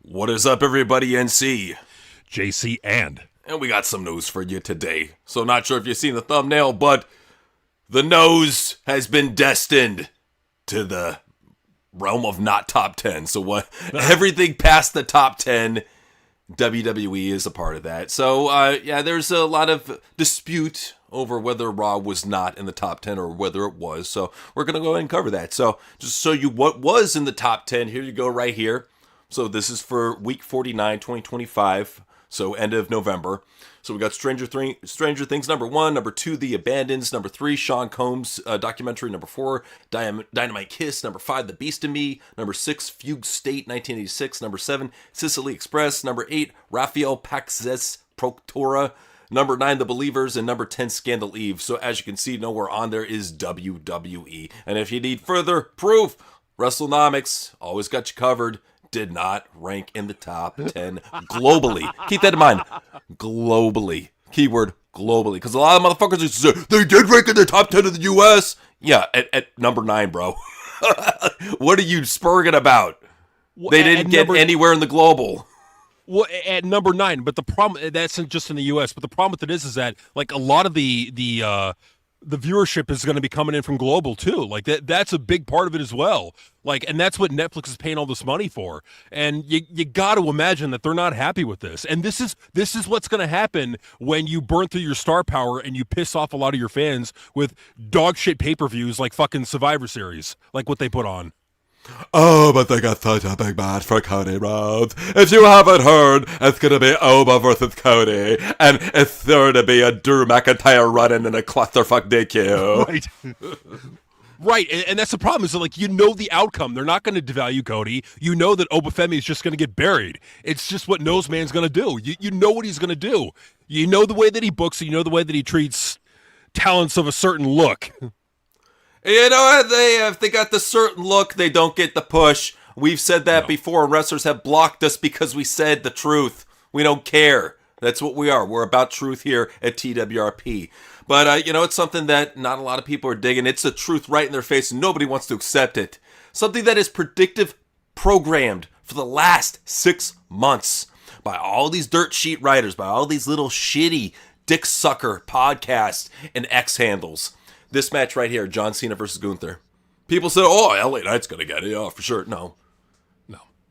What is up, everybody, NC? JC and we got some news for you today. So not sure if you've seen the thumbnail, but the nose has been destined to the realm of not top 10. So what? Everything past the top 10, WWE is a part of that. So there's a lot of dispute over whether Raw was not in the top 10 or whether it was. So we're going to go ahead and cover that. So just to show you what was in the top 10, here you go right here. So this is for week 49, 2025. So end of November. So we got Stranger Things number 1, number 2, The Abandons, number 3, Sean Combs documentary, number 4, Dynamite Kiss, number 5, The Beast in Me, number 6, Fugue State 1986, number 7, Sicily Express, number 8, Rafael Paxes Proctora, number 9, The Believers, and number 10, Scandal Eve. So as you can see, nowhere on there is WWE. And if you need further proof, WrestleNomics always got you covered. Did not rank in the top 10 globally. Keep that in mind. Globally. Keyword globally. Because a lot of motherfuckers used to say, they did rank in the top 10 of the US. Yeah, at number 9, bro. What are you spurging about? They didn't get anywhere in the global. Well, at number 9, but the problem, that's just in the US, but the problem with it is that, like, a lot of the viewership is going to be coming in from global too. Like that's a big part of it as well. Like, and that's what Netflix is paying all this money for. And you got to imagine that they're not happy with this. And this is what's going to happen when you burn through your star power and you piss off a lot of your fans with dog shit pay-per-views like fucking Survivor Series, like what they put on. Oh, but they got such a big match for Cody Rhodes. If you haven't heard, it's going to be Oba versus Cody, and it's there to be a Drew McIntyre running in a clusterfuck DQ. Right. Right, and that's the problem, is that, like, you know the outcome. They're not going to devalue Cody. You know that Femi is just going to get buried. It's just what Noseman's going to do. You know what he's going to do. You know the way that he books, you know the way that he treats talents of a certain look. You know, if they got the certain look, they don't get the push. We've said that before. Wrestlers have blocked us because we said the truth. We don't care. That's what we are. We're about truth here at TWRP. But, it's something that not a lot of people are digging. It's the truth right in their face, and nobody wants to accept it. Something that is predictive programmed for the last 6 months by all these dirt sheet writers, by all these little shitty dick sucker podcasts and X handles. This match right here, John Cena versus Gunther. People said, oh, LA Knight's going to get it. Yeah, for sure. No.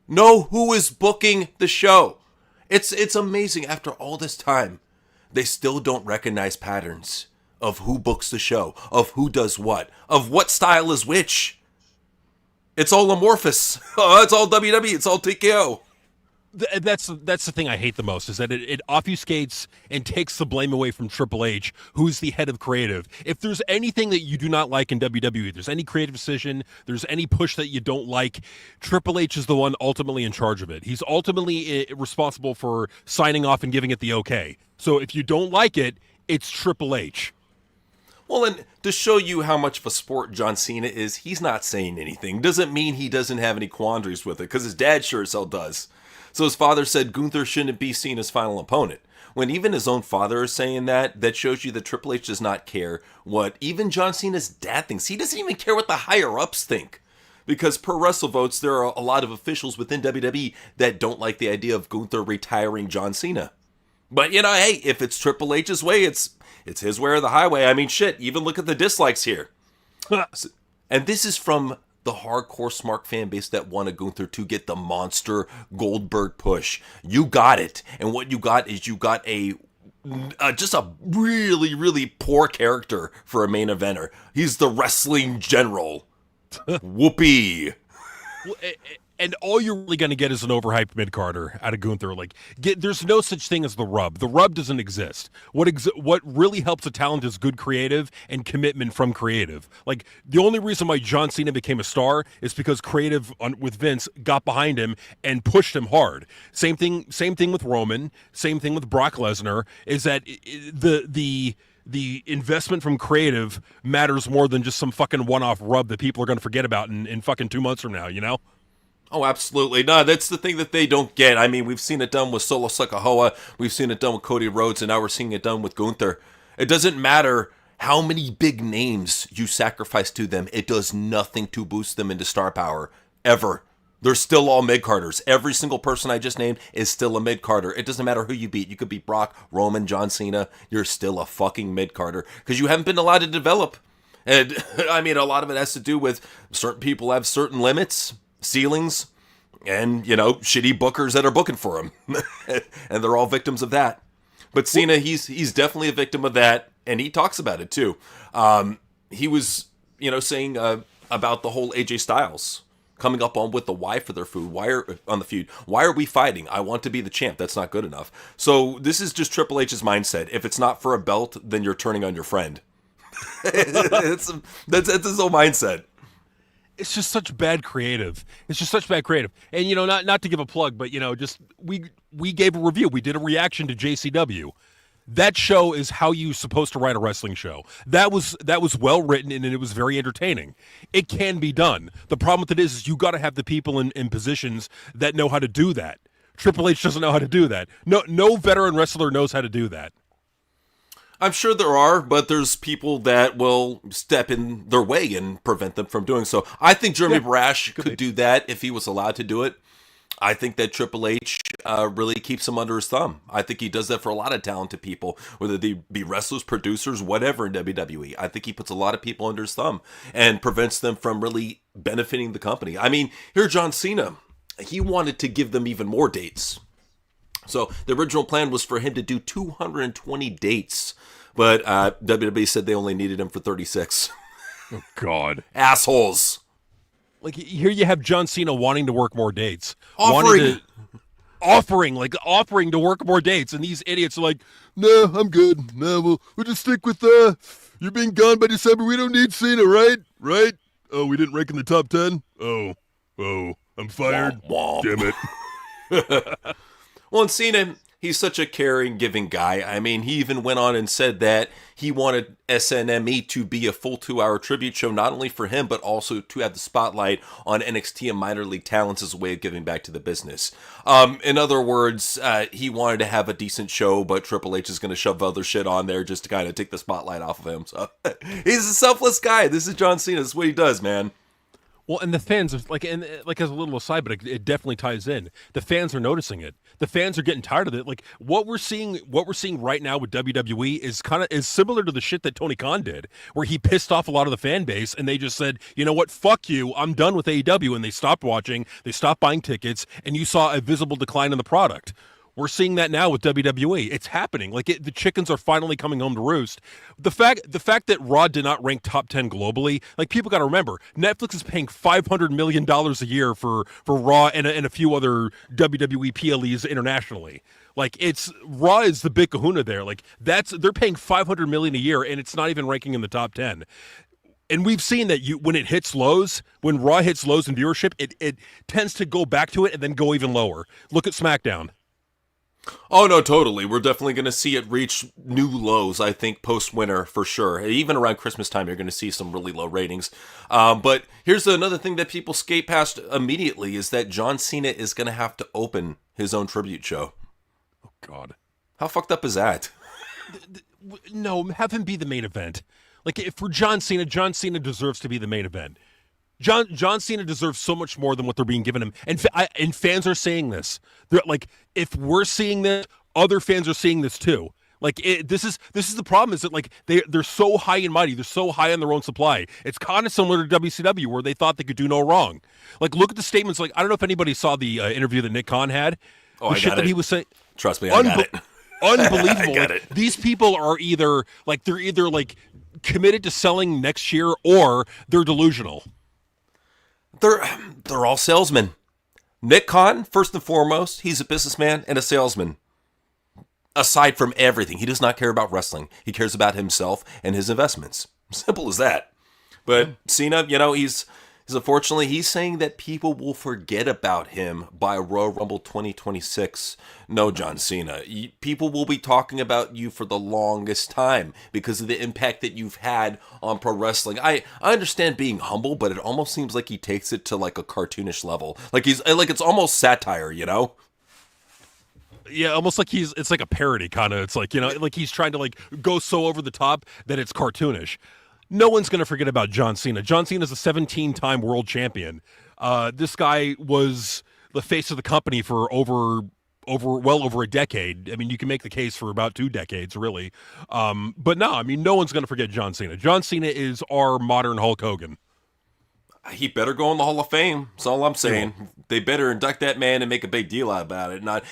Know who is booking the show. It's amazing after all this time. They still don't recognize patterns of who books the show, of who does what, of what style is which. It's all amorphous. It's all WWE. It's all TKO. That's the thing I hate the most, is that it obfuscates and takes the blame away from Triple H, who's the head of creative. If there's anything that you do not like in WWE, there's any creative decision, there's any push that you don't like, Triple H is the one ultimately in charge of it. He's ultimately responsible for signing off and giving it the okay. So if you don't like it, it's Triple H. Well, and to show you how much of a sport John Cena is, he's not saying anything. Doesn't mean he doesn't have any quandaries with it, because his dad sure as hell does. So his father said Gunther shouldn't be Cena's final opponent. When even his own father is saying that shows you that Triple H does not care what even John Cena's dad thinks. He doesn't even care what the higher-ups think. Because per WrestleVotes, there are a lot of officials within WWE that don't like the idea of Gunther retiring John Cena. But, hey, if it's Triple H's way, it's his way or the highway. I mean, shit, even look at the dislikes here. And this is from the hardcore smart fan base that wanted Gunther to get the monster Goldberg push. You got it. And what you got is you got just a really, really poor character for a main eventer. He's the wrestling general. Whoopee. And all you're really going to get is an overhyped mid-carder out of Gunther. Like, there's no such thing as the rub. The rub doesn't exist. What really helps a talent is good creative and commitment from creative. Like, the only reason why John Cena became a star is because creative with Vince got behind him and pushed him hard. Same thing with Roman. Same thing with Brock Lesnar. Is that the investment from creative matters more than just some fucking one-off rub that people are going to forget about in fucking 2 months from now, you know? Oh, absolutely. No, that's the thing that they don't get. I mean, we've seen it done with Solo Sikoa, we've seen it done with Cody Rhodes, and now we're seeing it done with Gunther. It doesn't matter how many big names you sacrifice to them. It does nothing to boost them into star power, ever. They're still all mid-carders. Every single person I just named is still a mid-carder. It doesn't matter who you beat. You could beat Brock, Roman, John Cena. You're still a fucking mid-carder because you haven't been allowed to develop. And, I mean, a lot of it has to do with certain people have certain limits, ceilings, and, shitty bookers that are booking for them. And they're all victims of that. But Cena, he's definitely a victim of that, and he talks about it, too. He was, saying about the whole AJ Styles coming up on with the why for their food. Why are we fighting? I want to be the champ. That's not good enough. So this is just Triple H's mindset. If it's not for a belt, then you're turning on your friend. That's his whole mindset. It's just such bad creative. And not to give a plug, but just we gave a review. We did a reaction to JCW. That show is how you're supposed to write a wrestling show. That was well written and it was very entertaining. It can be done. The problem with it is you got to have the people in positions that know how to do that. Triple H doesn't know how to do that. No veteran wrestler knows how to do that. I'm sure there are, but there's people that will step in their way and prevent them from doing so. I think Jeremy Brash could do that if he was allowed to do it. I think that Triple H really keeps him under his thumb. I think he does that for a lot of talented people, whether they be wrestlers, producers, whatever in WWE. I think he puts a lot of people under his thumb and prevents them from really benefiting the company. I mean, here John Cena, he wanted to give them even more dates. So the original plan was for him to do 220 dates, but WWE said they only needed him for 36. Oh, God. Assholes. Like, here you have John Cena wanting to work more dates. Offering to work more dates. And these idiots are like, no, I'm good. No, we'll just stick with, you're being gone by December. We don't need Cena, right? Right? Oh, we didn't rank in the top 10? Oh, I'm fired. Womp, womp. Damn it. Well, and Cena, he's such a caring, giving guy. I mean, he even went on and said that he wanted SNME to be a full 2-hour tribute show, not only for him, but also to have the spotlight on NXT and minor league talents as a way of giving back to the business. In other words, he wanted to have a decent show, but Triple H is going to shove other shit on there just to kind of take the spotlight off of him. So he's a selfless guy. This is John Cena. This is what he does, man. Well, and the fans are like as a little aside, but it definitely ties in. The fans are noticing it. The fans are getting tired of it. Like what we're seeing right now with WWE is similar to the shit that Tony Khan did, where he pissed off a lot of the fan base, and they just said, you know what, fuck you, I'm done with AEW, and they stopped watching, they stopped buying tickets, and you saw a visible decline in the product. We're seeing that now with WWE. It's happening. Like the chickens are finally coming home to roost. The fact that Raw did not rank top 10 globally, like people got to remember, Netflix is paying $500 million a year for Raw and a few other WWE PLEs internationally. Like Raw is the big kahuna there. Like they're paying $500 million a year and it's not even ranking in the top 10. And we've seen that when it hits lows, when Raw hits lows in viewership, it tends to go back to it and then go even lower. Look at SmackDown. Oh, no, totally. We're definitely going to see it reach new lows, I think, post-winter for sure. Even around Christmas time, you're going to see some really low ratings. But here's another thing that people skate past immediately is that John Cena is going to have to open his own tribute show. Oh, God. How fucked up is that? No, have him be the main event. Like, for John Cena deserves to be the main event. John Cena deserves so much more than what they're being given him, and fans are saying this. They're like, if we're seeing this, other fans are seeing this too. Like this is the problem is that like they're so high and mighty, they're so high on their own supply. It's kind of similar to WCW where they thought they could do no wrong. Like look at the statements. Like I don't know if anybody saw the interview that Nick Khan had. Oh, the shit that he was saying. Trust me, I got it. Unbelievable. I got it. These people are either committed to selling next year or they're delusional. They're all salesmen. Nick Khan, first and foremost, he's a businessman and a salesman. Aside from everything, he does not care about wrestling. He cares about himself and his investments. Simple as that. But Cena, he's unfortunately, he's saying that people will forget about him by Royal Rumble 2026. No, John Cena. People will be talking about you for the longest time because of the impact that you've had on pro wrestling. I understand being humble, but it almost seems like he takes it to like a cartoonish level. Like it's almost satire, Yeah, almost like it's like a parody kind of. It's like, like he's trying to like go so over the top that it's cartoonish. No one's going to forget about John Cena. John Cena is a 17-time world champion. This guy was the face of the company for well over a decade. I mean, you can make the case for about 2 decades, really. But no, I mean, no one's going to forget John Cena. John Cena is our modern Hulk Hogan. He better go in the Hall of Fame. That's all I'm saying. Yeah. They better induct that man and make a big deal about it. Not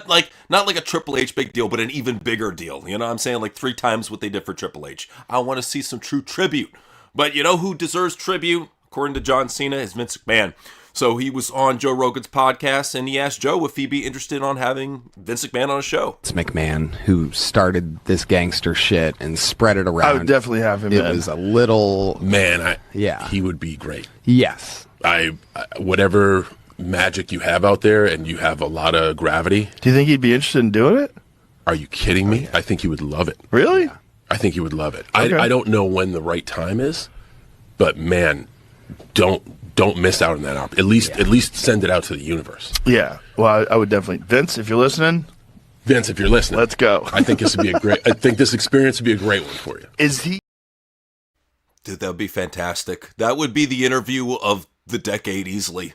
like a Triple H big deal, but an even bigger deal. You know what I'm saying? Like 3 times what they did for Triple H. I want to see some true tribute. But you know who deserves tribute, according to John Cena, is Vince McMahon. So he was on Joe Rogan's podcast, and he asked Joe if he'd be interested on having Vince McMahon on a show. It's McMahon who started this gangster shit and spread it around. I would definitely have him. It was a little... Man, he would be great. Yes. Whatever magic you have out there, and you have a lot of gravity. Do you think he'd be interested in doing it? Are you kidding me? I think he would love it. Really? Yeah. I think he would love it. Okay. I don't know when the right time is, but man, don't miss out on that opportunity. At least send it out to the universe. Yeah. Well, I would definitely. Vince, if you're listening. Let's go. I think this would be I think this experience would be a great one for you. Is he? Dude, that would be fantastic. That would be the interview of the decade easily.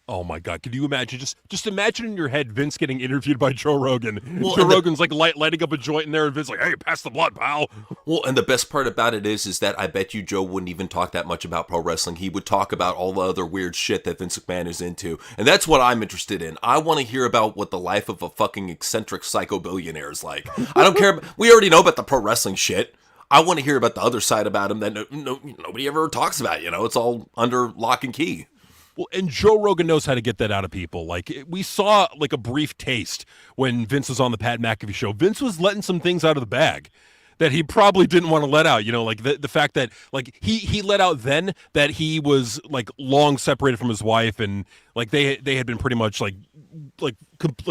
Oh my God! Could you imagine? Just imagine in your head Vince getting interviewed by Joe Rogan. Well, Joe Rogan's like lighting up a joint in there, and Vince like, "Hey, pass the blunt, pal." Well, and the best part about it is that I bet you Joe wouldn't even talk that much about pro wrestling. He would talk about all the other weird shit that Vince McMahon is into, and that's what I'm interested in. I want to hear about what the life of a fucking eccentric psycho billionaire is like. I don't care. We already know about the pro wrestling shit. I want to hear about the other side about him that nobody ever talks about. You know, it's all under lock and key. Well, and Joe Rogan knows how to get that out of people. Like, we saw, like, a brief taste when Vince was on the Pat McAfee show. Vince was letting some things out of the bag that he probably didn't want to let out. You know, like, the fact that, like, he let out then that he was, like, long separated from his wife, and, like, they had been pretty much, like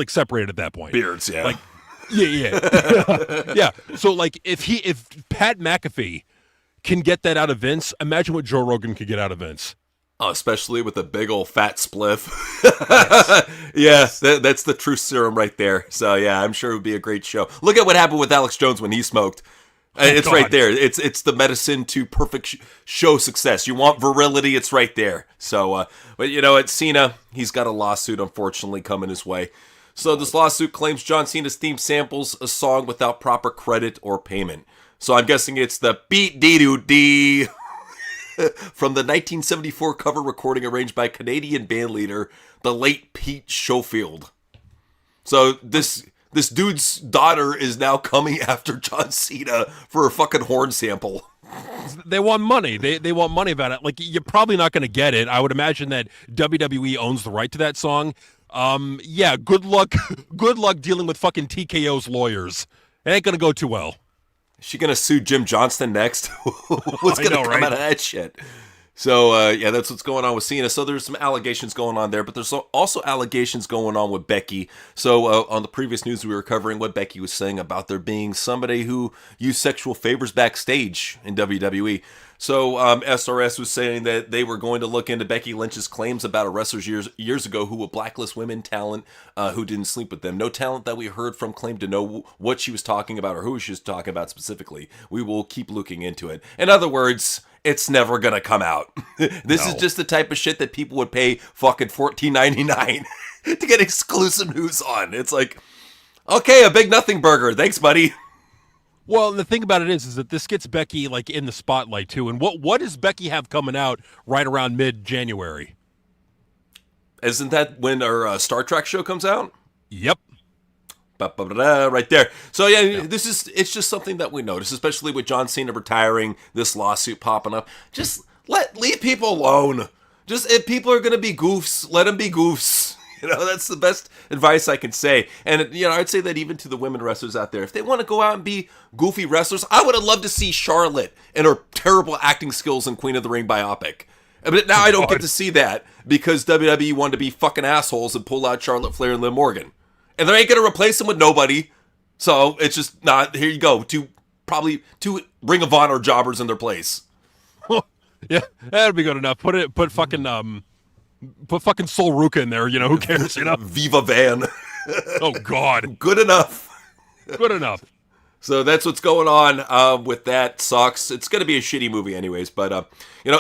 separated at that point. Beards, yeah. Like, yeah. Yeah. So, like, if Pat McAfee can get that out of Vince, imagine what Joe Rogan could get out of Vince. Especially with a big old fat spliff. Yes, that's the true serum right there. So yeah, I'm sure it would be a great show. Look at what happened with Alex Jones when he smoked. It's right there. It's the medicine to perfect show success. You want virility, it's right there. So, but you know, at Cena, he's got a lawsuit unfortunately coming his way. So this lawsuit claims John Cena's theme samples a song without proper credit or payment. So I'm guessing it's the beat dee doo dee from the 1974 cover recording arranged by Canadian bandleader, the late Pete Schofield. So this dude's daughter is now coming after John Cena for a fucking horn sample. They want money. They want money about it. Like, you're probably not going to get it. I would imagine that WWE owns the right to that song. Yeah, good luck. Good luck dealing with fucking TKO's lawyers. It ain't going to go too well. Is she going to sue Jim Johnston next? What's going to come out of that shit? So, yeah, that's what's going on with Cena. So there's some allegations going on there, but there's also allegations going on with Becky. So on the previous news, we were covering what Becky was saying about there being somebody who used sexual favors backstage in WWE. So SRS was saying that they were going to look into Becky Lynch's claims about a wrestler years ago who would blacklist women talent who didn't sleep with them. No talent that we heard from claimed to know what she was talking about or who she was talking about specifically. We will keep looking into it. In other words, it's never gonna come out. This is just the type of shit that people would pay fucking $14.99 to get exclusive news on. It's like, okay, a big nothing burger. Thanks, buddy. Well, the thing about it is that this gets Becky like in the spotlight too. And what does Becky have coming out right around mid-January? Isn't that when our Star Trek show comes out? Yep. Right there. So yeah, it's just something that we notice, especially with John Cena retiring, this lawsuit popping up. Just leave people alone. Just if people are gonna be goofs, let them be goofs. You know, that's the best advice I can say. And you know, I'd say that even to the women wrestlers out there, if they want to go out and be goofy wrestlers, I would have loved to see Charlotte and her terrible acting skills in Queen of the Ring biopic. But now I don't get to see that because WWE wanted to be fucking assholes and pull out Charlotte Flair and Liv Morgan. And they ain't going to replace them with nobody. So it's just not, here you go, two Ring of Honor jobbers in their place. Yeah, that'd be good enough. Put fucking Sol Ruka in there, you know, who cares, you know? Viva Van. Oh, God. Good enough. Good enough. So that's what's going on with that. Sucks. It's going to be a shitty movie anyways. But,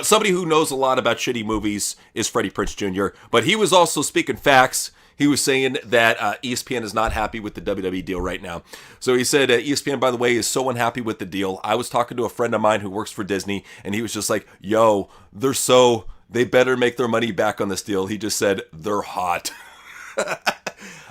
somebody who knows a lot about shitty movies is Freddie Prinze Jr. But he was also speaking facts. He was saying that ESPN is not happy with the WWE deal right now. So he said ESPN, by the way, is so unhappy with the deal. I was talking to a friend of mine who works for Disney, and he was just like, yo, they better make their money back on this deal. He just said, they're hot.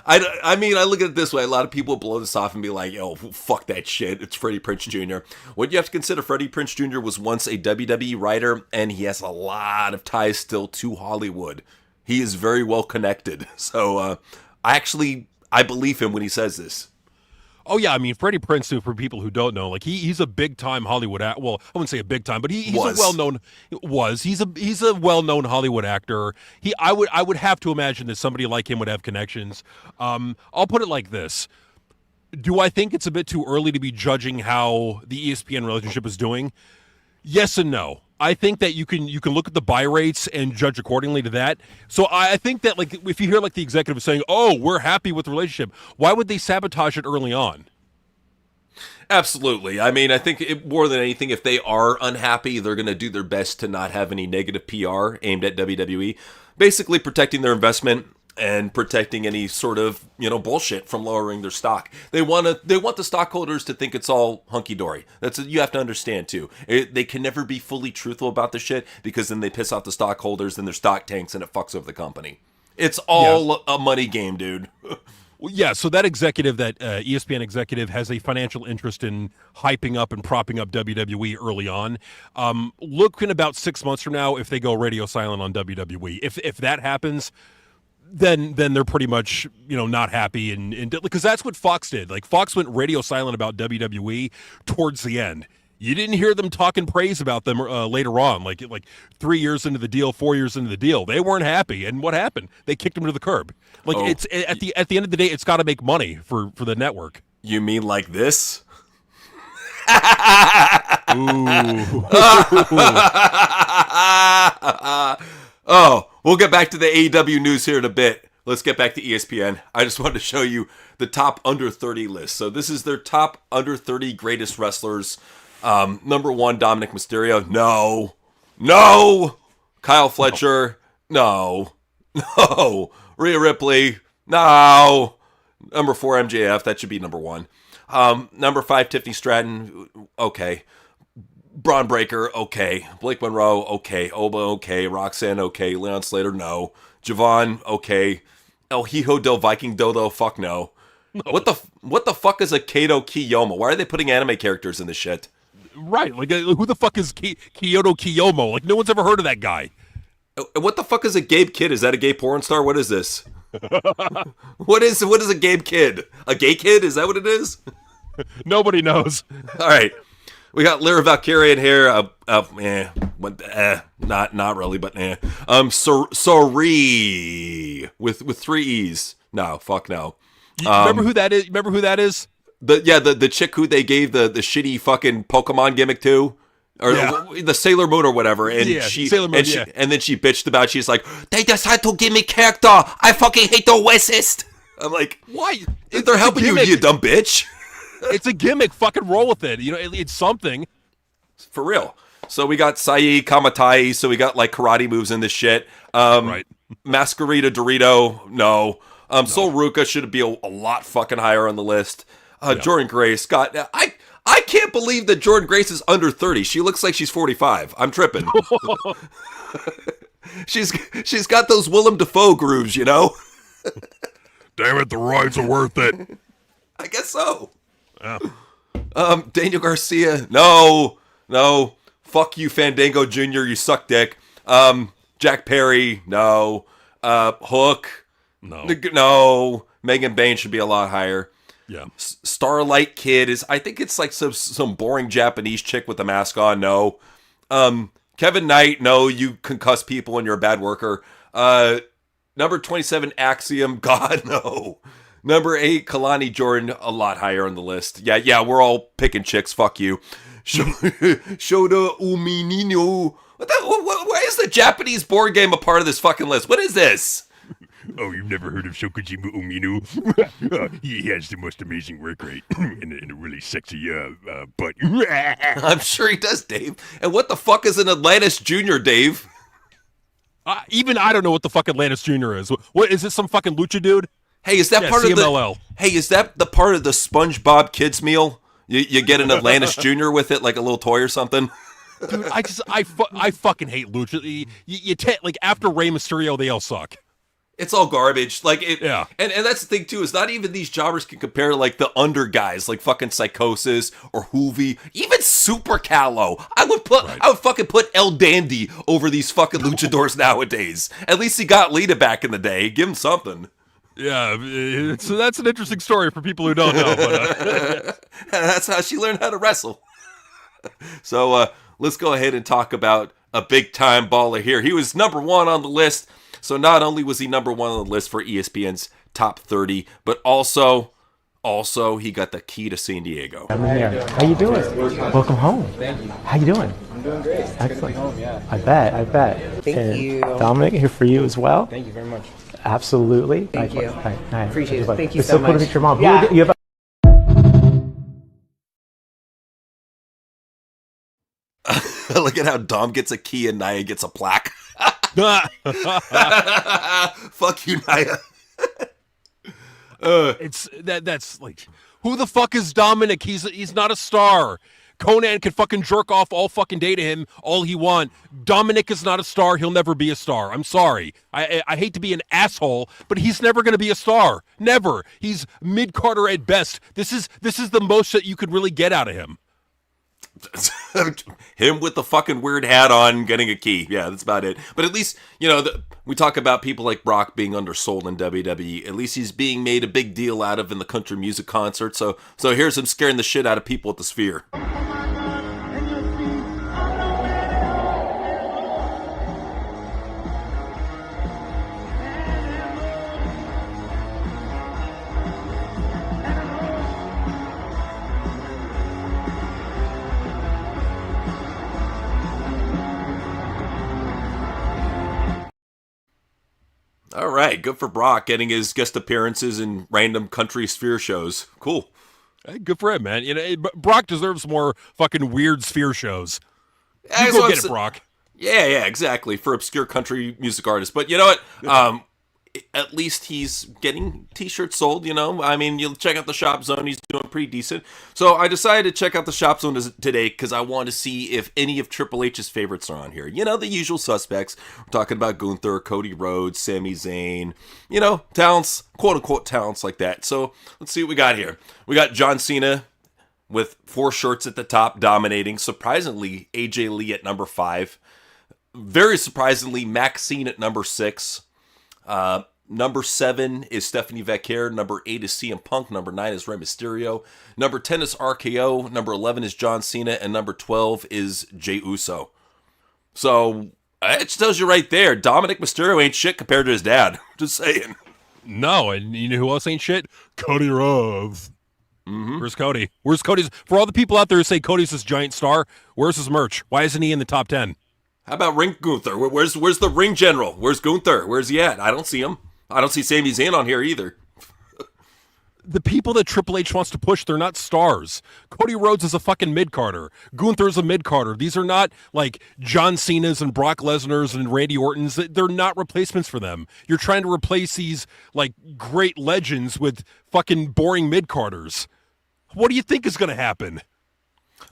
I mean, I look at it this way. A lot of people blow this off and be like, yo, fuck that shit. It's Freddie Prinze Jr. What you have to consider, Freddie Prinze Jr. was once a WWE writer, and he has a lot of ties still to Hollywood. He is very well connected. So I believe him when he says this. Oh yeah, I mean Freddie Prinze, for people who don't know, like he's a big time Hollywood act. Well, I wouldn't say a big time, but he's a well known. He's a well known Hollywood actor. I would have to imagine that somebody like him would have connections. I'll put it like this: do I think it's a bit too early to be judging how the ESPN relationship is doing? Yes and no. I think that you can look at the buy rates and judge accordingly to that. So I think that, like, if you hear like the executive saying, "Oh, we're happy with the relationship," why would they sabotage it early on? Absolutely. I mean, I think more than anything, if they are unhappy, they're going to do their best to not have any negative PR aimed at WWE, basically protecting their investment and protecting any sort of, bullshit from lowering their stock. They want the stockholders to think it's all hunky-dory. You have to understand too. They can never be fully truthful about the shit, because then they piss off the stockholders and their stock tanks and it fucks over the company. It's all a money game, dude. Well, yeah, so that executive, that ESPN executive, has a financial interest in hyping up and propping up WWE early on. Look in about 6 months from now if they go radio silent on WWE. If that happens, then they're pretty much not happy, and because that's what Fox did. Like, Fox went radio silent about WWE towards the end. You didn't hear them talking praise about them later on, like 3 years into the deal, 4 years into the deal. They weren't happy, and what happened? They kicked them to the curb. Like, it's at the end of the day, it's got to make money for the network. You mean like this? Ooh. Oh, we'll get back to the AEW news here in a bit. Let's get back to ESPN. I just wanted to show you the top under 30 list. So this is their top under 30 greatest wrestlers. Number 1, Dominic Mysterio. No. Kyle Fletcher. No. Rhea Ripley. No. Number 4, MJF. That should be number 1. Number 5, Tiffany Stratton. Okay. Braun Breaker, okay. Blake Monroe, okay. Oba, okay. Roxanne, okay. Leon Slater, no. Javon, okay. El Hijo del Viking Dodo, fuck no. What the fuck is a Kato Kiyomo? Why are they putting anime characters in this shit? Right, like, who the fuck is Kyoto Kiyomo? Like, no one's ever heard of that guy. What the fuck is a Gabe Kid? Is that a gay porn star? What is this? What is a Gabe Kid? A gay kid? Is that what it is? Nobody knows. All right. We got Lyra Valkyria in here. Not really, but Sorry with 3 E's. No, fuck no. Remember who that is? The chick who they gave the shitty fucking Pokemon gimmick to, or the Sailor Moon or whatever, and Sailor Moon, and then she bitched about. She's like, they decided to give me character. I fucking hate the Westist. I'm like, why? They're helping you dumb bitch. It's a gimmick. Fucking roll with it. It's something. For real. So we got Sai Kamatai. So we got like karate moves in this shit. Right. Masquerita Dorito. No. Sol Ruka should be a lot fucking higher on the list. Jordan Grace. God, I can't believe that Jordan Grace is under 30. She looks like she's 45. I'm tripping. She's got those Willem Dafoe grooves, Damn it, the rides are worth it. I guess so. Yeah. Daniel Garcia, no. Fuck you, Fandango Jr., you suck dick. Jack Perry, no. Hook, no. Megan Bain should be a lot higher. Yeah. Starlight Kid I think it's like some boring Japanese chick with a mask on, no. Kevin Knight, no, you concuss people and you're a bad worker. Number 27, Axiom, God, no. Number 8, Kalani Jordan, a lot higher on the list. Yeah, we're all picking chicks. Fuck you. Shota Uminino. Why is the Japanese board game a part of this fucking list? What is this? Oh, you've never heard of Shokujimu Uminu? He has the most amazing work rate and a really sexy butt. I'm sure he does, Dave. And what the fuck is an Atlantis Jr., Dave? Even I don't know what the fuck Atlantis Jr. is. What is this? Some fucking lucha dude? Hey, is that part CMLL. of the? Hey, is that the part of the SpongeBob kids meal? You get an Atlantis Jr. with it, like a little toy or something. Dude, I fucking hate lucha. Like after Rey Mysterio, they all suck. It's all garbage. Like it, Yeah. And that's the thing too, is not even these jobbers can compare to like the under guys, like fucking Psychosis or Hoovy, even Super Callow. I would fucking put El Dandy over these fucking luchadors nowadays. At least he got Lita back in the day. Give him something. Yeah, so that's an interesting story for people who don't know. But that's how she learned how to wrestle. So let's go ahead and talk about a big time baller here. He was number 1 on the list. So not only was he number 1 on the list for ESPN's top 30, but also he got the key to San Diego. I'm here. How you doing? Welcome home. Thank you. How you doing? I'm doing great. Excellent. Home, yeah. I bet. Thank you. Dominic, here for you as well. Thank you very much. Absolutely. Thank you. Hi. Appreciate it. Thank you It's so cool to much. meet your mom. Yeah. You have Look at how Dom gets a key and Nia gets a plaque. Fuck you, Nia. it's that's like, who the fuck is Dominic? He's not a star. Conan can fucking jerk off all fucking day to him all he want. Dominic is not a star. He'll never be a star. I'm sorry. I hate to be an asshole, but he's never going to be a star. Never. He's mid-Carter at best. This is the most that you could really get out of him. Him with the fucking weird hat on, getting a key. Yeah, that's about it. But at least, we talk about people like Brock being undersold in WWE. At least he's being made a big deal out of in the country music concert. So here's him scaring the shit out of people at the Sphere. All right, good for Brock getting his guest appearances in random country Sphere shows. Cool. Hey, good for him, man. Brock deserves more fucking weird Sphere shows. Yeah, You go get it, Brock. Yeah, exactly, for obscure country music artists. But you know what? At least he's getting t-shirts sold, I mean, you'll check out the Shop Zone. He's doing pretty decent. So I decided to check out the Shop Zone today because I want to see if any of Triple H's favorites are on here. The usual suspects. We're talking about Gunther, Cody Rhodes, Sami Zayn, talents, quote-unquote talents like that. So let's see what we got here. We got John Cena with 4 shirts at the top, dominating. Surprisingly, AJ Lee at number 5. Very surprisingly, Maxine at number 6. Number 7 is Stephanie Vaquer. Number 8 is CM Punk. Number 9 is Rey Mysterio. Number 10 is RKO. Number 11 is John Cena. And number 12 is Jey Uso. So, it tells you right there, Dominic Mysterio ain't shit compared to his dad. Just saying. No, and you know who else ain't shit? Cody Rhodes. Mm-hmm. Where's Cody? Where's Cody's? For all the people out there who say Cody's this giant star, where's his merch? Why isn't he in the top 10? How about Ring Gunther? Where's the ring general? Where's Gunther? Where's he at? I don't see him. I don't see Sami Zayn on here either. The people that Triple H wants to push, they're not stars. Cody Rhodes is a fucking mid-carder. Gunther's a mid-carder. These are not like John Cena's and Brock Lesnar's and Randy Orton's. They're not replacements for them. You're trying to replace these like great legends with fucking boring mid-carders. What do you think is going to happen?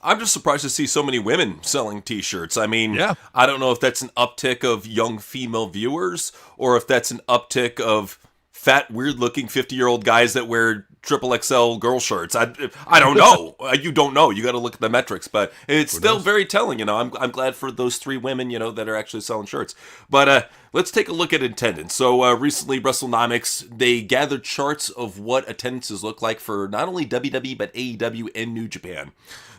I'm just surprised to see so many women selling t-shirts. I mean, Yeah. I don't know if that's an uptick of young female viewers or if that's an uptick of fat, weird-looking 50-year-old guys that wear triple XL girl shirts. I don't know. You don't know. You got to look at the metrics, but it's still very telling. I'm glad for those 3 women, that are actually selling shirts. But let's take a look at attendance. So recently, WrestleNomics, they gathered charts of what attendances look like for not only WWE but AEW and New Japan.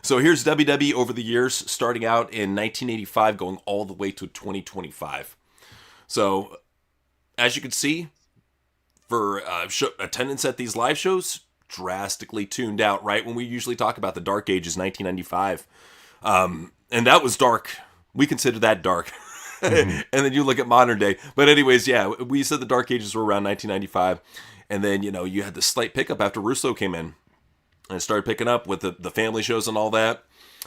So here's WWE over the years, starting out in 1985, going all the way to 2025. So as you can see, for attendance at these live shows, drastically tuned out, right? When we usually talk about the Dark Ages, 1995. And that was dark. We consider that dark. And then you look at modern day. But anyways, yeah, we said the Dark Ages were around 1995. And then, you had the slight pickup after Russo came in. And it started picking up with the family shows and all that.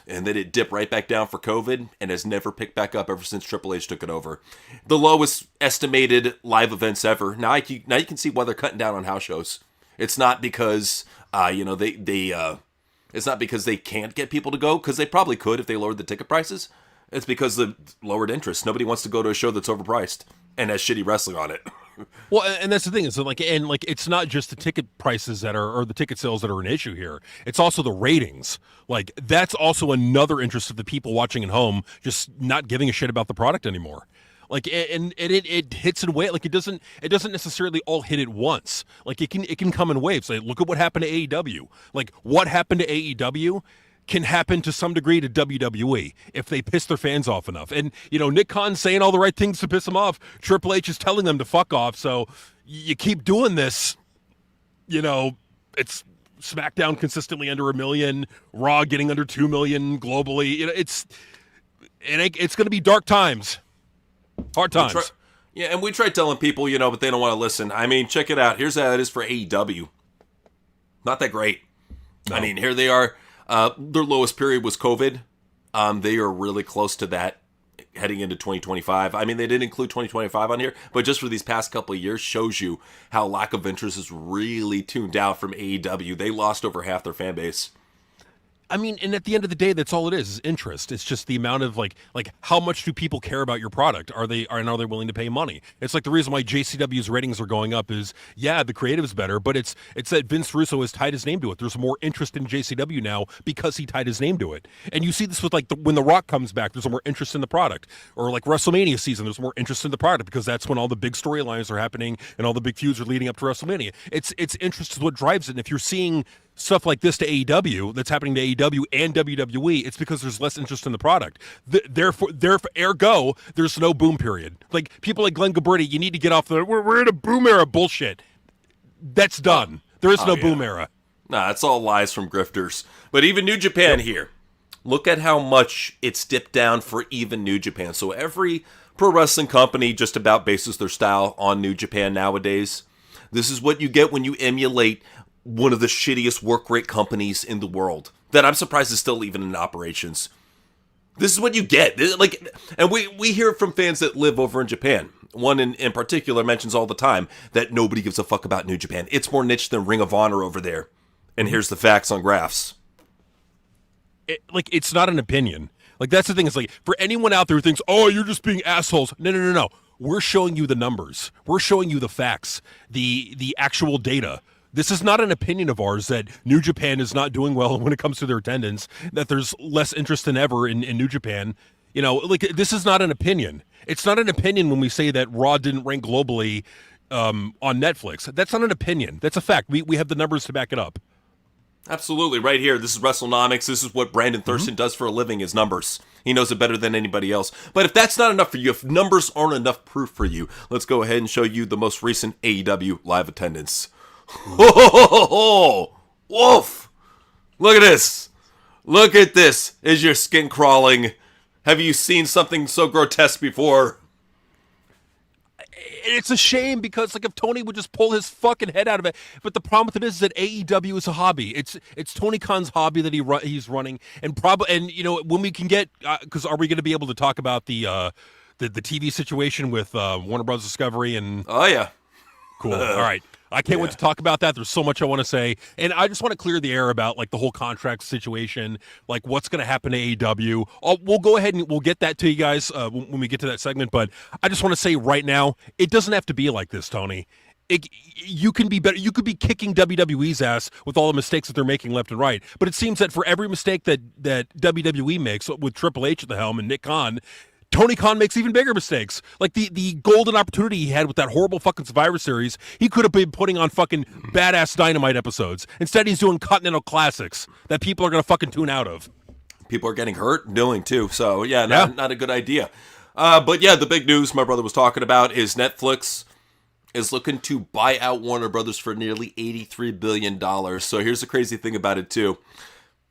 And then it dipped right back down for COVID and has never picked back up ever since Triple H took it over. The lowest estimated live events ever. Now you can see why they're cutting down on house shows. It's not because it's not because they can't get people to go, because they probably could if they lowered the ticket prices. It's because the lowered interest. Nobody wants to go to a show that's overpriced and has shitty wrestling on it. Well, and that's the thing is it's not just the ticket prices or the ticket sales that are an issue here. It's also the ratings. Like, that's also another interest of the people watching at home, just not giving a shit about the product anymore. Like, and it hits in waves. Like, it doesn't necessarily all hit at once. Like, it can come in waves. Like, look at what happened to AEW. Like, what happened to AEW can happen to some degree to WWE if they piss their fans off enough. And, Nick Khan's saying all the right things to piss them off. Triple H is telling them to fuck off. So you keep doing this, it's SmackDown consistently under 1 million, Raw getting under 2 million globally. It's going to be dark times. Hard times. And we tried telling people, but they don't want to listen. I mean, check it out. Here's how it is for AEW. Not that great. No. I mean, here they are. Their lowest period was COVID. They are really close to that heading into 2025. I mean, they didn't include 2025 on here, but just for these past couple of years shows you how lack of interest is really tuned out from AEW. They lost over half their fan base. I mean, and at the end of the day, that's all it is interest. It's just the amount of like how much do people care about your product? Are they willing to pay money? It's like the reason why JCW's ratings are going up is, yeah, the creative is better, but it's that Vince Russo has tied his name to it. There's more interest in JCW now because he tied his name to it. And you see this with when The Rock comes back, there's more interest in the product. Or like WrestleMania season, there's more interest in the product because that's when all the big storylines are happening and all the big feuds are leading up to WrestleMania. It's interest is what drives it. And if you're seeing stuff like this to AEW, that's happening to AEW and WWE, it's because there's less interest in the product. Therefore, ergo, there's no boom period. Like, people like Glenn Gabretti, you need to get off we're in a boom era bullshit. That's done. There is no boom era. Nah, it's all lies from grifters. But even New Japan here, look at how much it's dipped down for even New Japan. So every pro wrestling company just about bases their style on New Japan nowadays. This is what you get when you emulate one of the shittiest work rate companies in the world that I'm surprised is still even in operations. This is what you get. And we hear it from fans that live over in Japan. One in particular mentions all the time that nobody gives a fuck about New Japan. It's more niche than Ring of Honor over there. And here's the facts on graphs. It's not an opinion. Like, that's the thing. It's like, for anyone out there who thinks, oh, you're just being assholes. No. We're showing you the numbers. We're showing you the facts, the actual data. This is not an opinion of ours that New Japan is not doing well when it comes to their attendance, that there's less interest than ever in New Japan. This is not an opinion. It's not an opinion when we say that Raw didn't rank globally on Netflix. That's not an opinion. That's a fact. We have the numbers to back it up. Absolutely. Right here. This is WrestleNomics. This is what Brandon Thurston does for a living, is numbers. He knows it better than anybody else. But if that's not enough for you, if numbers aren't enough proof for you, let's go ahead and show you the most recent AEW live attendance. Woof! Look at this. Look at this. Is your skin crawling? Have you seen something so grotesque before? It's a shame because, if Tony would just pull his fucking head out of it. But the problem with it is that AEW is a hobby. It's Tony Khan's hobby that he's running, and when we can get, because are we going to be able to talk about the TV situation with Warner Bros. Discovery and? Oh yeah. Cool. All right. I can't wait to talk about that. There's so much I want to say. And I just want to clear the air about the whole contract situation, what's going to happen to AEW. We'll go ahead and we'll get that to you guys when we get to that segment. But I just want to say right now, it doesn't have to be like this, Tony. You can be better. You could be kicking WWE's ass with all the mistakes that they're making left and right. But it seems that for every mistake that WWE makes with Triple H at the helm and Nick Khan, Tony Khan makes even bigger mistakes. Like the golden opportunity he had with that horrible fucking Survivor Series, he could have been putting on fucking badass Dynamite episodes. Instead, he's doing Continental Classics that people are going to fucking tune out of. People are getting hurt doing too. So, not a good idea. But the big news my brother was talking about is Netflix is looking to buy out Warner Brothers for nearly $83 billion. So here's the crazy thing about it too.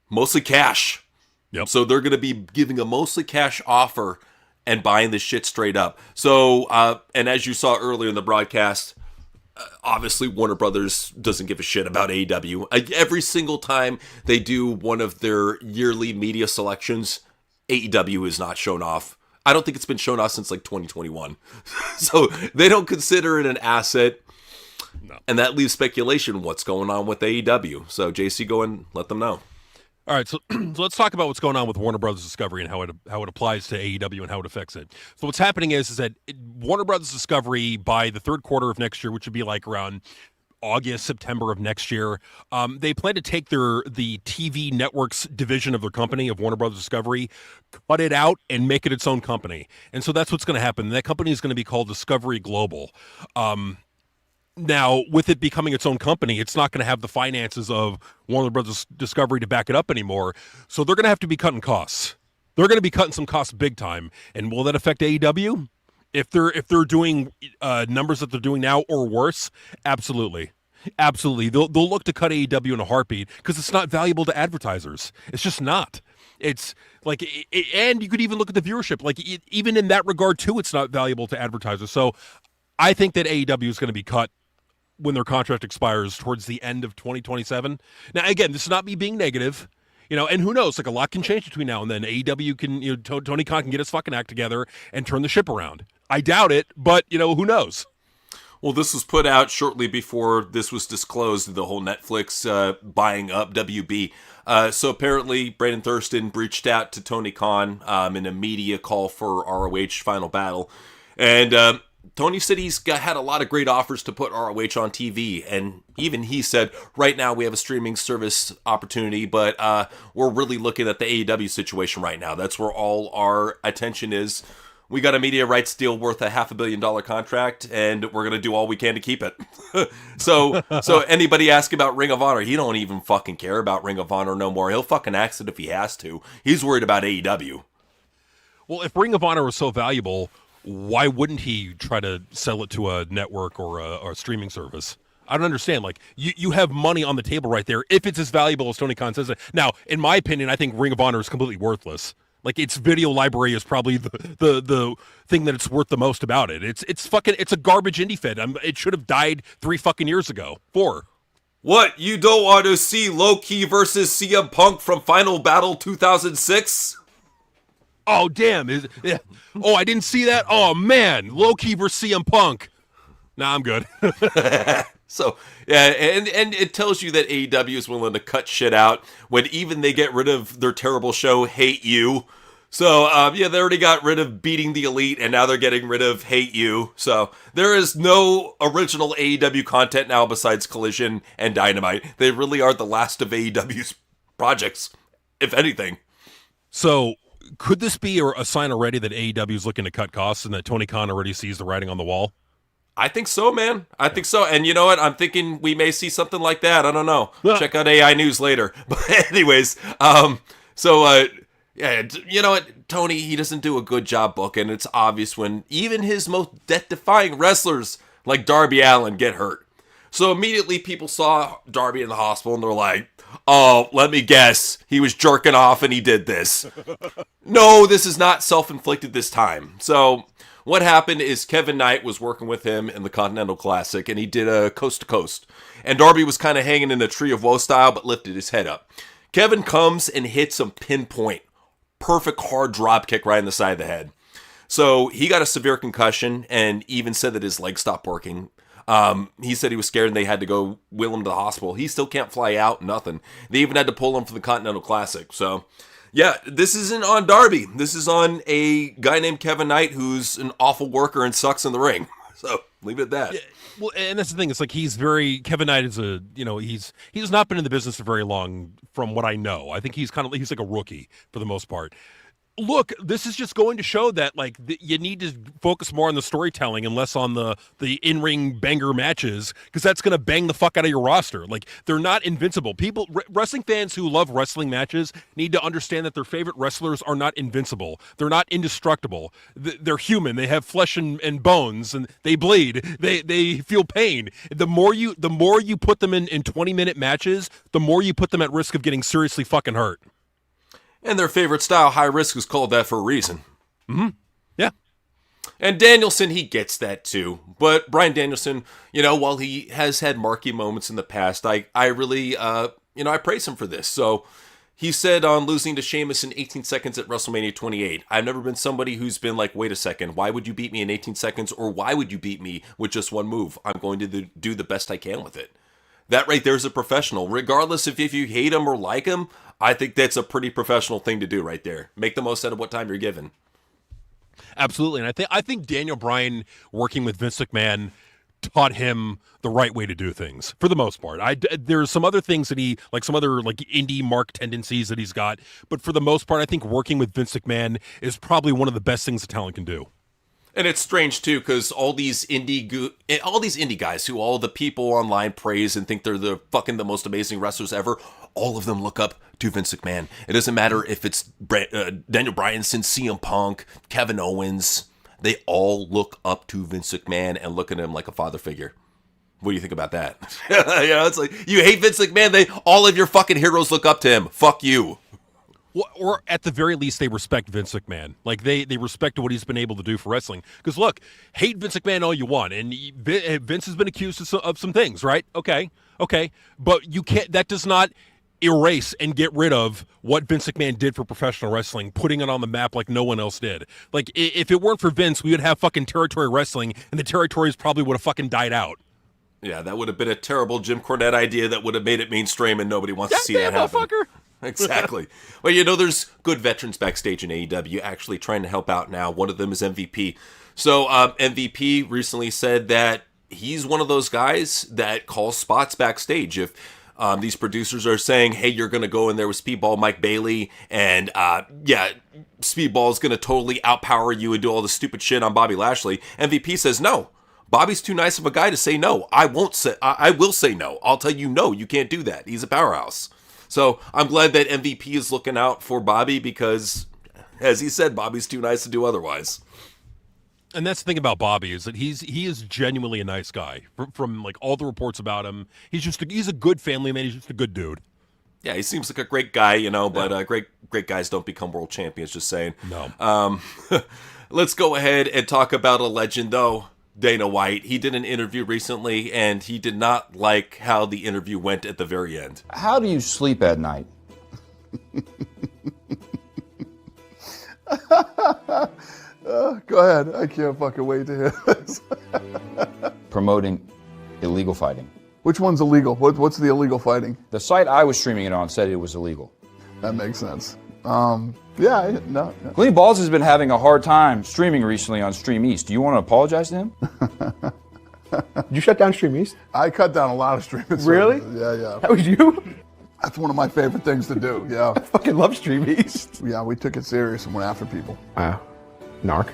Mostly cash. Yep. So they're going to be giving a mostly cash offer and buying this shit straight up. So, and as you saw earlier in the broadcast, obviously Warner Brothers doesn't give a shit about AEW. Every single time they do one of their yearly media selections, AEW is not shown off. I don't think it's been shown off since like 2021. So they don't consider it an asset. No. And that leaves speculation what's going on with AEW. So JC, go and let them know. All right, so let's talk about what's going on with Warner Brothers Discovery and how it applies to AEW and how it affects it. So what's happening is that Warner Brothers Discovery, by the third quarter of next year, which would be like around August, September of next year, they plan to take the TV networks division of their company, of Warner Brothers Discovery, cut it out and make it its own company. And so that's what's going to happen. That company is going to be called Discovery Global. Now, with it becoming its own company, it's not going to have the finances of Warner Brothers Discovery to back it up anymore. So they're going to have to be cutting costs. They're going to be cutting some costs big time. And will that affect AEW? If they're doing numbers that they're doing now or worse, absolutely. Absolutely. They'll look to cut AEW in a heartbeat because it's not valuable to advertisers. It's just not. It's like, and you could even look at the viewership. Like, even in that regard, too, it's not valuable to advertisers. So I think that AEW is going to be cut when their contract expires towards the end of 2027. Now, again, this is not me being negative, and who knows, like a lot can change between now and then. AEW can, Tony Khan can get his fucking act together and turn the ship around. I doubt it, but, who knows? Well, this was put out shortly before this was disclosed, the whole Netflix buying up WB. So apparently, Brandon Thurston reached out to Tony Khan in a media call for ROH Final Battle. And Tony said he's had a lot of great offers to put ROH on TV, and even he said, right now we have a streaming service opportunity, but we're really looking at the AEW situation right now. That's where all our attention is. We got a media rights deal worth a $500 million contract, and we're going to do all we can to keep it. So anybody ask about Ring of Honor, he don't even fucking care about Ring of Honor no more. He'll fucking ask it if he has to. He's worried about AEW. Well, if Ring of Honor was so valuable, why wouldn't he try to sell it to a network or a streaming service? I don't understand. Like, you have money on the table right there if it's as valuable as Tony Khan says it. Now, in my opinion, I think Ring of Honor is completely worthless. Like, its video library is probably the thing that it's worth the most about it. It's a garbage indie fed. It should have died 3 fucking years ago. 4. What, you don't want to see Low-Key versus CM Punk from Final Battle 2006? Oh, damn. Oh, I didn't see that? Oh, man. Low-Key versus CM Punk. Nah, I'm good. So, yeah, and it tells you that AEW is willing to cut shit out when even they get rid of their terrible show, Hate You. So, they already got rid of Beating the Elite, and now they're getting rid of Hate You. So, there is no original AEW content now besides Collision and Dynamite. They really are the last of AEW's projects, if anything. So, could this be a sign already that AEW is looking to cut costs and that Tony Khan already sees the writing on the wall? I think so, man. I think so. And you know what? I'm thinking we may see something like that. I don't know. Check out AI News later. But anyways, you know what? Tony, he doesn't do a good job booking. It's obvious when even his most death-defying wrestlers like Darby Allin get hurt. So immediately people saw Darby in the hospital and they're like, oh, let me guess. He was jerking off and he did this. No, this is not self-inflicted this time. So what happened is Kevin Knight was working with him in the Continental Classic, and he did a coast-to-coast. And Darby was kind of hanging in the Tree of Woe style, but lifted his head up. Kevin comes and hits some pinpoint, perfect hard drop kick right in the side of the head. So he got a severe concussion and even said that his leg stopped working. He said he was scared and they had to go wheel him to the hospital. He still can't fly out, nothing. They even had to pull him for the Continental Classic. So yeah, this isn't on Darby. This is on a guy named Kevin Knight who's an awful worker and sucks in the ring. So leave it at that. Yeah, well, and that's the thing. It's like Kevin Knight is he's not been in the business for very long from what I know. I think he's like a rookie for the most part. Look, this is just going to show that you need to focus more on the storytelling and less on the in-ring banger matches, because that's going to bang the fuck out of your roster. Like, they're not invincible. People, wrestling fans who love wrestling matches need to understand that their favorite wrestlers are not invincible. They're not indestructible. They're human. They have flesh and bones, and they bleed. They feel pain. The more you put them in 20-minute matches, the more you put them at risk of getting seriously fucking hurt. And their favorite style, high risk, is called that for a reason. Mm-hmm. And Danielson, he gets that too. But Bryan Danielson, while he has had marquee moments in the past, I really, I praise him for this. So he said on losing to Sheamus in 18 seconds at WrestleMania 28, I've never been somebody who's been like, wait a second, why would you beat me in 18 seconds? Or why would you beat me with just one move? I'm going to do the best I can with it. That right there is a professional. Regardless if you hate him or like him, I think that's a pretty professional thing to do right there. Make the most out of what time you're given. Absolutely. And I think Daniel Bryan working with Vince McMahon taught him the right way to do things for the most part. There's some other things that some other indie mark tendencies that he's got, but for the most part, I think working with Vince McMahon is probably one of the best things a talent can do. And it's strange too, because all these indie guys who all the people online praise and think they're the most amazing wrestlers ever, all of them look up to Vince McMahon. It doesn't matter if it's Daniel Bryan, CM Punk, Kevin Owens. They all look up to Vince McMahon and look at him like a father figure. What do you think about that? It's like, you hate Vince McMahon, all of your fucking heroes look up to him. Fuck you. Or at the very least, they respect Vince McMahon. They respect what he's been able to do for wrestling. Because look, hate Vince McMahon all you want, and Vince has been accused of some things, right? Okay, but you can't. That does not erase and get rid of what Vince McMahon did for professional wrestling, putting it on the map like no one else did. Like, if it weren't for Vince, we would have fucking territory wrestling, and the territories probably would have fucking died out. Yeah, that would have been a terrible Jim Cornette idea that would have made it mainstream, and nobody wants to see that happen. Motherfucker. Exactly. Well, there's good veterans backstage in AEW actually trying to help out now. One of them is MVP. So MVP recently said that he's one of those guys that calls spots backstage. If these producers are saying, hey, you're going to go in there with Speedball Mike Bailey, and Speedball's going to totally outpower you and do all the stupid shit on Bobby Lashley, MVP says no. Bobby's too nice of a guy to say no. I will say no. I'll tell you no, you can't do that. He's a powerhouse. So I'm glad that MVP is looking out for Bobby because, as he said, Bobby's too nice to do otherwise. And that's the thing about Bobby is that he is genuinely a nice guy. From all the reports about him, he's a good family man. He's just a good dude. Yeah, he seems like a great guy, but great guys don't become world champions. Just saying. No. Let's go ahead and talk about a legend, though. Dana White. He did an interview recently, and he did not like how the interview went at the very end. How do you sleep at night? Go ahead. I can't fucking wait to hear this. Promoting illegal fighting. Which one's illegal? What's the illegal fighting? The site I was streaming it on said it was illegal. That makes sense. No. Clean Balls has been having a hard time streaming recently on Stream East. Do you want to apologize to him? Did you shut down Stream East? I cut down a lot of streaming. Really? Yeah. That was you? That's one of my favorite things to do, yeah. I fucking love Stream East. Yeah, we took it serious and went after people. Wow. Narc.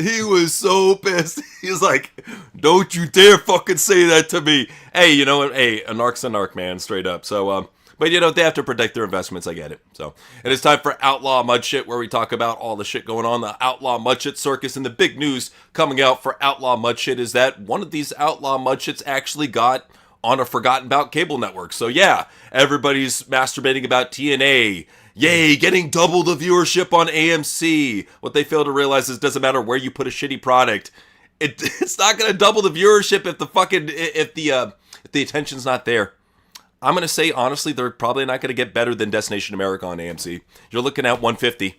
He was so pissed. He was like, don't you dare fucking say that to me. Hey, you know what? Hey, a narc's a narc, man, straight up. So, but they have to protect their investments. I get it. So, and it's time for Outlaw Mud Shit, where we talk about all the shit going on, the Outlaw Mud Shit circus. And the big news coming out for Outlaw Mud Shit is that one of these Outlaw Mud Shits actually got on a forgotten about cable network. So yeah, everybody's masturbating about TNA. Yay, getting double the viewership on AMC. What they fail to realize is it doesn't matter where you put a shitty product. It's not going to double the viewership if the attention's not there. I'm going to say, honestly, they're probably not going to get better than Destination America on AMC. You're looking at 150.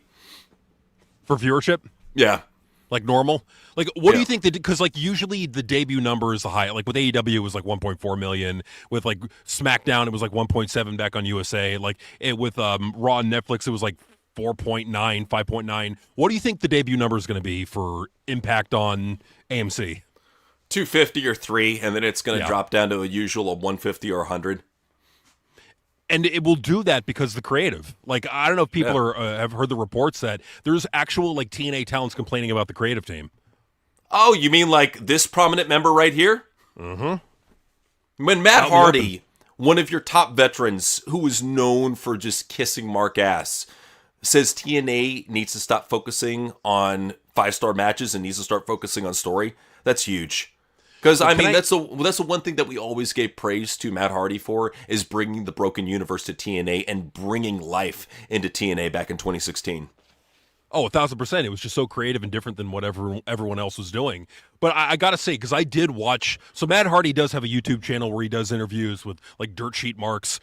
For viewership? Yeah. Like normal? Like, what do you think that, because usually the debut number is the high, with AEW it was 1.4 million, with SmackDown it was 1.7 back on USA, with Raw and Netflix it was 4.9, 5.9. What do you think the debut number is going to be for Impact on AMC? 250 or 3, and then it's going to drop down to a usual of 150 or 100. And it will do that because the creative. I don't know if people have heard the reports that there's actual TNA talents complaining about the creative team. Oh, you mean this prominent member right here? Mm-hmm. When Matt Hardy, one of your top veterans who is known for just kissing Mark ass, says TNA needs to stop focusing on 5-star matches and needs to start focusing on story, that's huge. Because I mean, that's the one thing that we always gave praise to Matt Hardy for, is bringing the Broken Universe to TNA and bringing life into TNA back in 2016. Oh, 1,000%. It was just so creative and different than what everyone else was doing. But I got to say, because I did watch, so Matt Hardy does have a YouTube channel where he does interviews with like dirt sheet marks.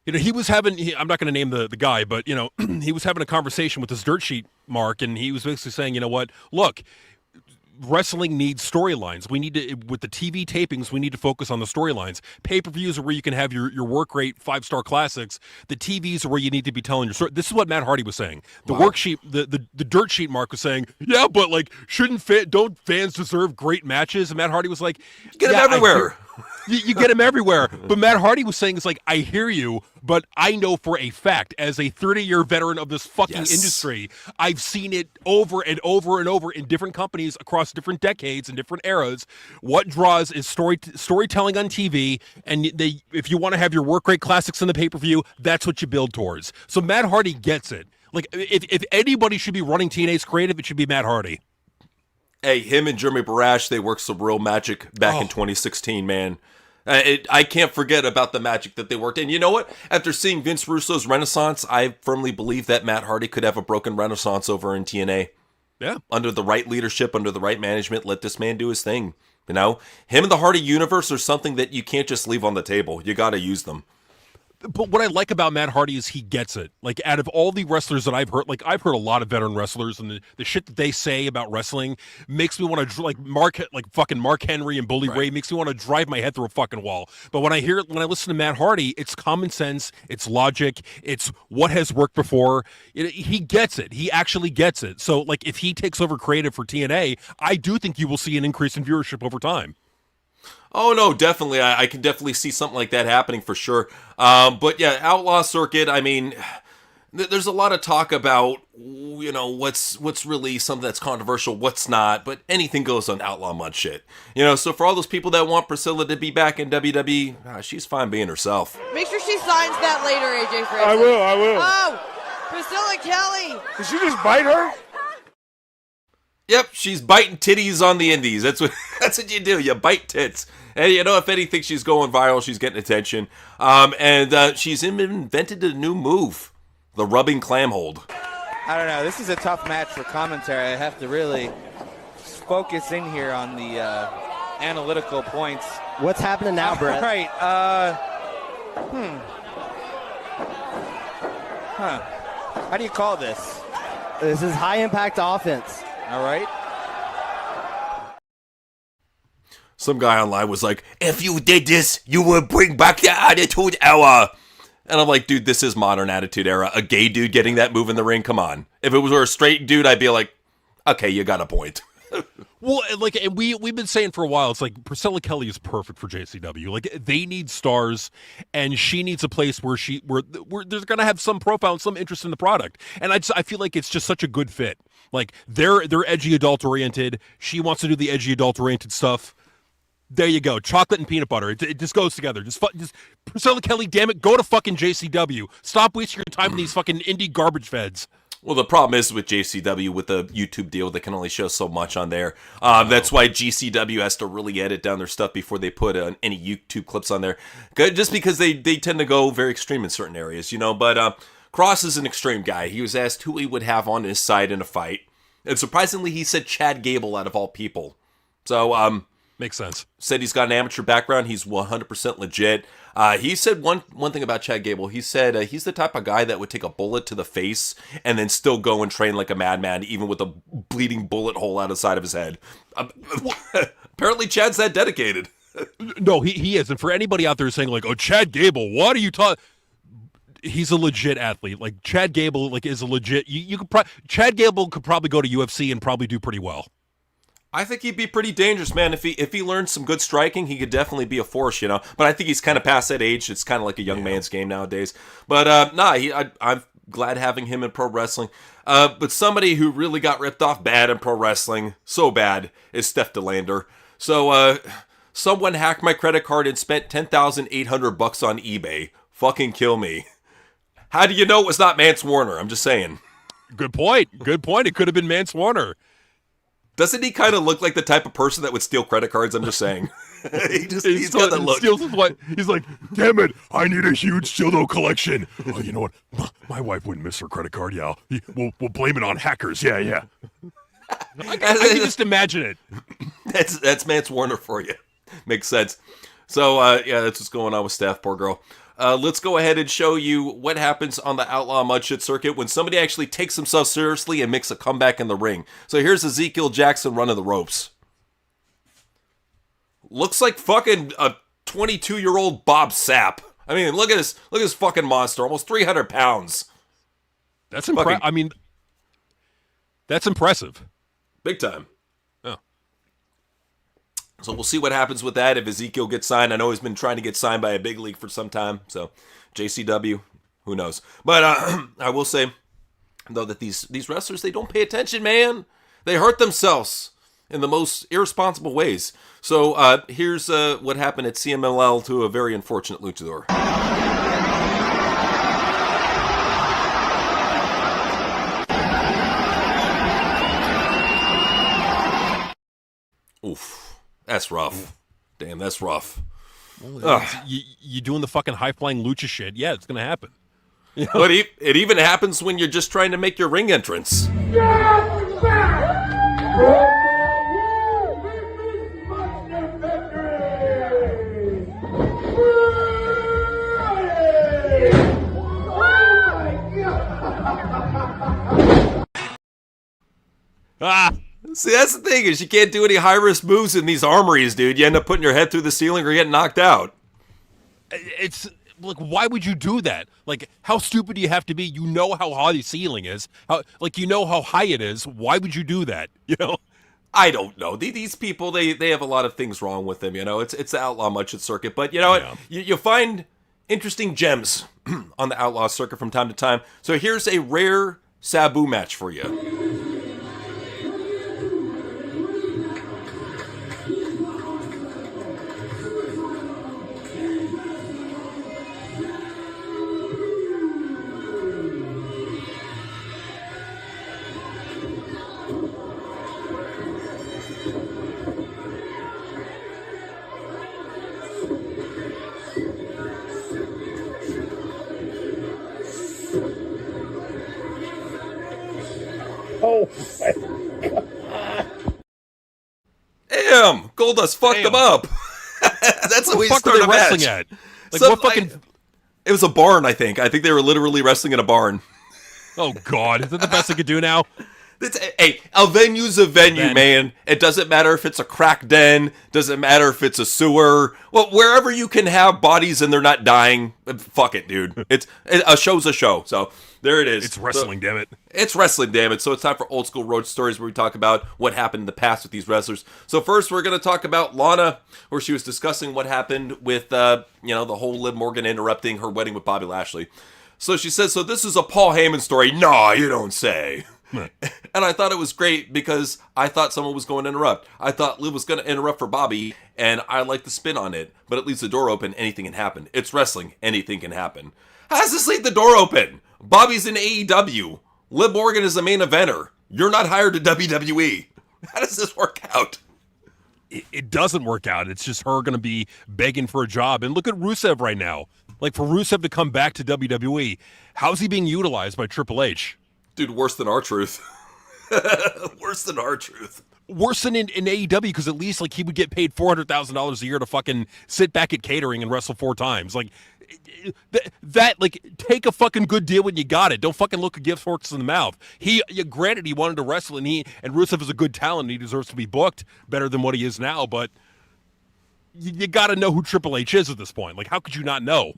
He was having, I'm not going to name the guy, but, he was having a conversation with this dirt sheet mark, and he was basically saying, you know what, look, wrestling needs storylines. We need to, with the TV tapings, we need to focus on the storylines. Pay-per-views are where you can have your work rate 5-star classics. The TVs are where you need to be telling your story. This is what Matt Hardy was saying. The worksheet, the dirt sheet mark was saying, yeah, but like, don't fans deserve great matches? And Matt Hardy was like, get them everywhere. You get him everywhere. But Matt Hardy was saying, it's like, I hear you, but I know for a fact, as a 30-year veteran of this fucking industry, I've seen it over and over and over in different companies across different decades and different eras. What draws is storytelling on TV, and if you want to have your work rate classics in the pay-per-view, that's what you build towards. So Matt Hardy gets it. Like, if anybody should be running TNA's creative, it should be Matt Hardy. Hey, him and Jeremy Barash, they worked some real magic back in 2016, man. I can't forget about the magic that they worked. And you know what? After seeing Vince Russo's Renaissance, I firmly believe that Matt Hardy could have a broken Renaissance over in TNA. Yeah. Under the right leadership, under the right management, let this man do his thing. Him and the Hardy universe are something that you can't just leave on the table. You got to use them. But what I like about Matt Hardy is he gets it. Like, out of all the wrestlers that I've heard, like, I've heard a lot of veteran wrestlers, and the shit that they say about wrestling makes me want to, like fucking Mark Henry and Bully Ray, makes me want to drive my head through a fucking wall. But when I listen to Matt Hardy, it's common sense, it's logic, it's what has worked before. He gets it. He actually gets it. So, like, if he takes over creative for TNA, I do think you will see an increase in viewership over time. Oh, no, definitely. I can definitely see something like that happening for sure. But yeah, Outlaw Circuit, I mean, there's a lot of talk about, what's really something that's controversial, what's not, but anything goes on Outlaw Mud shit. So for all those people that want Priscilla to be back in WWE, she's fine being herself. Make sure she signs that later, AJ Fraser. I will. Oh, Priscilla Kelly. Did she just bite her? Yep, she's biting titties on the indies. That's what you do. You bite tits. And if anything, she's going viral. She's getting attention. And she's invented a new move, the rubbing clam hold. I don't know. This is a tough match for commentary. I have to really focus in here on the analytical points. What's happening now, Brett? Right. How do you call this? This is high-impact offense. All right. Some guy online was like, if you did this, you would bring back the Attitude Era. And I'm like, dude, this is modern Attitude Era. A gay dude getting that move in the ring? Come on. If it was a straight dude, I'd be like, okay, you got a point. Well, like, and we've been saying for a while, it's like Priscilla Kelly is perfect for JCW. Like, they need stars, and she needs a place where there's gonna have some profile and some interest in the product. And I feel like it's just such a good fit. Like, they're edgy adult oriented. She wants to do the edgy adult oriented stuff. There you go, chocolate and peanut butter. It just goes together. Just Priscilla Kelly, damn it, go to fucking JCW. Stop wasting your time in these fucking indie garbage feds. Well, the problem is with JCW, with the YouTube deal, they can only show so much on there. That's why GCW has to really edit down their stuff before they put any YouTube clips on there. Just because they tend to go very extreme in certain areas, But Cross is an extreme guy. He was asked who he would have on his side in a fight. And surprisingly, he said Chad Gable out of all people. So, makes sense. Said he's got an amateur background. He's 100% legit. He said one thing about Chad Gable. He said he's the type of guy that would take a bullet to the face and then still go and train like a madman, even with a bleeding bullet hole out of the side of his head. Apparently, Chad's that dedicated. No, he is. And for anybody out there saying like, "Oh, Chad Gable, what are you talking?" He's a legit athlete. Like, Chad Gable, like, is a legit. You could Chad Gable could probably go to UFC and probably do pretty well. I think he'd be pretty dangerous, man. If he learned some good striking, he could definitely be a force, But I think he's kind of past that age. It's kind of like a young man's game nowadays. But I'm glad having him in pro wrestling. But somebody who really got ripped off bad in pro wrestling, so bad, is Steph DeLander. So someone hacked my credit card and spent $10,800 on eBay. Fucking kill me. How do you know it was not Mance Warner? I'm just saying. Good point. It could have been Mance Warner. Doesn't he kind of look like the type of person that would steal credit cards? I'm just saying. He's got that look. Steals his wife. He's like, damn it, I need a huge dildo collection. Oh, you know what? My wife wouldn't miss her credit card. Yeah, we'll blame it on hackers. Yeah. I can just imagine it. That's Mance Warner for you. Makes sense. So, that's what's going on with Steph, poor girl. Let's go ahead and show you what happens on the Outlaw Mud Shit circuit when somebody actually takes themselves seriously and makes a comeback in the ring. So here's Ezekiel Jackson running the ropes. Looks like fucking a 22-year-old Bob Sapp. I mean, look at this fucking monster, almost 300 pounds. That's impressive. I mean, that's impressive. Big time. Oh. So we'll see what happens with that if Ezekiel gets signed. I know he's been trying to get signed by a big league for some time. So JCW, who knows? But I will say, though, that these wrestlers, they don't pay attention, man. They hurt themselves in the most irresponsible ways. So here's what happened at CMLL to a very unfortunate luchador. Oof, that's rough. Damn, that's rough. Well, you doing the fucking high-flying lucha shit. Yeah, it's going to happen. You know? But it even happens when you're just trying to make your ring entrance. See, that's the thing, is you can't do any high-risk moves in these armories, dude. You end up putting your head through the ceiling or getting knocked out. It's like, why would you do that? Like, how stupid do you have to be? You know how high the ceiling is. You know how high it is. Why would you do that? You know? I don't know. These people, they have a lot of things wrong with them, you know? It's the Outlaw Mud Shit circuit. But you know what? You find interesting gems on the Outlaw circuit from time to time. So here's a rare Sabu match for you. Oh my God. Damn, Goldust fucked him up. That's how we started the wrestling at. Like, what fucking? It was a barn, I think. I think they were literally wrestling in a barn. Oh God, is that the best they could do now? Hey, a venue's a venue, man. It doesn't matter if it's a crack den. Doesn't matter if it's a sewer. Well, wherever you can have bodies and they're not dying, fuck it, dude. A show's a show. So there it is. It's wrestling, damn it. It's wrestling, damn it. So it's time for Old School Road Stories, where we talk about what happened in the past with these wrestlers. So first, we're going to talk about Lana, where she was discussing what happened with, the whole Liv Morgan interrupting her wedding with Bobby Lashley. So she says, so this is a Paul Heyman story. No, you don't say. And I thought it was great because I thought someone was going to interrupt. I thought Liv was going to interrupt for Bobby, and I like the spin on it. But it leaves the door open. Anything can happen. It's wrestling. Anything can happen. How does this leave the door open? Bobby's in AEW. Liv Morgan is the main eventer. You're not hired to WWE. How does this work out? It doesn't work out. It's just her going to be begging for a job. And look at Rusev right now. Like, for Rusev to come back to WWE, how's he being utilized by Triple H? Dude, worse than R-Truth. Worse than R-Truth. Worse than in AEW, because at least, like, he would get paid $400,000 a year to fucking sit back at catering and wrestle 4 times. Like, take a fucking good deal when you got it. Don't fucking look a gift horse in the mouth. Granted, he wanted to wrestle, and Rusev is a good talent, and he deserves to be booked better than what he is now, but you got to know who Triple H is at this point. Like, how could you not know?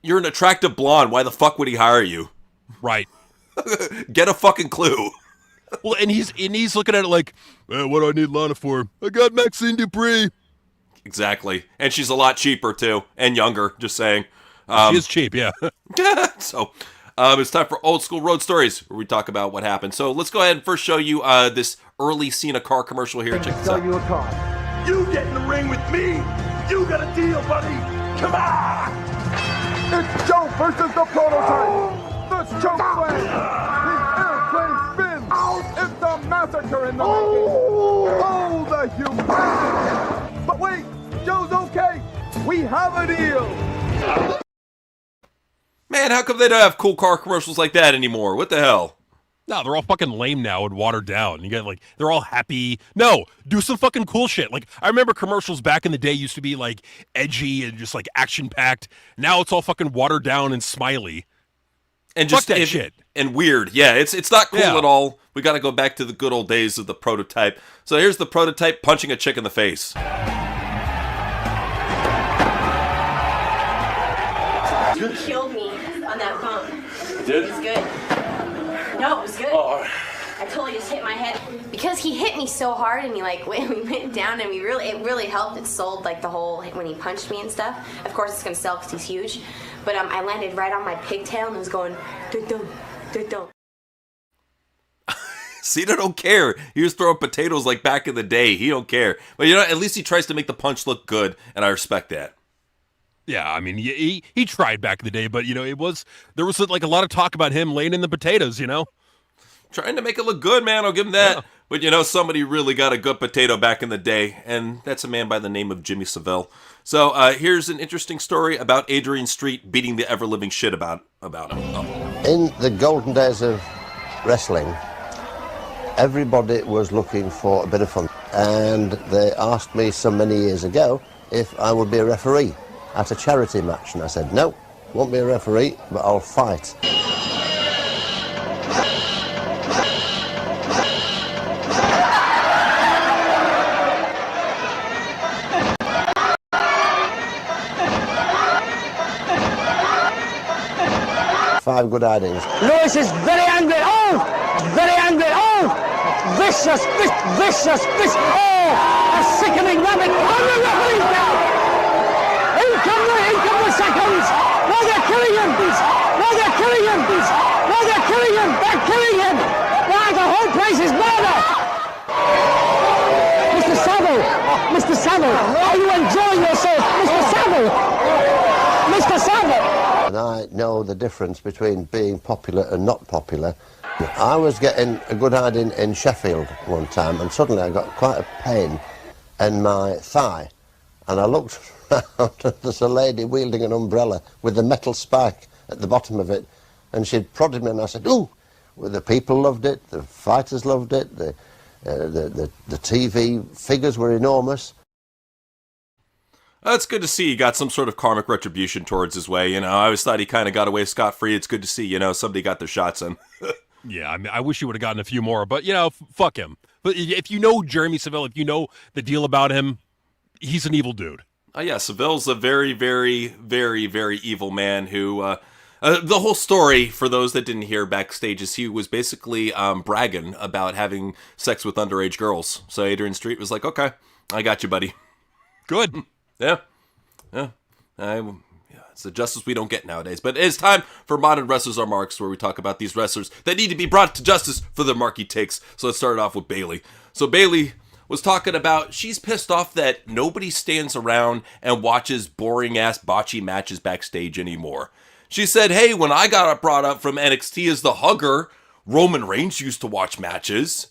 You're an attractive blonde. Why the fuck would he hire you? Right. Get a fucking clue. Well, and he's looking at it like, what do I need Lana for? I got Maxine Dupree. Exactly. And she's a lot cheaper, too. And younger, just saying. She is cheap, yeah. So, it's time for Old School Road Stories, where we talk about what happened. So, let's go ahead and first show you this early Cena car commercial here. Check this out. You a car. You get in the ring with me. You got a deal, buddy. Come on. It's Joe versus the prototype. The choke slam. The airplane spins. It's the massive massacre in the Oh, the humanity! But wait, Joe's okay. We have a deal. Man, how come they don't have cool car commercials like that anymore? What the hell? No, they're all fucking lame now and watered down. You got like they're all happy. No, do some fucking cool shit. Like I remember commercials back in the day used to be like edgy and just like action packed. Now it's all fucking watered down and smiley. And Fuck just that shit. And weird. Yeah, it's not cool Yeah. at all. We got to go back to the good old days of the prototype. So here's the prototype punching a chick in the face. You killed me on that phone. Did? It was good. No, it was good. Oh. I totally just hit my head because he hit me so hard, and he like we went down, and it really helped. It sold like the whole when he punched me and stuff. Of course, it's gonna sell because he's huge, but I landed right on my pigtail and it was going dun dun dun. Cena don't care. He was throwing potatoes like back in the day. He don't care. But you know, at least he tries to make the punch look good, and I respect that. Yeah, I mean, he tried back in the day, but, you know, there was like a lot of talk about him laying in the potatoes, you know? Trying to make it look good, man. I'll give him that. Yeah. But, you know, somebody really got a good potato back in the day, and that's a man by the name of Jimmy Savile. So here's an interesting story about Adrian Street beating the ever-living shit about him. Oh. In the golden days of wrestling, everybody was looking for a bit of fun, and they asked me so many years ago if I would be a referee at a charity match, and I said, no, won't be a referee, but I'll fight. Five good idings. Lewis is very angry. Oh! Very angry. Oh! Vicious, vicious. Oh! A sickening rabbit. Oh, the referee's down! In come the seconds! No, they're killing him! No, they're killing him! No, they're killing him! They're killing him! Wow, the whole place is murder! Mr. Savile, are you enjoying yourself? Mr. Savile! And I know the difference between being popular and not popular. I was getting a good hiding in Sheffield one time, and suddenly I got quite a pain in my thigh. And I looked around, and there's a lady wielding an umbrella with a metal spike at the bottom of it, and she'd prodded me, and I said, ooh! Well, the people loved it, the fighters loved it, the TV figures were enormous. It's good to see he got some sort of karmic retribution towards his way. You know, I always thought he kind of got away scot-free. It's good to see, you know, somebody got their shots in. Yeah, I mean, I wish he would have gotten a few more, but, you know, fuck him. But if you know Jeremy Savile, if you know the deal about him, he's an evil dude. Yeah, Savile's a very, very, very, very evil man who... the whole story, for those that didn't hear backstage, is he was basically bragging about having sex with underage girls. So Adrian Street was like, okay, I got you, buddy. Good. Yeah. It's the justice we don't get nowadays. But it's time for Modern Wrestlers Are Marks, where we talk about these wrestlers that need to be brought to justice for their marky takes. So let's start off with Bayley. So Bayley was talking about she's pissed off that nobody stands around and watches boring-ass botchy matches backstage anymore. She said, hey, when I got brought up from NXT as the hugger, Roman Reigns used to watch matches.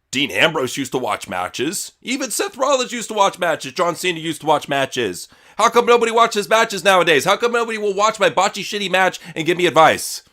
Dean Ambrose used to watch matches. Even Seth Rollins used to watch matches. John Cena used to watch matches. How come nobody watches matches nowadays? How come nobody will watch my botchy shitty match and give me advice?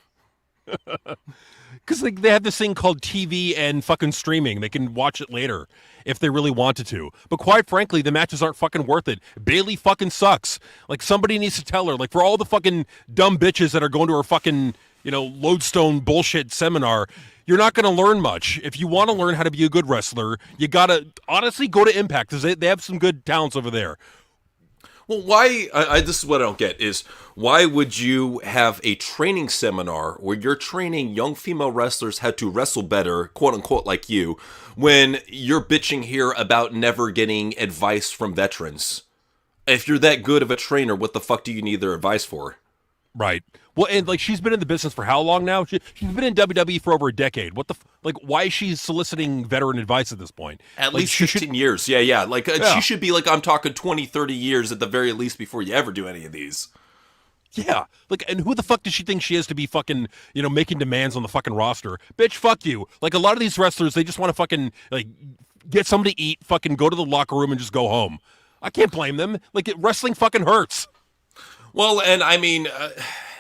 Because they have this thing called TV and fucking streaming. They can watch it later if they really wanted to. But quite frankly, the matches aren't fucking worth it. Bayley fucking sucks. Like, somebody needs to tell her. Like, for all the fucking dumb bitches that are going to her fucking, you know, lodestone bullshit seminar, you're not going to learn much. If you want to learn how to be a good wrestler, you got to honestly go to Impact, because they have some good talents over there. Well, why, this is what I don't get, is why would you have a training seminar where you're training young female wrestlers how to wrestle better, quote unquote, like you, when you're bitching here about never getting advice from veterans? If you're that good of a trainer, what the fuck do you need their advice for? Right. Well, and like, she's been in the business for how long now? She's been in WWE for over a decade. What the like? Why is she soliciting veteran advice at this point? At like, least 15 years. Yeah. Like, she should be like, I'm talking 20, 30 years at the very least before you ever do any of these. Yeah, like, and who the fuck does she think she is to be fucking, making demands on the fucking roster? Bitch, fuck you. Like, a lot of these wrestlers, they just want to fucking, like, get something to eat, fucking go to the locker room and just go home. I can't blame them. Like, wrestling fucking hurts. Well, and I mean,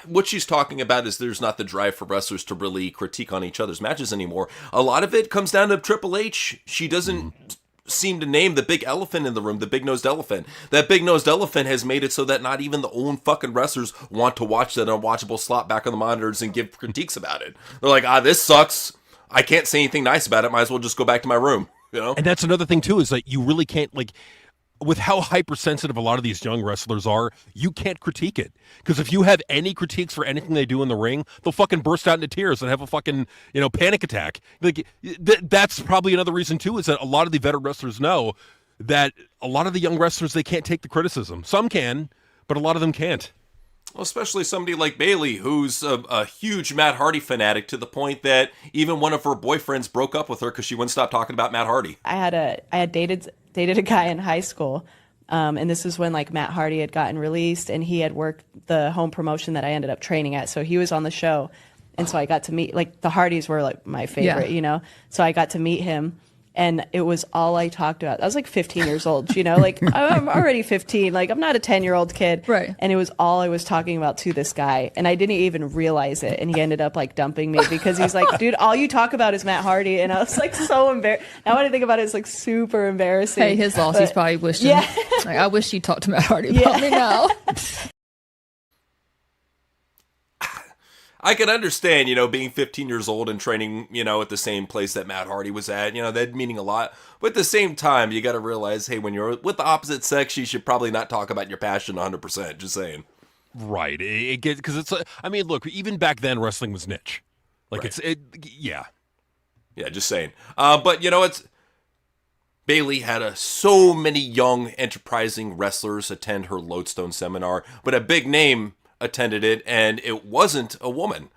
what she's talking about is there's not the drive for wrestlers to really critique on each other's matches anymore. A lot of it comes down to Triple H. She doesn't seem to name the big elephant in the room, the big-nosed elephant. That big-nosed elephant has made it so that not even the own fucking wrestlers want to watch that unwatchable slot back on the monitors and give critiques about it. They're like, this sucks. I can't say anything nice about it. Might as well just go back to my room. And that's another thing, too, is that you really can't, like, with how hypersensitive a lot of these young wrestlers are, you can't critique it. Because if you have any critiques for anything they do in the ring, they'll fucking burst out into tears and have a fucking, panic attack. Like, that's probably another reason, too, is that a lot of the veteran wrestlers know that a lot of the young wrestlers, they can't take the criticism. Some can, but a lot of them can't. Well, especially somebody like Bayley, who's a huge Matt Hardy fanatic to the point that even one of her boyfriends broke up with her because she wouldn't stop talking about Matt Hardy. I had dated a guy in high school, and this is when like Matt Hardy had gotten released, and he had worked the home promotion that I ended up training at. So he was on the show, and so I got to meet, like, the Hardys were like my favorite, So I got to meet him. And it was all I talked about. I was like 15 years old, like I'm already 15. Like, I'm not a 10-year-old kid. Right. And it was all I was talking about to this guy. And I didn't even realize it. And he ended up like dumping me because he's like, dude, all you talk about is Matt Hardy. And I was like so embarrassed. Now when I think about it, it's like super embarrassing. Hey, his loss, he's probably wishing. Yeah. Like, I wish you talked to Matt Hardy about me now. I can understand, being 15 years old and training, at the same place that Matt Hardy was at, that meaning a lot. But at the same time, you got to realize, hey, when you're with the opposite sex, you should probably not talk about your passion 100%. Just saying. Right. It gets, because it's, I mean, look, even back then, wrestling was niche. Like, right. Yeah, just saying. But, it's, Bayley had so many young, enterprising wrestlers attend her Lodestone seminar, but a big name attended it, and it wasn't a woman.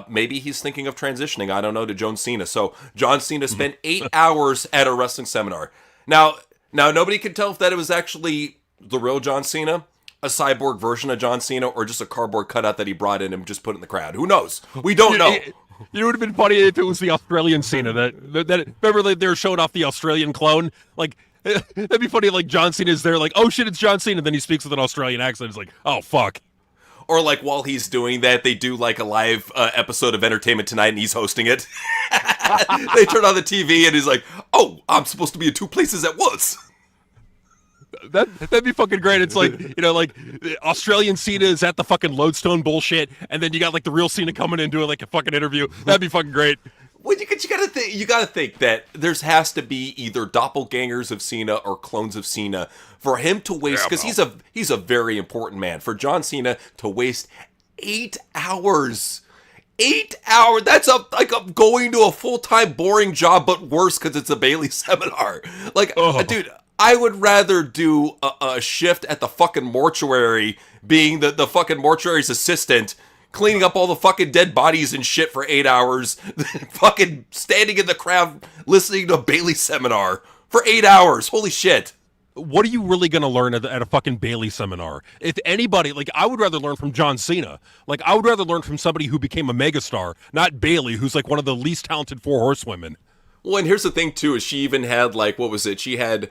Maybe he's thinking of transitioning, I don't know, to John Cena. So John Cena spent 8 hours at a wrestling seminar. Now nobody can tell if that it was actually the real John Cena, a cyborg version of John Cena, or just a cardboard cutout that he brought in and just put in the crowd. Who knows? We don't know. It would have been funny if it was the Australian Cena. That remember they were showing off the Australian clone? Like, that'd be funny, like John Cena's there, like, oh shit, it's John Cena. Then he speaks with an Australian accent. It's like, oh fuck. Or like while he's doing that, they do like a live episode of Entertainment Tonight and he's hosting it. They turn on the TV and he's like, oh, I'm supposed to be in 2 places at once. That'd be fucking great. It's like, like Australian Cena is at the fucking Lodestone bullshit, and then you got like the real Cena coming in doing like a fucking interview. That'd be fucking great. Well, you gotta think that there's has to be either doppelgangers of Cena or clones of Cena for him to waste, because he's a very important man. For John Cena to waste 8 hours. 8 hours. That's like going to a full-time boring job, but worse because it's a Bayley seminar. Like, dude, I would rather do a shift at the fucking mortuary, being the fucking mortuary's assistant, cleaning up all the fucking dead bodies and shit for 8 hours, fucking standing in the crowd listening to a Bayley seminar for 8 hours. Holy shit. What are you really going to learn at a fucking Bayley seminar? If anybody, like, I would rather learn from John Cena. Like, I would rather learn from somebody who became a megastar, not Bayley, who's like one of the least talented 4 horsewomen. Well, and here's the thing, too, is she even had, like, what was it? She had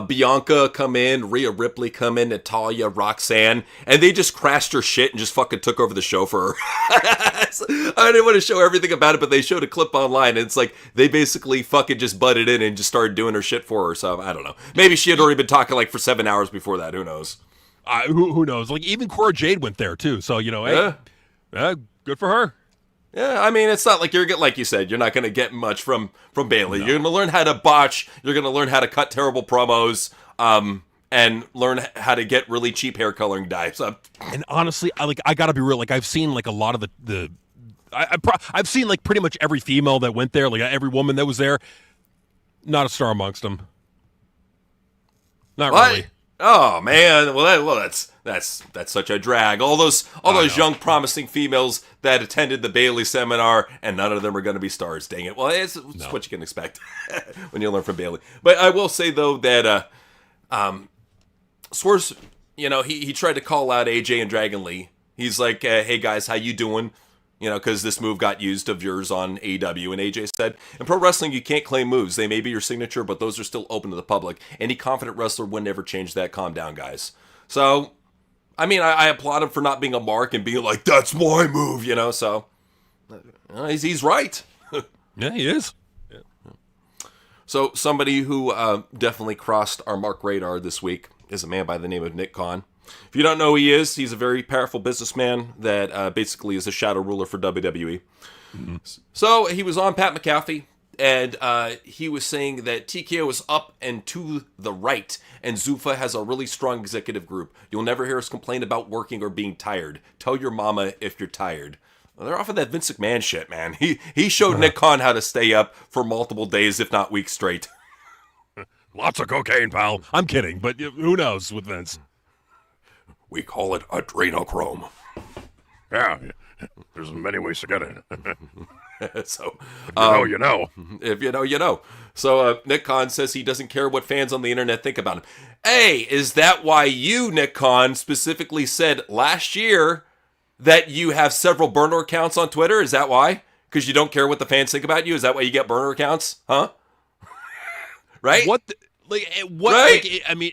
Bianca come in, Rhea Ripley come in, Natalya, Roxanne, and they just crashed her shit and just fucking took over the show for her. I didn't want to show everything about it, but they showed a clip online, and it's like they basically fucking just butted in and just started doing her shit for her, so I don't know. Maybe she had already been talking, like, for 7 hours before that. Who knows? Who knows? Like, even Cora Jade went there, too, so, hey, good for her. Yeah, I mean, it's not like like you said, you're not going to get much from Bayley. No. You're going to learn how to botch. You're going to learn how to cut terrible promos, and learn how to get really cheap hair coloring dye. So, and honestly, I got to be real. Like, I've seen like a lot of I've seen like pretty much every female that went there, like every woman that was there. Not a star amongst them. Not really. Oh man, that's such a drag. All those young promising females that attended the Bayley seminar, and none of them are going to be stars. Dang it! Well, it's what you can expect when you learn from Bayley. But I will say though that Swerve, he tried to call out AJ and Dragon Lee He's like, hey guys, how you doing? You know, because this move got used of yours on AEW. And AJ said, in pro wrestling, you can't claim moves. They may be your signature, but those are still open to the public. Any confident wrestler would never change that. Calm down, guys. So, I mean, I applaud him for not being a mark and being like, that's my move, you know, so he's right. Yeah, he is. Yeah. So somebody who definitely crossed our mark radar this week is a man by the name of Nick Khan. If you don't know who he is, he's a very powerful businessman that basically is a shadow ruler for WWE. Mm-hmm. So he was on Pat McAfee, and he was saying that TKO is up and to the right, and Zuffa has a really strong executive group. You'll never hear us complain about working or being tired. Tell your mama if you're tired. Well, they're off of that Vince McMahon shit, man. He showed Nick Khan how to stay up for multiple days, if not weeks straight. Lots of cocaine, pal. I'm kidding, but who knows with Vince? We call it adrenochrome. Yeah, there's many ways to get it. So, you know. If you know, you know. So Nick Khan says he doesn't care what fans on the internet think about him. Hey, is that why you, Nick Khan, specifically said last year that you have several burner accounts on Twitter? Is that why? Because you don't care what the fans think about you? Is that why you get burner accounts? Huh? Right? What? What? Right? Like, I mean,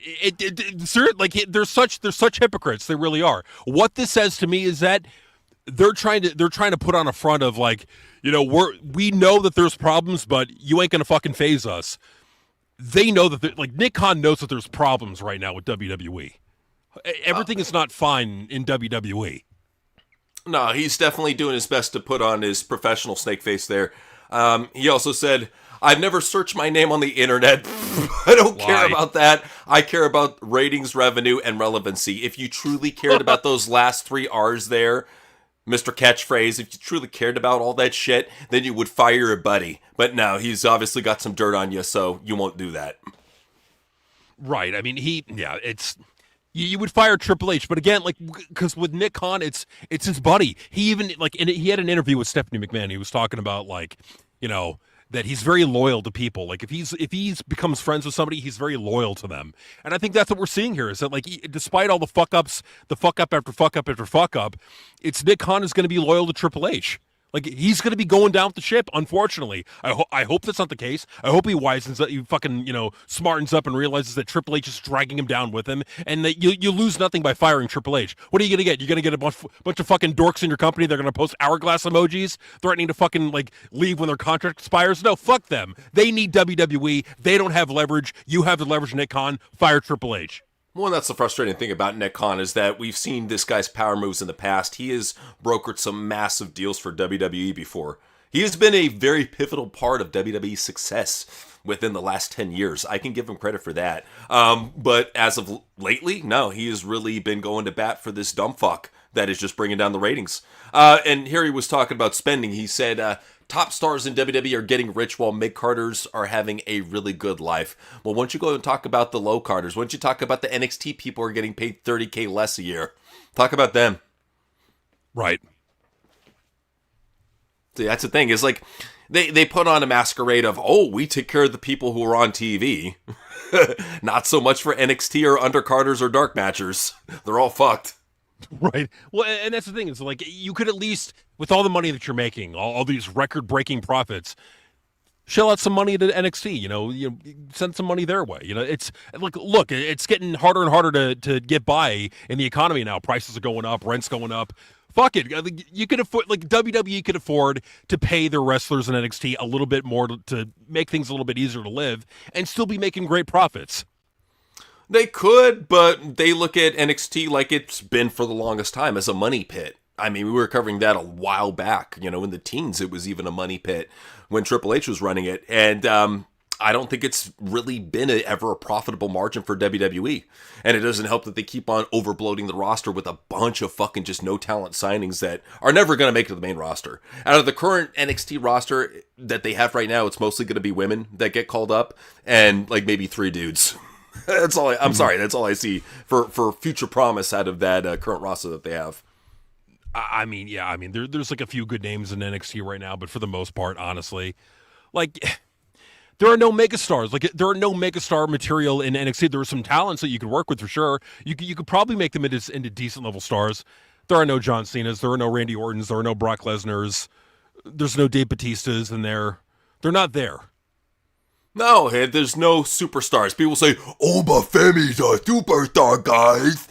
they're such hypocrites. They really are. What this says to me is that they're trying to put on a front of like, you know, we know that there's problems, but you ain't gonna fucking phase us. They know that like Nick Khan knows that there's problems right now with WWE. Everything is not fine in WWE. No, he's definitely doing his best to put on his professional snake face there. He also said, I've never searched my name on the internet. I don't care about that. I care about ratings, revenue, and relevancy. If you truly cared about those last 3 R's there, Mr. Catchphrase, if you truly cared about all that shit, then you would fire your buddy. But no, he's obviously got some dirt on you, so you won't do that. Right. I mean, it's... You would fire Triple H, but again, like, because with Nick Khan, it's his buddy. He even, like, he had an interview with Stephanie McMahon. He was talking about, like, you know, that he's very loyal to people. Like, if he's becomes friends with somebody, he's very loyal to them. And I think that's what we're seeing here, is that, like, despite all the fuck-ups, the fuck-up after fuck-up after fuck-up, it's Nick Khan is going to be loyal to Triple H. Like, he's going to be going down with the ship, unfortunately. I hope that's not the case. I hope he wisens up, he fucking, you know, smartens up and realizes that Triple H is dragging him down with him, and that you lose nothing by firing Triple H. What are you going to get? You're going to get a bunch of fucking dorks in your company. They're going to post hourglass emojis threatening to fucking, like, leave when their contract expires? No, fuck them. They need WWE. They don't have leverage. You have the leverage, Nick Khan. Fire Triple H. Well, that's the frustrating thing about Nick Khan, is that we've seen this guy's power moves in the past. He has brokered some massive deals for WWE before. He has been a very pivotal part of WWE's success within the last 10 years. I can give him credit for that. But as of lately, no, he has really been going to bat for this dumb fuck that is just bringing down the ratings. And here he was talking about spending. He said, top stars in WWE are getting rich while mid-carders are having a really good life. Well, why don't you go and talk about the low-carders? Why don't you talk about the NXT people who are getting paid $30K less a year? Talk about them. Right. See, that's the thing. Is like, they put on a masquerade of, oh, we take care of the people who are on TV. Not so much for NXT or undercarders or dark matchers. They're all fucked. Right. Well, and that's the thing. Is like, you could at least, with all the money that you're making, all these record-breaking profits, shell out some money to NXT. You know, send some money their way. You know, it's like, look, it's getting harder and harder to get by in the economy now. Prices are going up, rent's going up. Fuck it. You could afford, like, WWE could afford to pay their wrestlers in NXT a little bit more to make things a little bit easier to live and still be making great profits. They could, but they look at NXT like it's been for the longest time as a money pit. I mean, we were covering that a while back. You know, in the teens, it was even a money pit when Triple H was running it. And I don't think it's really been ever a profitable margin for WWE. And it doesn't help that they keep on overbloating the roster with a bunch of fucking just no-talent signings that are never going to make it to the main roster. Out of the current NXT roster that they have right now, it's mostly going to be women that get called up and, like, maybe 3 dudes. That's all. I'm sorry. That's all I see for future promise out of that current roster that they have. I mean, yeah. I mean, there's like a few good names in NXT right now, but for the most part, honestly, like, there are no megastars. Like, there are no megastar material in NXT. There are some talents that you could work with for sure. You could probably make them into decent level stars. There are no John Cenas. There are no Randy Ortons. There are no Brock Lesnar's. There's no Dave Batistas in there. They're not there. No, there's no superstars. People say, "Oh, but Femi's a superstar, guys."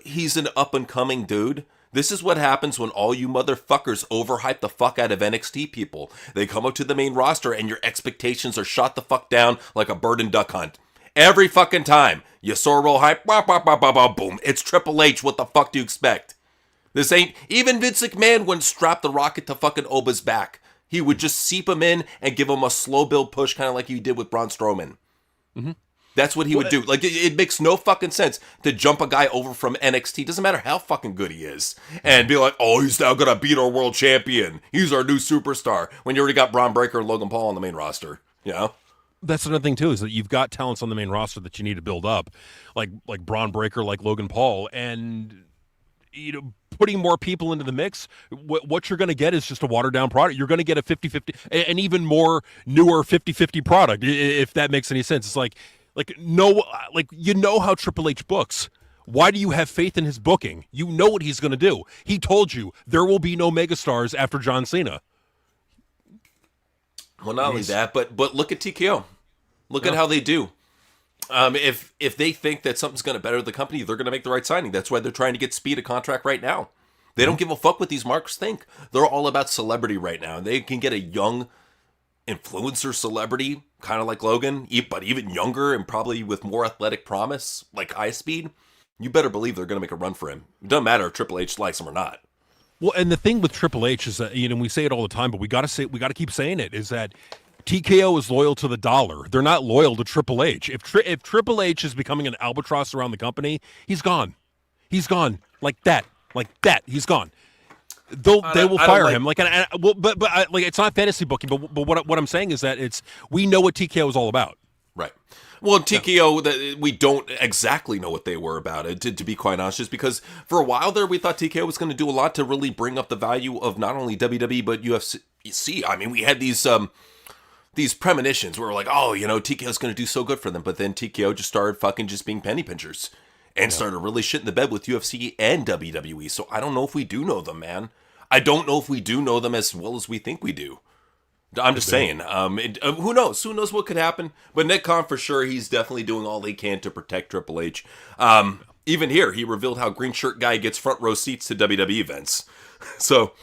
He's an up-and-coming dude. This is what happens when all you motherfuckers overhype the fuck out of NXT people. They come up to the main roster and your expectations are shot the fuck down like a bird and duck hunt. Every fucking time. You saw real hype, boom. It's Triple H. What the fuck do you expect? This ain't... Even Vince McMahon wouldn't strap the rocket to fucking Oba's back. He would just seep him in and give him a slow build push, kind of like you did with Braun Strowman. Mm-hmm. That's what he would do. Like, it makes no fucking sense to jump a guy over from NXT. Doesn't matter how fucking good he is. And be like, oh, he's now gonna beat our world champion. He's our new superstar. When you already got Braun Breaker and Logan Paul on the main roster. You know? That's another thing, too, is that you've got talents on the main roster that you need to build up. Like Braun Breaker, like Logan Paul. And, you know, putting more people into the mix, what you're going to get is just a watered-down product. You're going to get a 50-50, an even more newer 50-50 product, if that makes any sense. It's like you know how Triple H books. Why do you have faith in his booking? You know what he's going to do. He told you there will be no megastars after John Cena. Well, not only that, but look at TKO. Look at how they do. If they think that something's going to better the company, they're going to make the right signing. That's why they're trying to get Speed a contract right now. They don't give a fuck what these marks think. They're all about celebrity right now. They can get a young influencer celebrity, kind of like Logan, but even younger and probably with more athletic promise, like High Speed. You better believe they're going to make a run for him. It doesn't matter if Triple H likes him or not. Well, and the thing with Triple H is that, you know, we say it all the time, but we got to keep saying it, is that TKO is loyal to the dollar. They're not loyal to Triple H. If Triple H is becoming an albatross around the company, he's gone. He's gone like that. He's gone. They will fire him. But it's not fantasy booking. But what I'm saying is that we know what TKO is all about. Right. Well, TKO, we don't exactly know what they were about it, to be quite honest, just because for a while there we thought TKO was going to do a lot to really bring up the value of not only WWE but UFC. I mean, we had these premonitions where we're like, oh, you know, TKO's going to do so good for them. But then TKO just started fucking just being penny pinchers and started really shitting the bed with UFC and WWE. So I don't know if we do know them, man. I don't know if we do know them as well as we think we do. I'm just saying. Who knows? Who knows what could happen? But Nick Khan, for sure, he's definitely doing all he can to protect Triple H. Even here, he revealed how Green Shirt Guy gets front row seats to WWE events. So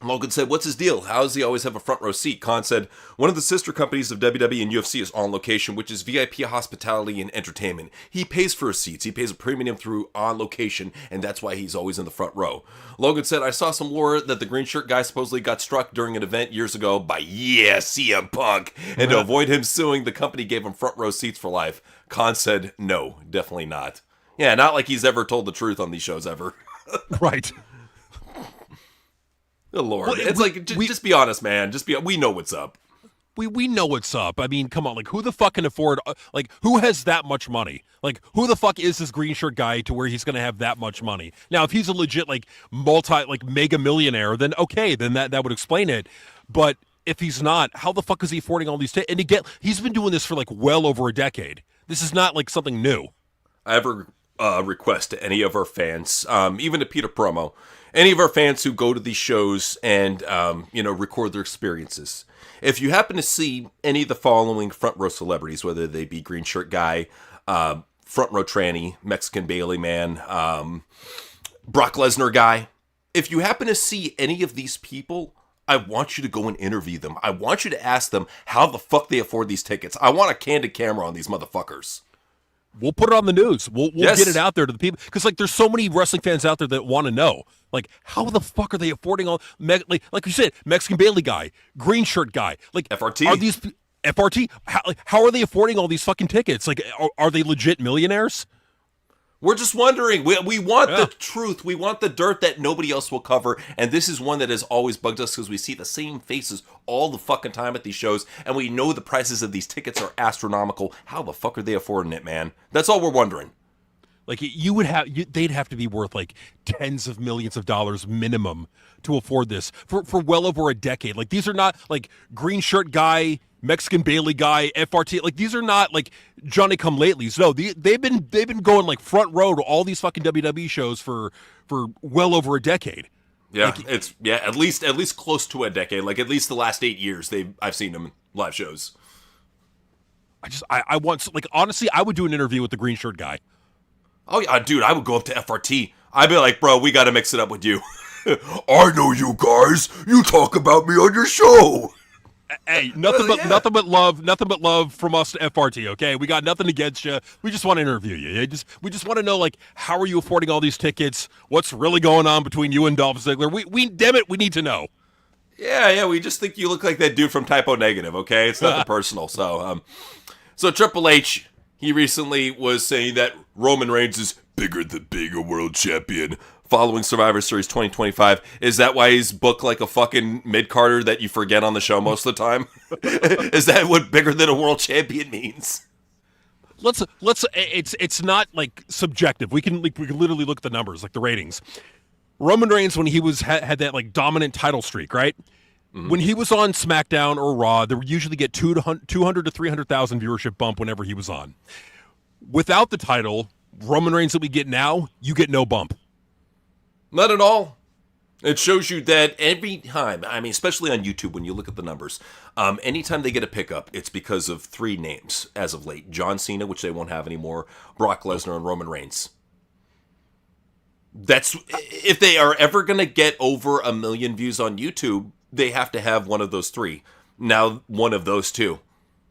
Logan said, what's his deal? How does he always have a front row seat? Khan said, one of the sister companies of WWE and UFC is On Location, which is VIP hospitality and entertainment. He pays for his seats. He pays a premium through On Location, and that's why he's always in the front row. Logan said, I saw some lore that the Green Shirt Guy supposedly got struck during an event years ago by CM Punk, and to avoid him suing, the company gave him front row seats for life. Khan said, no, definitely not. Yeah, not like he's ever told the truth on these shows ever. Right. Good Lord. Well, it's just be honest, man. We know what's up. We know what's up. I mean, come on. Like, who the fuck can afford, who has that much money? Like, who the fuck is this Green Shirt Guy to where he's going to have that much money? Now, if he's a legit, mega millionaire, then okay, then that would explain it. But if he's not, how the fuck is he affording all these and he's been doing this for, well over a decade. This is not, something new. I have a request to any of our fans, even to Peter Promo, any of our fans who go to these shows and, record their experiences. If you happen to see any of the following front row celebrities, whether they be Green Shirt Guy, front row tranny, Mexican Bailey man, Brock Lesnar guy, if you happen to see any of these people, I want you to go and interview them. I want you to ask them how the fuck they afford these tickets. I want a candid camera on these motherfuckers. We'll put it on the news. We'll get it out there to the people. Because, there's so many wrestling fans out there that want to know. How the fuck are they affording all... like you said, Mexican Bailey guy, Green Shirt Guy. FRT. Are these... FRT? How are they affording all these fucking tickets? Are they legit millionaires? We're just wondering. We want the truth. We want the dirt that nobody else will cover. And this is one that has always bugged us because we see the same faces all the fucking time at these shows. And we know the prices of these tickets are astronomical. How the fuck are they affording it, man? That's all we're wondering. They'd have to be worth tens of millions of dollars minimum to afford this for well over a decade. These are not Green Shirt Guy Mexican Bailey guy, FRT. Like, these are not like Johnny come latelys. No, they've been going like front row to all these fucking WWE shows for well over a decade. Yeah, like, at least close to a decade. Like at least the last 8 years, I've seen them in live shows. I want, like, honestly, I would do an interview with the green shirt guy. Oh yeah, dude, I would go up to FRT. I'd be like, bro, we got to mix it up with you. I know you guys. You talk about me on your show. Hey, nothing but love from us to FRT. Okay, we got nothing against you. We just want to interview you. We just want to know, like, how are you affording all these tickets? What's really going on between you and Dolph Ziggler? We damn it, we need to know. Yeah, we just think you look like that dude from Typo Negative. Okay, it's nothing personal. So Triple H, he recently was saying that Roman Reigns is bigger than being a world champion following Survivor Series 2025. Is that why he's booked like a fucking mid-carder that you forget on the show most of the time? Is that what bigger than a world champion means? Let's it's not like subjective. We can literally look at the numbers, like the ratings. Roman Reigns, when he had that like dominant title streak, right? Mm-hmm. When he was on SmackDown or Raw, they would usually get 200 to 300,000 viewership bump whenever he was on. Without the title, Roman Reigns that we get now, you get no bump. Not at all. It shows you that every time, I mean, especially on YouTube, when you look at the numbers, anytime they get a pickup, it's because of 3 names as of late. John Cena, which they won't have anymore, Brock Lesnar, and Roman Reigns. That's, if they are ever going to get over 1 million views on YouTube, they have to have one of those 3. Now, one of those 2.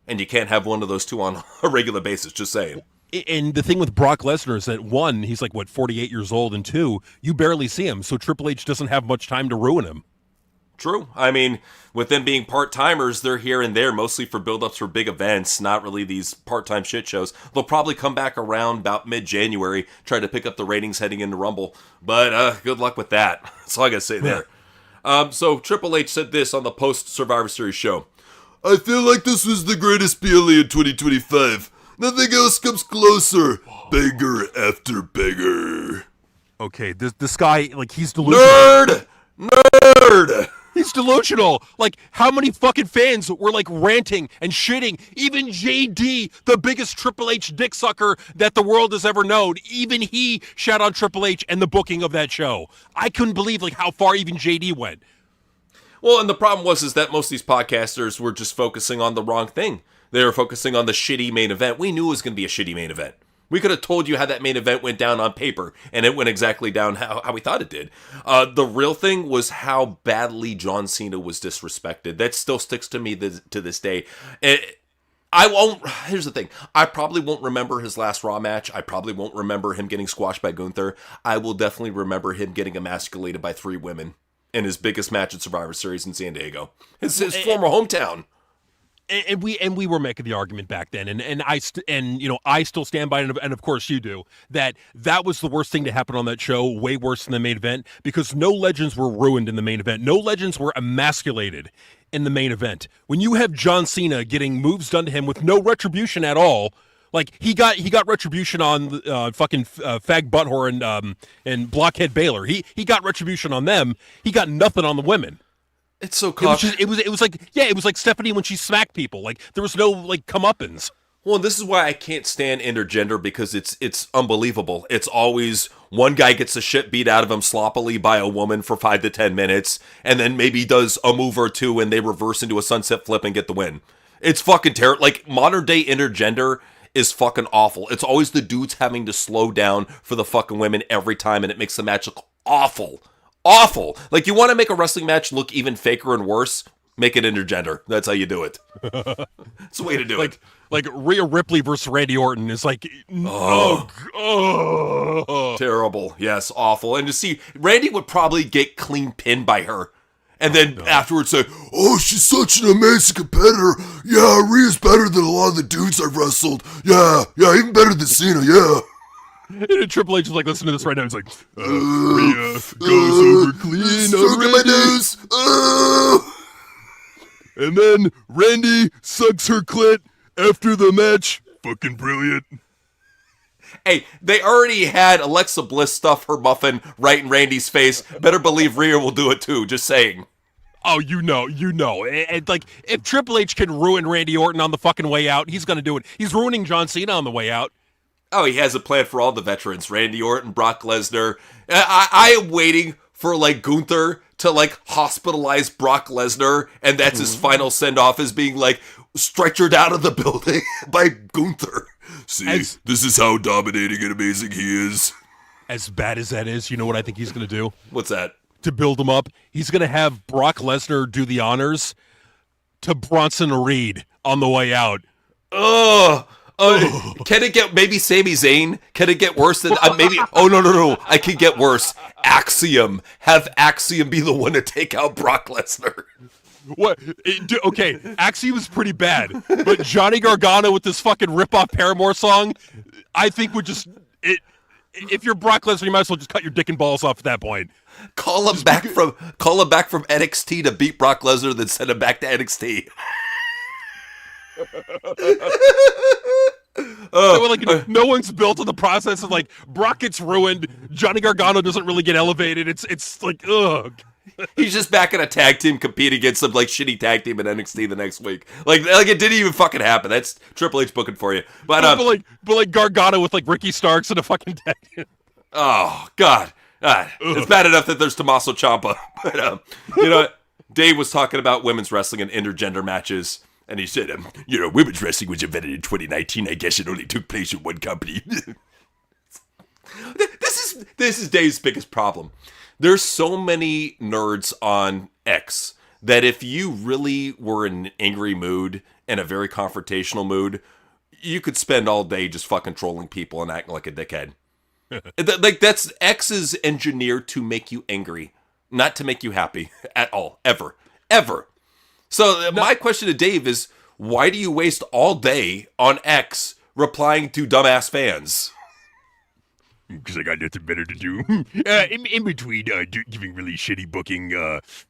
And you can't have one of those 2 on a regular basis, just saying. And the thing with Brock Lesnar is that 1, he's like, 48 years old, and 2, you barely see him, so Triple H doesn't have much time to ruin him. True. I mean, with them being part-timers, they're here and there, mostly for build-ups for big events, not really these part-time shit shows. They'll probably come back around about mid-January, try to pick up the ratings heading into Rumble. But good luck with that. That's all I gotta say there. So Triple H said this on the post-Survivor Series show. I feel like this was the greatest PLE in 2025. Nothing else comes closer. Banger after banger. Okay, this guy, like, he's delusional. Nerd! He's delusional. Like, how many fucking fans were, like, ranting and shitting? Even JD, the biggest Triple H dick sucker that the world has ever known, even he shat on Triple H and the booking of that show. I couldn't believe, like, how far even JD went. Well, and the problem was that most of these podcasters were just focusing on the wrong thing. They were focusing on the shitty main event. We knew it was going to be a shitty main event. We could have told you how that main event went down on paper, and it went exactly down how we thought it did. The real thing was how badly John Cena was disrespected. That still sticks to me to this day. Here's the thing. I probably won't remember his last Raw match. I probably won't remember him getting squashed by Gunther. I will definitely remember him getting emasculated by 3 women in his biggest match at Survivor Series in San Diego. His former hometown. And we were making the argument back then, and I still stand by it, and of course you do, that was the worst thing to happen on that show, way worse than the main event, because no legends were ruined in the main event. No legends were emasculated in the main event. When you have John Cena getting moves done to him with no retribution at all, like he got retribution on fucking Fag Butthole and Blockhead Baylor. He got retribution on them. He got nothing on the women. It's so cocky. It was like Stephanie when she smacked people. Like, there was no, like, comeuppance. Well, this is why I can't stand intergender, because it's unbelievable. It's always one guy gets the shit beat out of him sloppily by a woman for 5 to 10 minutes, and then maybe does a move or 2 and they reverse into a sunset flip and get the win. It's fucking terrible. Like, modern day intergender is fucking awful. It's always the dudes having to slow down for the fucking women every time, and it makes the match look awful. Awful. Like, you want to make a wrestling match look even faker and worse? Make it intergender. That's how you do it. It's the way to do it. Like Rhea Ripley versus Randy Orton is like, terrible. Yes, awful. And to see, Randy would probably get clean pinned by her. And then afterwards say, oh, she's such an amazing competitor. Yeah, Rhea's better than a lot of the dudes I've wrestled. Yeah, even better than Cena, yeah. And Triple H is like, listen to this right now. He's like, Rhea goes over clean on my nose. And then Randy sucks her clit after the match. Fucking brilliant. Hey, they already had Alexa Bliss stuff her muffin right in Randy's face. Better believe Rhea will do it too, just saying. Oh, you know. And like, if Triple H can ruin Randy Orton on the fucking way out, he's going to do it. He's ruining John Cena on the way out. Oh, he has a plan for all the veterans. Randy Orton, Brock Lesnar. I am waiting for, like, Gunther to, like, hospitalize Brock Lesnar, and that's his final send-off, is being, like, stretchered out of the building by Gunther. See, this is how dominating and amazing he is. As bad as that is, you know what I think he's going to do? What's that? To build him up, he's going to have Brock Lesnar do the honors to Bronson Reed on the way out. Can it get maybe Sami Zayn? Can it get worse than maybe? Oh no! I could get worse. Axiom. Have Axiom be the one to take out Brock Lesnar. What? Okay, Axiom was pretty bad, but Johnny Gargano with this fucking rip-off Paramore song, I think would just it. If you're Brock Lesnar, you might as well just cut your dick and balls off at that point. Call him back from NXT to beat Brock Lesnar, then send him back to NXT. No one's built on the process of, like, Brock gets ruined, Johnny Gargano doesn't really get elevated. It's like, ugh. He's just back in a tag team, compete against some, like, shitty tag team in NXT the next week. Like it didn't even fucking happen. That's Triple H booking for you. But Gargano with, like, Ricky Starks and a fucking tag team. Oh God, it's bad enough that there's Tommaso Ciampa. But you know, Dave was talking about women's wrestling and intergender matches. And he said, women's wrestling was invented in 2019. I guess it only took place in one company. This is Dave's biggest problem. There's so many nerds on X that if you really were in an angry mood and a very confrontational mood, you could spend all day just fucking trolling people and acting like a dickhead. Like, that's X is engineered to make you angry, not to make you happy at all, ever. So my question to Dave is, why do you waste all day on X replying to dumbass fans? Because I got nothing better to do. In between giving really shitty booking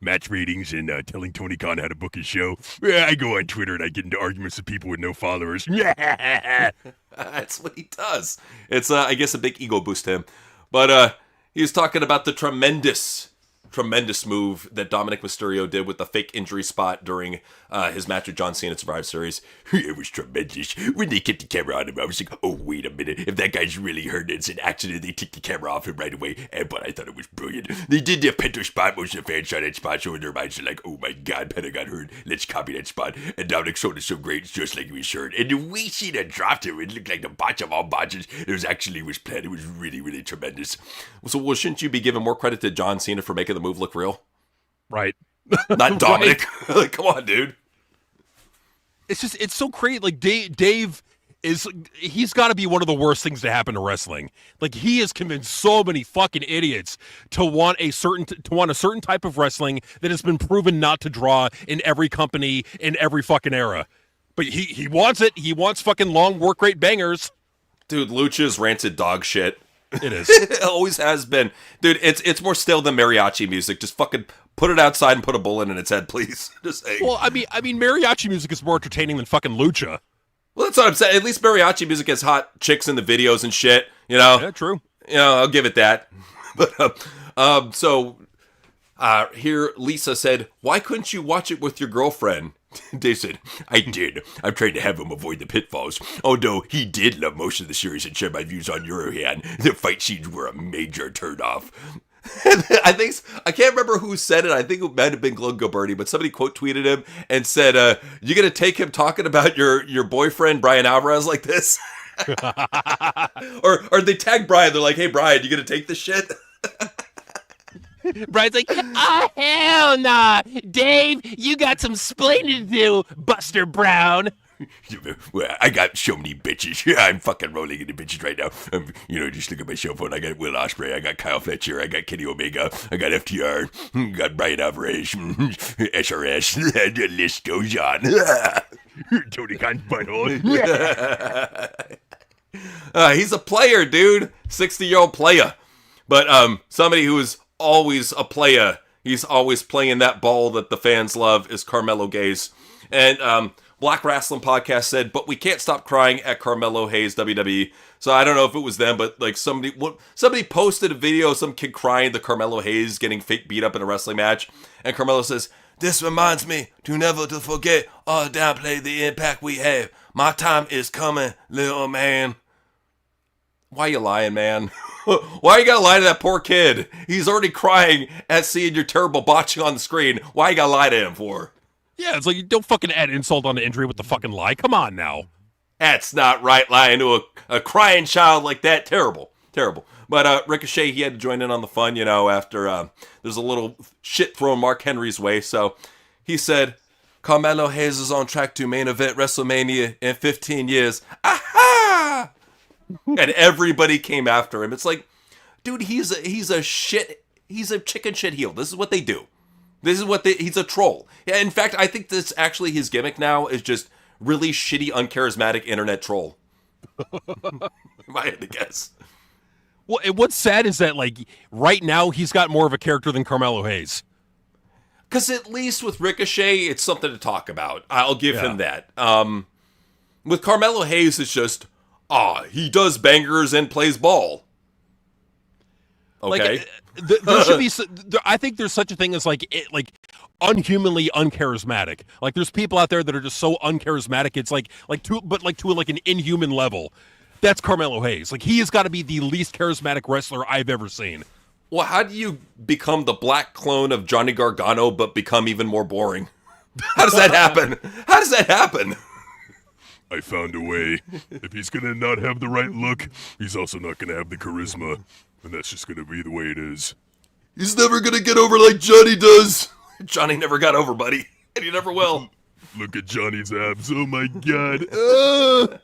match ratings and telling Tony Khan how to book his show, I go on Twitter and I get into arguments with people with no followers. That's what he does. It's, I guess, a big ego boost to him. But he was talking about the tremendous move that Dominic Mysterio did with the fake injury spot during his match with John Cena at Survivor Series. It was tremendous. When they kept the camera on him, I was like, oh, wait a minute. If that guy's really hurt, it's an accident. They took the camera off him right away. But I thought it was brilliant. They did the Penta spot. Most of the fans saw that spot, so in their minds, they're like, oh my God, Penta got hurt. Let's copy that spot. And Dominic showed it so great, it's just like he was hurt. And the way Cena dropped him, it looked like the botch of all botches. It was planned. It was really, really tremendous. So, shouldn't you be giving more credit to John Cena for making the move look real? Right. Not Dominic. Right. Like, come on, dude. It's so crazy. Like, Dave he's got to be one of the worst things to happen to wrestling. Like, he has convinced so many fucking idiots to want a certain type of wrestling that has been proven not to draw in every company in every fucking era. But he wants it. He wants fucking long work rate bangers. Dude, Lucha's rancid dog shit. It is. It always has been. Dude, it's more stale than mariachi music. Just fucking put it outside and put a bullet in its head, please. Just saying. Well, I mean, mariachi music is more entertaining than fucking lucha. Well, that's what I'm saying. At least mariachi music has hot chicks in the videos and shit. You know. Yeah, true. You know, I'll give it that. But here Lisa said, "Why couldn't you watch it with your girlfriend?" They said, I did. I'm trying to have him avoid the pitfalls. Although he did love most of the series and share my views on Eurohan. The fight scenes were a major turnoff. I can't remember who said it. I think it might have been Glenn Gilberti, but somebody quote tweeted him and said, "You gonna take him talking about your boyfriend Brian Alvarez like this?" or they tag Brian. They're like, "Hey Brian, you gonna take this shit?" Brian's like, oh, hell nah. Dave, you got some splaining to do, Buster Brown. Well, I got so many bitches. I'm fucking rolling into bitches right now. Just look at my cell phone. I got Will Ospreay. I got Kyle Fletcher. I got Kenny Omega. I got FTR. Got Brian Alvarez. SRS. The list goes on. Tony Khan's butthole. He's a player, dude. 60-year-old player. But somebody who is always a player, he's always playing that ball that the fans love, is Carmelo Hayes. And Black Wrestling Podcast said, but we can't stop crying at Carmelo Hayes WWE. So I don't know if it was them, but like somebody posted a video of some kid crying to Carmelo Hayes getting fake beat up in a wrestling match. And Carmelo says, This reminds me to never to forget or downplay the impact we have. My time is coming, little man. Why you lying, man? Why you gotta lie to that poor kid? He's already crying at seeing your terrible botching on the screen. Why you gotta lie to him for? Yeah, it's like, you don't fucking add insult on the injury with the fucking lie. Come on now. That's not right, lying to a crying child like that. Terrible. Terrible. But Ricochet, he had to join in on the fun, after there's a little shit thrown Mark Henry's way. So he said, Carmelo Hayes is on track to main event WrestleMania in 15 years. Aha! And everybody came after him. It's like, dude, he's a chicken shit heel. This is what they do. He's a troll. Yeah, in fact, I think this actually his gimmick now is just really shitty, uncharismatic internet troll. If I had to guess. Well, and what's sad is that, like, right now he's got more of a character than Carmelo Hayes. Because at least with Ricochet, it's something to talk about. I'll give him that. With Carmelo Hayes, it's just, he does bangers and plays ball. Okay. Like, there should be. I think there's such a thing as like unhumanly uncharismatic. Like, there's people out there that are just so uncharismatic. It's to an inhuman level. That's Carmelo Hayes. Like, he has got to be the least charismatic wrestler I've ever seen. Well, how do you become the black clone of Johnny Gargano but become even more boring? How does that happen? How does that happen? I found a way. If he's gonna not have the right look, he's also not gonna have the charisma. And that's just gonna be the way it is. He's never gonna get over like Johnny does. Johnny never got over, buddy. And he never will. Look at Johnny's abs. Oh my god.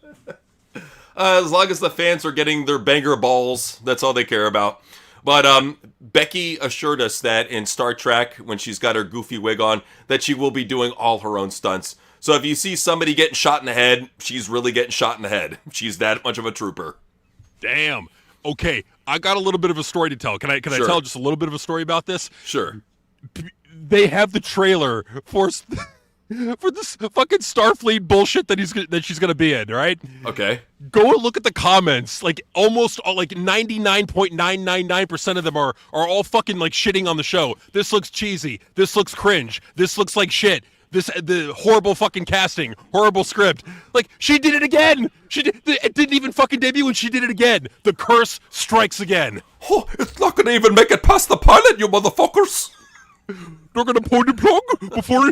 As long as the fans are getting their banger balls, that's all they care about. But Becky assured us that in Star Trek, when she's got her goofy wig on, that she will be doing all her own stunts. So if you see somebody getting shot in the head, she's really getting shot in the head. She's that much of a trooper. Damn. Okay, I got a little bit of a story to tell. Can I tell just a little bit of a story about this? Sure. They have the trailer for this fucking Starfleet bullshit that she's gonna be in, right? Okay. Go and look at the comments. Like, almost all, like 99.999% of them are all fucking like shitting on the show. This looks cheesy. This looks cringe. This looks like shit. The horrible fucking casting, horrible script. Like, she did it again. It didn't even fucking debut, and she did it again. The curse strikes again. Oh, it's not gonna even make it past the pilot, you motherfuckers. They're gonna pull the plug before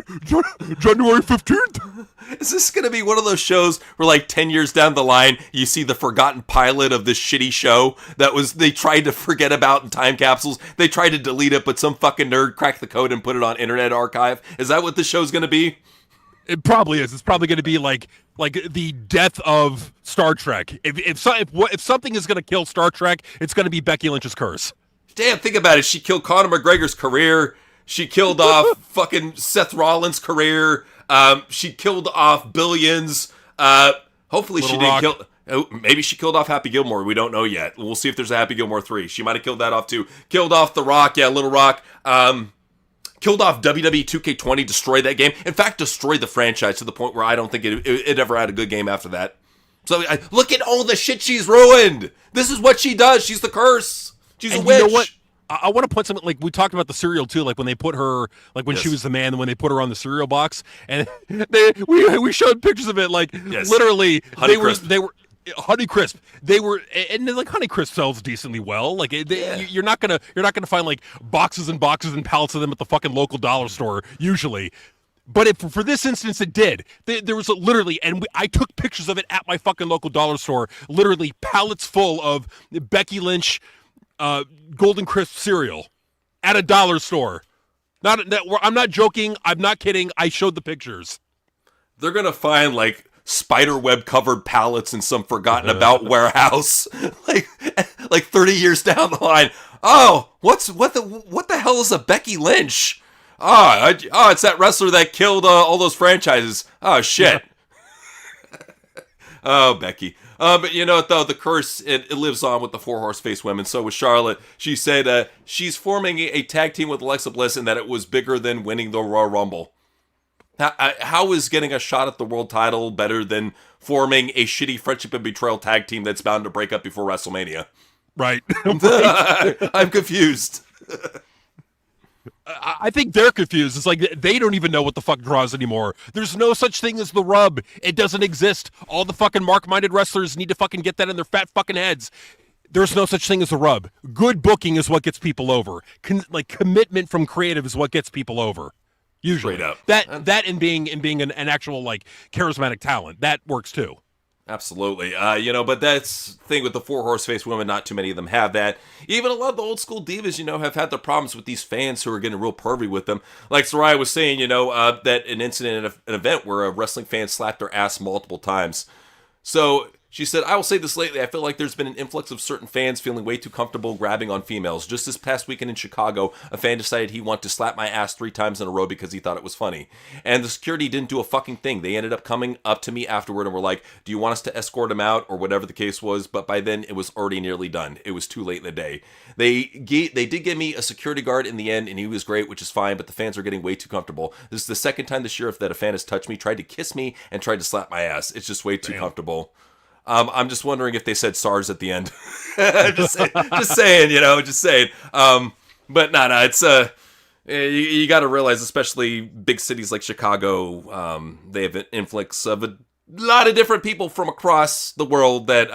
January 15th. Is this gonna be one of those shows where, like, 10 years down the line, you see the forgotten pilot of this shitty show they tried to forget about in time capsules? They tried to delete it, but some fucking nerd cracked the code and put it on Internet Archive. Is that what the show's gonna be? It probably is. It's probably gonna be like the death of Star Trek. If something is gonna kill Star Trek, it's gonna be Becky Lynch's curse. Damn, think about it. She killed Conor McGregor's career. She killed off fucking Seth Rollins' career. She killed off Billions. Hopefully she didn't kill... Maybe she killed off Happy Gilmore. We don't know yet. We'll see if there's a Happy Gilmore 3. She might have killed that off too. Killed off The Rock. Yeah, Little Rock. Killed off WWE 2K20. Destroyed that game. In fact, destroyed the franchise to the point where I don't think it ever had a good game after that. So look at all the shit she's ruined. This is what she does. She's the curse. She's a witch. You know what? I want to put something, like, we talked about the cereal too, like when they put her, like when she was the man, when they put her on the cereal box, and we showed pictures of it, like, literally they were Honeycrisp. They were, and like Honeycrisp sells decently well. Like, you're not gonna find like boxes and boxes and pallets of them at the fucking local dollar store usually. But for this instance, it did. There was literally, and I took pictures of it at my fucking local dollar store. Literally pallets full of Becky Lynch Golden Crisp cereal at a dollar store. I'm not joking. I'm not kidding. I showed the pictures. They're gonna find like spiderweb covered pallets in some forgotten about warehouse, like 30 years down the line. Oh, what the hell is a Becky Lynch? It's that wrestler that killed all those franchises. Oh shit. Yeah. Oh, Becky. But you know what, though? The curse, it lives on with the Four Horse Face Women. So with Charlotte, she said she's forming a tag team with Alexa Bliss and that it was bigger than winning the Royal Rumble. How is getting a shot at the world title better than forming a shitty friendship and betrayal tag team that's bound to break up before WrestleMania? Right. I'm confused. I think they're confused. It's like they don't even know what the fuck draws anymore. There's no such thing as the rub. It doesn't exist. All the fucking mark-minded wrestlers need to fucking get that in their fat fucking heads. There's no such thing as a rub. Good booking is what gets people over. Commitment from creative is what gets people over. Usually. Straight up. That and being an actual like charismatic talent. That works too. Absolutely. But that's the thing with the 4 horse-faced women, not too many of them have that. Even a lot of the old school divas, have had their problems with these fans who are getting real pervy with them. Like Soraya was saying, that an incident at an event where a wrestling fan slapped her ass multiple times. So she said, I will say this lately, I feel like there's been an influx of certain fans feeling way too comfortable grabbing on females. Just this past weekend in Chicago, a fan decided he wanted to slap my ass 3 times in a row because he thought it was funny. And the security didn't do a fucking thing. They ended up coming up to me afterward and were like, do you want us to escort him out? Or whatever the case was. But by then, it was already nearly done. It was too late in the day. They did give me a security guard in the end, and he was great, which is fine, but the fans are getting way too comfortable. This is the second time this year that a fan has touched me, tried to kiss me, and tried to slap my ass. It's just way too comfortable. I'm just wondering if they said SARS at the end. just saying. But no, it's you got to realize, especially big cities like Chicago, they have an influx of a lot of different people from across the world that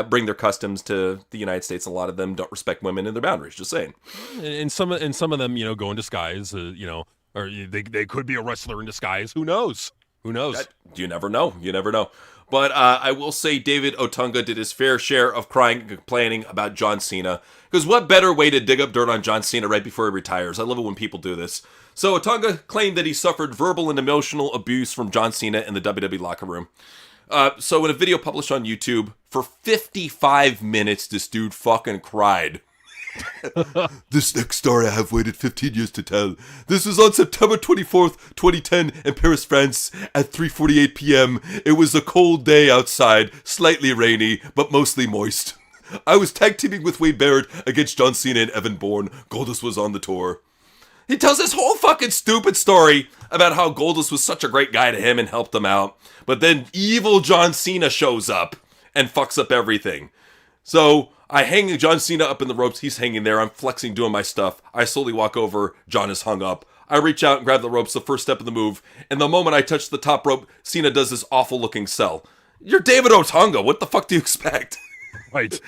bring their customs to the United States. A lot of them don't respect women and their boundaries. Just saying. And some of them, go in disguise. Or they could be a wrestler in disguise. Who knows? You never know. But I will say David Otunga did his fair share of crying and complaining about John Cena. Because what better way to dig up dirt on John Cena right before he retires? I love it when people do this. So Otunga claimed that he suffered verbal and emotional abuse from John Cena in the WWE locker room. So in a video published on YouTube, for 55 minutes, this dude fucking cried. This next story I have waited 15 years to tell. This was on September 24th, 2010 in Paris, France at 3:48 p.m. It was a cold day outside, slightly rainy, but mostly moist. I was tag teaming with Wade Barrett against John Cena and Evan Bourne. Goldust was on the tour. He tells this whole fucking stupid story about how Goldust was such a great guy to him and helped him out. But then evil John Cena shows up and fucks up everything. So I hang John Cena up in the ropes. He's hanging there. I'm flexing, doing my stuff. I slowly walk over. John is hung up. I reach out and grab the ropes, the first step of the move. And the moment I touch the top rope, Cena does this awful looking sell. You're David Otunga. What the fuck do you expect? Right.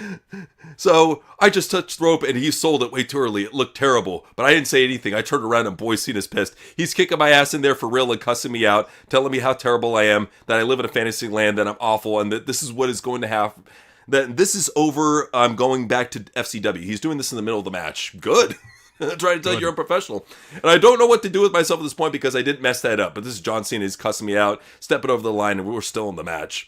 So I just touched the rope and he sold it way too early. It looked terrible, but I didn't say anything. I turned around and boy, Cena's pissed. He's kicking my ass in there for real and cussing me out, telling me how terrible I am, that I live in a fantasy land, that I'm awful, and that this is what is going to happen. That this is over. I'm going back to FCW. He's doing this in the middle of the match. Good. I'm trying to tell you, you're unprofessional. And I don't know what to do with myself at this point because I didn't mess that up. But this is John Cena. He's cussing me out, stepping over the line, and we're still in the match.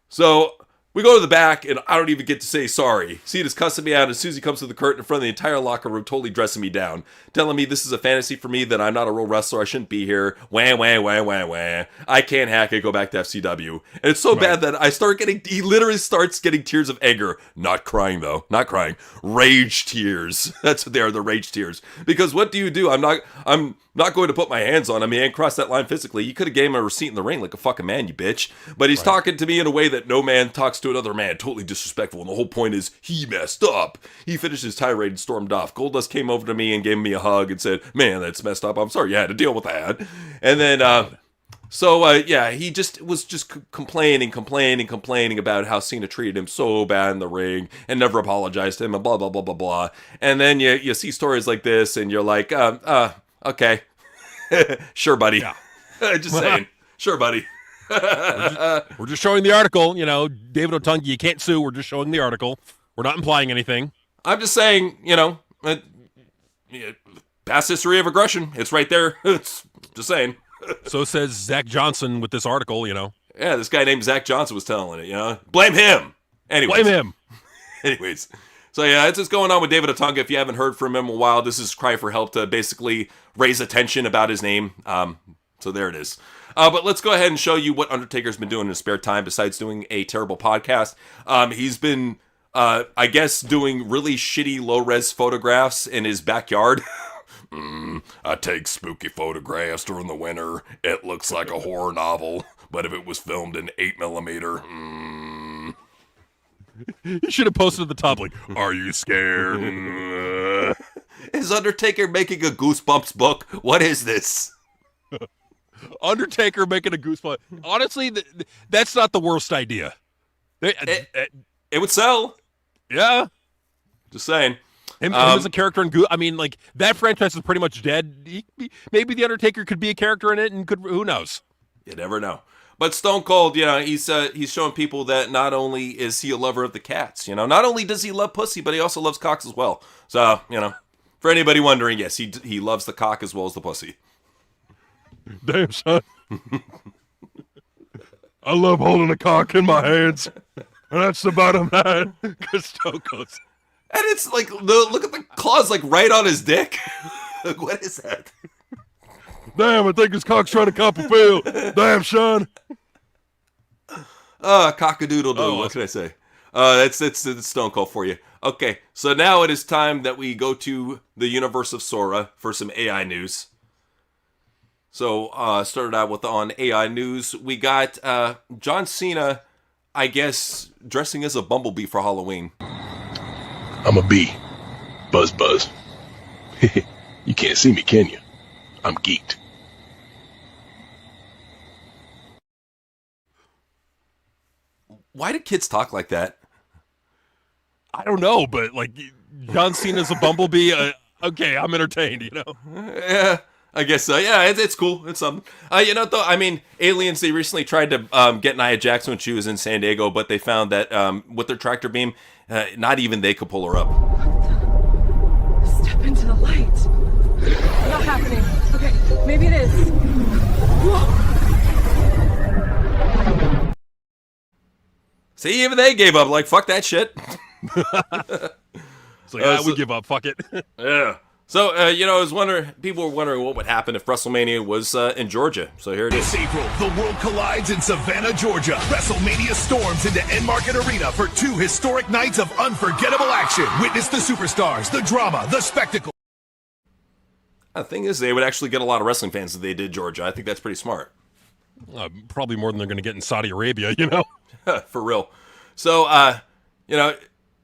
So we go to the back, and I don't even get to say sorry. Cena's cussing me out, and as soon as he comes to the curtain in front of the entire locker room, totally dressing me down, telling me this is a fantasy for me, that I'm not a real wrestler, I shouldn't be here, wah, wah, wah, wah, wah. I can't hack it, go back to FCW. And it's so bad that he literally starts getting tears of anger. Not crying, though. Not crying. Rage tears. That's what they are, the rage tears. Because what do you do? I'm not going to put my hands on him. He ain't crossed that line physically. You could have gave him a receipt in the ring like a fucking man, you bitch. But he's talking to me in a way that no man talks to another man. Totally disrespectful. And the whole point is, he messed up. He finished his tirade and stormed off. Goldust came over to me and gave me a hug and said, man, that's messed up. I'm sorry you had to deal with that. And then, he was just complaining about how Cena treated him so bad in the ring and never apologized to him and blah, blah, blah, blah, blah. And then you see stories like this and you're like, okay. Sure, buddy. Yeah. Just saying. Sure, buddy. We're just showing the article. David Otunga, you can't sue. We're just showing the article. We're not implying anything. I'm just saying, past history of aggression. It's right there. It's just saying. So says Zach Johnson with this article, Yeah, this guy named Zach Johnson was telling it, Blame him. Anyways. So yeah, it's just going on with David Otunga. If you haven't heard from him in a while, this is cry for help to basically raise attention about his name. So there it is. But let's go ahead and show you what Undertaker's been doing in his spare time besides doing a terrible podcast. He's been, I guess, doing really shitty low-res photographs in his backyard. I take spooky photographs during the winter. It looks like a horror novel, but if it was filmed in 8mm, You should have posted at the top, like, are you scared? His Is Undertaker making a Goosebumps book? What is this? Undertaker making a Goosebumps. Honestly, that's not the worst idea. It would sell. Yeah. Just saying. Him as a character in I mean, like, that franchise is pretty much dead. Maybe the Undertaker could be a character in it, and who knows? You never know. But Stone Cold, he's showing people that not only is he a lover of the cats, not only does he love pussy, but he also loves cocks as well. So, for anybody wondering, yes, he loves the cock as well as the pussy. Damn, son. I love holding a cock in my hands. And that's the bottom line. Because Stone Cold's... And it's like, look at the claws, like, right on his dick. Like, what is that? Damn, I think his cock's trying to cop a feel. Damn, son. Cock-a-doodle-doo, what can I say? That's Stone Cold for you. Okay, so now it is time that we go to the universe of Sora for some AI news. So, started out with on AI news, we got John Cena, I guess, dressing as a bumblebee for Halloween. I'm a bee. Buzz, buzz. You can't see me, can you? I'm geeked. Why do kids talk like that? I don't know, but, like, John Cena's a bumblebee. Okay, I'm entertained, Yeah, I guess so. Yeah, it's cool. It's something. Though, I mean, aliens, they recently tried to get Nia Jax when she was in San Diego, but they found that with their tractor beam, not even they could pull her up. Step into the light. Not happening. Okay, maybe it is. Whoa. See, even they gave up. Like, fuck that shit. It's like, we give up. Fuck it. Yeah. So, I was wondering, people were wondering what would happen if WrestleMania was in Georgia. So here it is. This April, the world collides in Savannah, Georgia. WrestleMania storms into Enmarket Arena for 2 historic nights of unforgettable action. Witness the superstars, the drama, the spectacle. The thing is, they would actually get a lot of wrestling fans if they did Georgia. I think that's pretty smart. Probably more than they're going to get in Saudi Arabia, For real. So,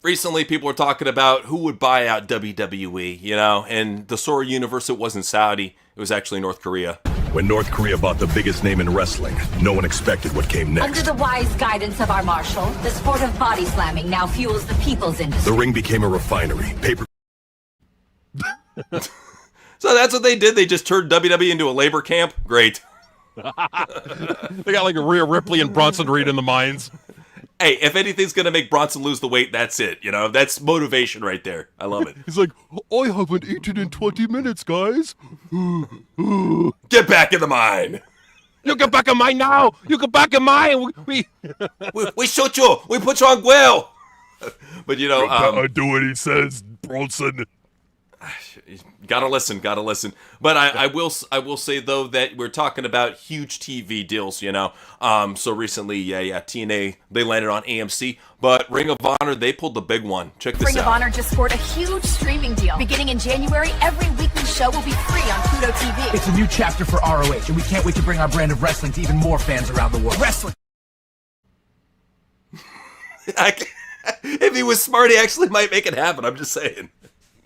recently people were talking about who would buy out WWE, and the Sora universe, it wasn't Saudi. It was actually North Korea. When North Korea bought the biggest name in wrestling, no one expected what came next. Under the wise guidance of our marshal, the sport of body slamming now fuels the people's industry. The ring became a refinery. So that's what they did. They just turned WWE into a labor camp. Great. They got like Rhea Ripley and Bronson Reed in the mines. Hey, if anything's going to make Bronson lose the weight, that's it. That's motivation right there. I love it. He's like, I haven't eaten in 20 minutes, guys. Get back in the mine. You get back in mine now. You get back in mine. We shoot you. We put you on grill. But, I do what he says, Bronson. Gotta listen. But I will say though that we're talking about huge TV deals, So recently, TNA, they landed on AMC, but Ring of Honor, they pulled the big one. Check this out. Ring of Honor just scored a huge streaming deal. Beginning in January, every weekly show will be free on Pluto TV. It's a new chapter for ROH, and we can't wait to bring our brand of wrestling to even more fans around the world. Wrestling. If he was smart, he actually might make it happen. I'm just saying.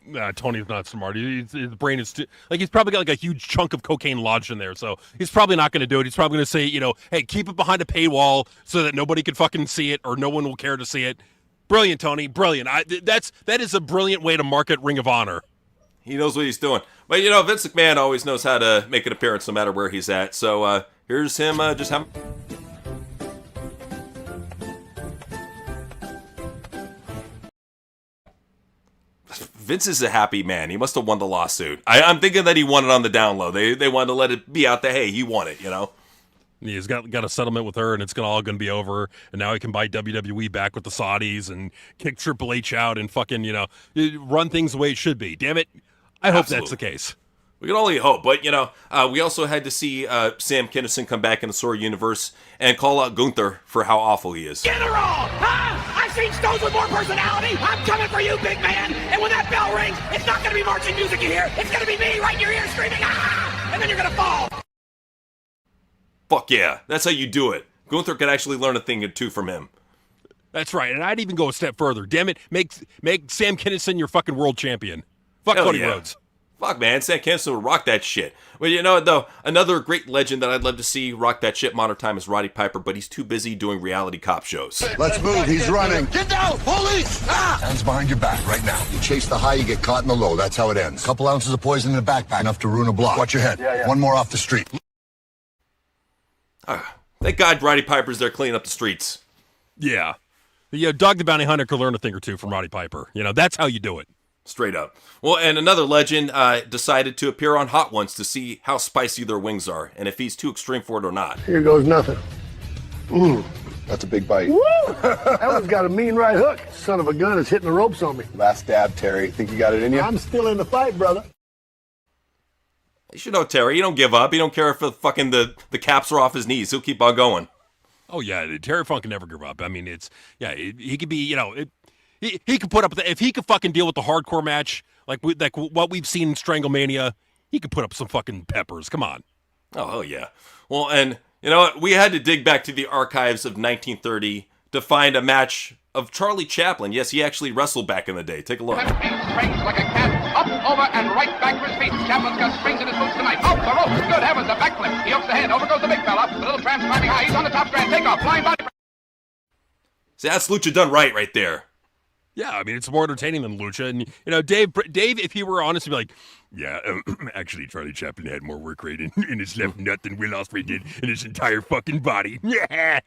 Nah, Tony's not smart. His brain is he's probably got like a huge chunk of cocaine lodged in there, so he's probably not going to do it. He's probably going to say, hey, keep it behind a paywall so that nobody can fucking see it or no one will care to see it. Brilliant, Tony. Brilliant. That is a brilliant way to market Ring of Honor. He knows what he's doing. But, Vince McMahon always knows how to make an appearance no matter where he's at. So here's him just having... Vince is a happy man. He must have won the lawsuit. I'm thinking that he won it on the down low. They wanted to let it be out there. Hey, he won it, He's got a settlement with her, and it's all going to be over. And now he can buy WWE back with the Saudis and kick Triple H out and fucking, run things the way it should be. Damn it. I hope that's the case. We can only hope. But, we also had to see Sam Kinison come back in the Sora universe and call out Gunther for how awful he is. General! Huh? I've seen stones with more personality. I'm coming for you, big man. And when that bell rings, it's not going to be marching music you hear. It's going to be me right in your ear screaming, ah! And then you're going to fall. Fuck yeah. That's how you do it. Gunther could actually learn a thing or two from him. That's right. And I'd even go a step further. Damn it. Make Sam Kinison your fucking world champion. Fuck Hell Cody yeah. Rhodes. Fuck, man, Sam Kinison would rock that shit. Well, you know what, though? Another great legend that I'd love to see rock that shit modern time is Roddy Piper, but he's too busy doing reality cop shows. Let's move. He's running. Get down! Police! Ah! Hands behind your back right now. You chase the high, you get caught in the low. That's how it ends. Couple ounces of poison in the backpack, enough to ruin a block. Watch your head. One more off the street. Thank God Roddy Piper's there cleaning up the streets. Yeah. Dog the Bounty Hunter could learn a thing or two from Roddy Piper. That's how you do it. Straight up. Well, and another legend decided to appear on Hot Ones to see how spicy their wings are, and if he's too extreme for it or not. Here goes nothing. That's a big bite. Woo! That one's got a mean right hook. Son of a gun is hitting the ropes on me. Last stab, Terry. Think you got it in you? I'm still in the fight, brother. You should know Terry. You don't give up. You don't care if the caps are off his knees. He'll keep on going. Oh, yeah. Terry Funk can never give up. I mean, he could be, he could put up with if he could fucking deal with the hardcore match, like what we've seen in Stranglemania, he could put up some fucking peppers. Come on. Oh, hell yeah. Well, and you know what? We had to dig back to the archives of 1930 to find a match of Charlie Chaplin. Yes, he actually wrestled back in the day. Take a look. Springs like a cat, up, over, and right back to his feet. Chaplin's got springs in his boots tonight. Off the rope. Good heavens, a backflip. He hooks the head. Over goes the big fella. The little tramp's climbing high. He's on the top strand. Take off. Flying body. See, that's Lucha done right there. Yeah, I mean, it's more entertaining than Lucha. And, Dave, if he were honest, he'd be like, yeah, actually, Charlie Chaplin had more work rate in his left nut than Will Ospreay did in his entire fucking body. Yeah.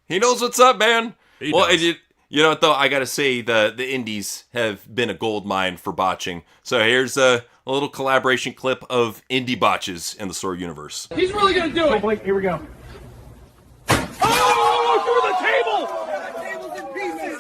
He knows what's up, man. He does. You know what, though? I got to say, the indies have been a gold mine for botching. So here's a little collaboration clip of indie botches in the Soar universe. He's really going to do it. Oh, wait, here we go. Oh, through the table!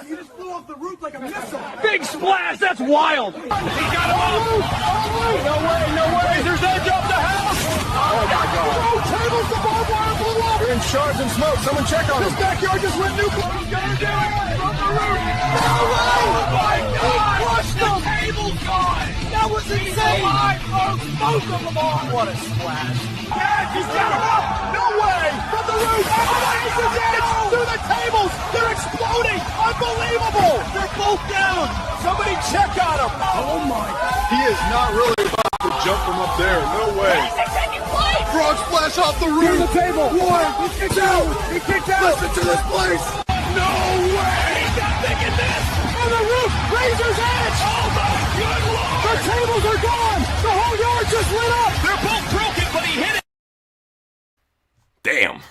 You just flew off the roof like a missile. Big splash, that's wild. He got him off. Oh, no way. There's edge up the house. Oh, my God. Oh, tables, the barbed wire blew up. They're in shards and smoke. Someone check on This them. backyard just went nuclear. He's going to do it. From the roof. No way. Oh, my God. He crushed them. The table's gone. That was insane. Alive, folks. Both of them on. What a splash. Yeah, he's got him up. No way. From the roof. Everybody's his edge. Through the tables. They're exploding. Unbelievable. They're both down. Somebody check on him. Oh, my. He is not really about to jump from up there. No way. Frog splash off the roof. Through the table. One. He kicked out. He kicked out. Listen to this place. No way. He's not thinking this. On the roof. Razor's edge. Oh, my good Lord. The tables are gone. The whole yard just lit up. They're both broken, but he hit it. Damn.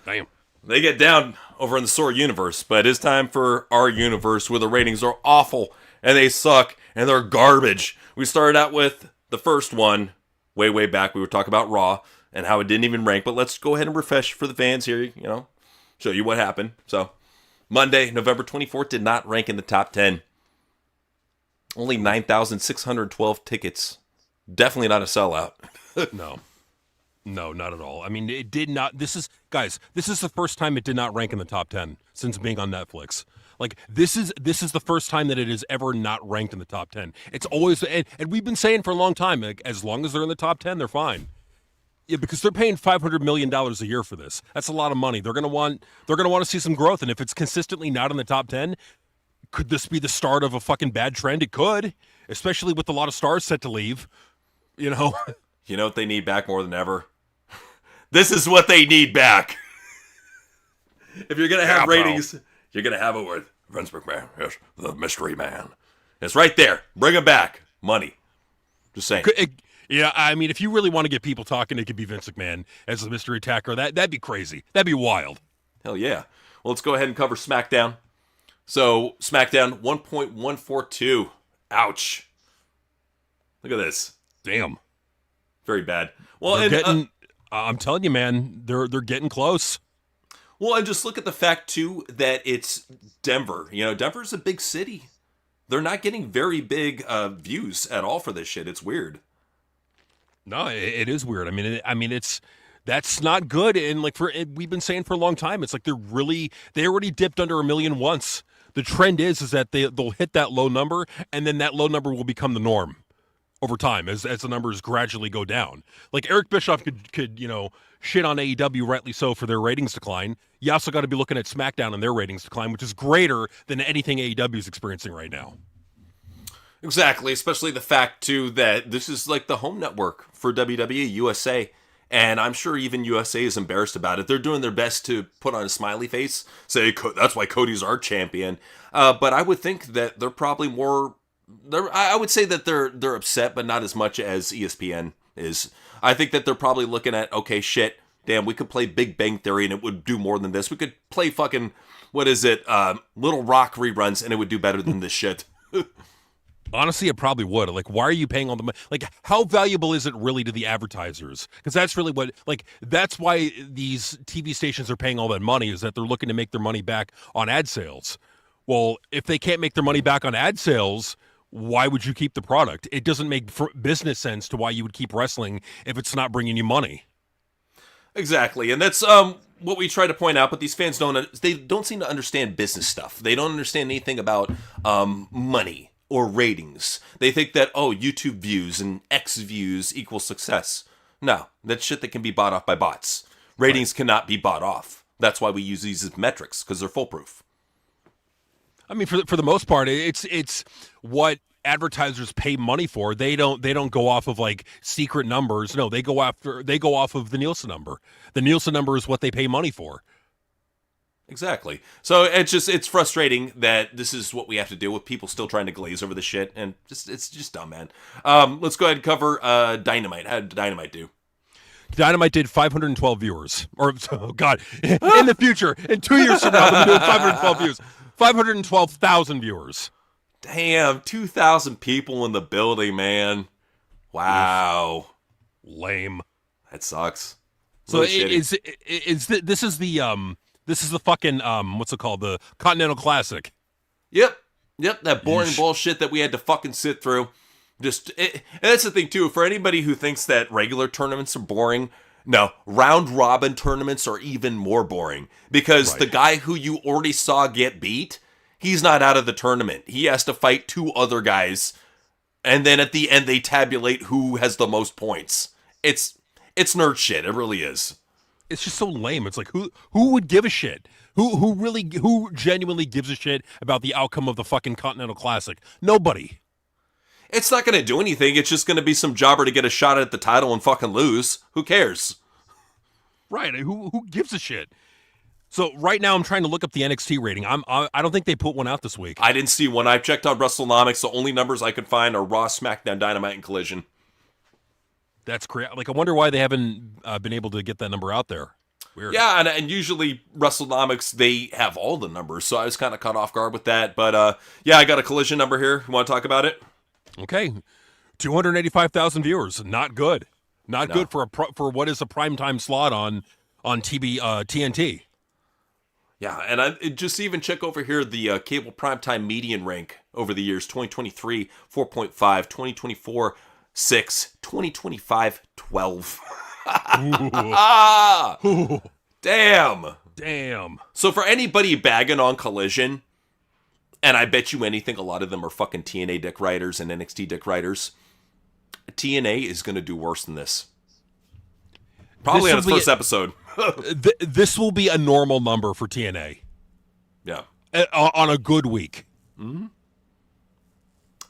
Damn. They get down over in the Soar universe, but it's time for our universe where the ratings are awful and they suck and they're garbage. We started out with the first one way back. We were talking about Raw and how it didn't even rank, but let's go ahead and refresh for the fans here, show you what happened. So, Monday, November 24th did not rank in the top 10. Only 9,612 tickets. Definitely not a sellout. No, not at all. I mean, it did not. This is the first time it did not rank in the top 10 since being on Netflix. Like, this is the first time that it has ever not ranked in the top 10. It's always, and we've been saying for a long time, like, as long as they're in the top 10, they're fine. Yeah, because they're paying $500 million a year for this. That's a lot of money. They're gonna want to see some growth, and if it's consistently not in the top 10, could this be the start of a fucking bad trend? It could, especially with a lot of stars set to leave. You know what they need back more than ever? This is what they need back. If you're going to have ratings, you're going to have it with Vince McMahon. Yes, the mystery man. It's right there. Bring it back. Money. Just saying. Yeah, I mean, if you really want to get people talking, it could be Vince McMahon as the mystery attacker. That'd be crazy. That'd be wild. Hell yeah. Well, let's go ahead and cover SmackDown. So, SmackDown 1.142. Ouch. Look at this. Damn. Very bad. Well, I'm telling you, man, they're getting close. Well, and just look at the fact, too, that it's Denver. Denver's a big city. They're not getting very big views at all for this shit. It's weird. No, it is weird. I mean, that's not good. And we've been saying for a long time, it's like they already dipped under 1 million once. The trend is that they'll hit that low number, and then that low number will become the norm over time as the numbers gradually go down. Like Eric Bischoff could shit on AEW, rightly so, for their ratings decline. You also got to be looking at SmackDown and their ratings decline, which is greater than anything AEW is experiencing right now. Exactly, especially the fact, too, that this is like the home network for WWE USA. And I'm sure even USA is embarrassed about it. They're doing their best to put on a smiley face, say that's why Cody's our champion. But I would think that they're probably more. I would say that they're upset, but not as much as ESPN is. I think that they're probably looking at, okay, shit, damn, we could play Big Bang Theory and it would do more than this. We could play fucking, what is it, Little Rock reruns and it would do better than this shit. Honestly, it probably would. Like, why are you paying all the money? Like, how valuable is it really to the advertisers? Because that's really what, like, that's why these TV stations are paying all that money, is that they're looking to make their money back on ad sales. Well, if they can't make their money back on ad sales, why would you keep the product? It doesn't make business sense to why you would keep wrestling if it's not bringing you money. Exactly, and that's what we try to point out. But these fans don't seem to understand business stuff. They don't understand anything about money or ratings. They think that, oh, YouTube views and X views equal success. No, that's shit that can be bought off by bots. Ratings cannot be bought off. That's why we use these as metrics, because they're foolproof. I mean, for the most part, it's what advertisers pay money for. They don't go off of like secret numbers. No, they go off of the Nielsen number. The Nielsen number is what they pay money for. Exactly. So it's frustrating that this is what we have to deal with. People still trying to glaze over the shit, and it's just dumb, man. Let's go ahead and cover Dynamite. How did Dynamite do? Dynamite did 512 viewers. Or, oh God, in the future, in 2 years from now, they'll be doing 512 views. 512,000 viewers. Damn, 2,000 people in the building, man. Wow. Lame. That sucks. So this is the fucking what's it called? The Continental Classic. Yep, that boring bullshit that we had to fucking sit through. And that's the thing too. For anybody who thinks that regular tournaments are boring, no, round robin tournaments are even more boring, because the guy who you already saw get beat, he's not out of the tournament. He has to fight 2 other guys, and then at the end they tabulate who has the most points. It's nerd shit. It really is. It's just so lame. It's like, who would give a shit? Who genuinely gives a shit about the outcome of the fucking Continental Classic? Nobody. It's not going to do anything. It's just going to be some jobber to get a shot at the title and fucking lose. Who cares? Right. Who gives a shit? So right now I'm trying to look up the NXT rating. I don't think they put one out this week. I didn't see one. I've checked on WrestleNomics. The only numbers I could find are Raw, SmackDown, Dynamite, and Collision. That's crazy. Like, I wonder why they haven't been able to get that number out there. Weird. Yeah, and usually WrestleNomics, they have all the numbers, so I was kind of caught off guard with that. But yeah, I got a Collision number here. You want to talk about it? Okay, 285,000 viewers. Not good. Not good for what is a primetime slot on TNT. Yeah, and I just even check over here the cable primetime median rank over the years: 2023 4.5, 2024 6, 2025 12. Damn. So for anybody bagging on Collision, and I bet you anything, a lot of them are fucking TNA dick writers and NXT dick writers, TNA is going to do worse than this. Probably on its first episode. This will be a normal number for TNA. Yeah. On a good week. Mm-hmm.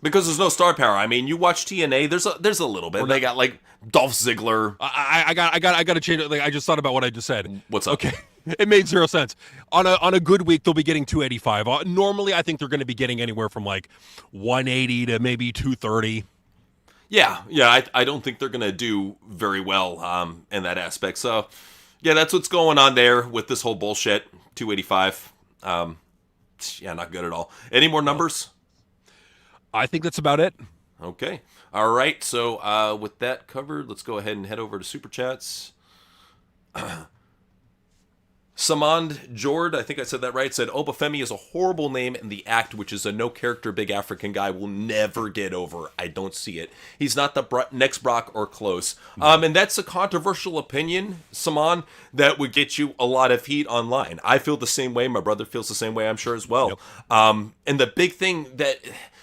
Because there's no star power. I mean, you watch TNA, there's a little bit. They got like Dolph Ziggler. I got to change it. Like, I just thought about what I just said. What's up? Okay. It made zero sense. On a good week, they'll be getting 285. Normally, I think they're going to be getting anywhere from like 180 to maybe 230. Yeah. I don't think they're going to do very well in that aspect. So, yeah, that's what's going on there with this whole bullshit. 285. Yeah, not good at all. Any more numbers? I think that's about it. Okay. All right. So with that covered, let's go ahead and head over to Super Chats. Samand Jord, I think I said that right, said, Oba Femi is a horrible name, and the act, which is a no-character big African guy, will never get over. I don't see it. He's not the next Brock or close. And that's a controversial opinion, Samand, that would get you a lot of heat online. I feel the same way. My brother feels the same way, I'm sure, as well. Yep. And the big thing that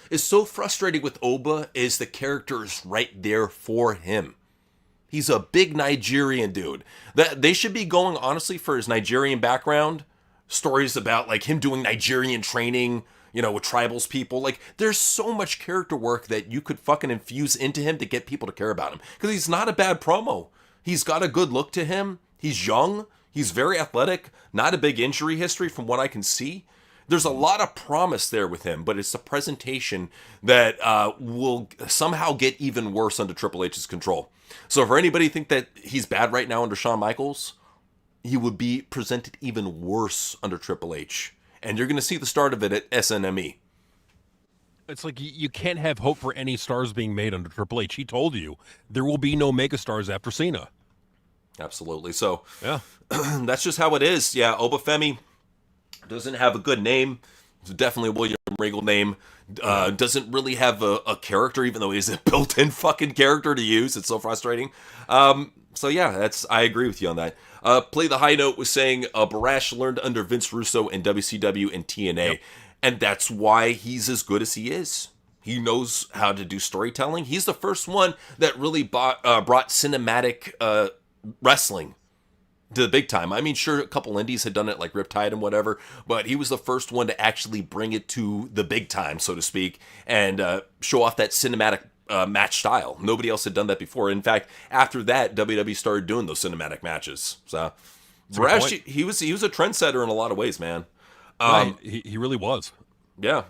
is so frustrating with Oba is the character is right there for him. He's a big Nigerian dude. They should be going, honestly, for his Nigerian background, stories about like him doing Nigerian training, you know, with tribals people. Like, there's so much character work that you could fucking infuse into him to get people to care about him. Because he's not a bad promo. He's got a good look to him. He's young. He's very athletic. Not a big injury history from what I can see. There's a lot of promise there with him, but it's the presentation that will somehow get even worse under Triple H's control. So for anybody think that he's bad right now under Shawn Michaels, he would be presented even worse under Triple H. And you're going to see the start of it at SNME. It's like you can't have hope for any stars being made under Triple H. He told you there will be no megastars after Cena. Absolutely. So yeah, that's just how it is. Yeah, Femi doesn't have a good name. It's definitely a William Regal name. Doesn't really have a character, even though he's a built-in fucking character to use. It's so frustrating. So yeah, I agree with you on that. Play the High Note was saying Barash learned under Vince Russo in WCW and TNA. Yep. And that's why he's as good as he is. He knows how to do storytelling. He's the first one that really brought cinematic wrestling to the big time. I mean, sure, a couple indies had done it like Riptide and whatever, but he was the first one to actually bring it to the big time, so to speak, and show off that cinematic match style. Nobody else had done that before. In fact, after that, WWE started doing those cinematic matches. So, Barash, he was a trendsetter in a lot of ways, man. Right. He really was. Yeah.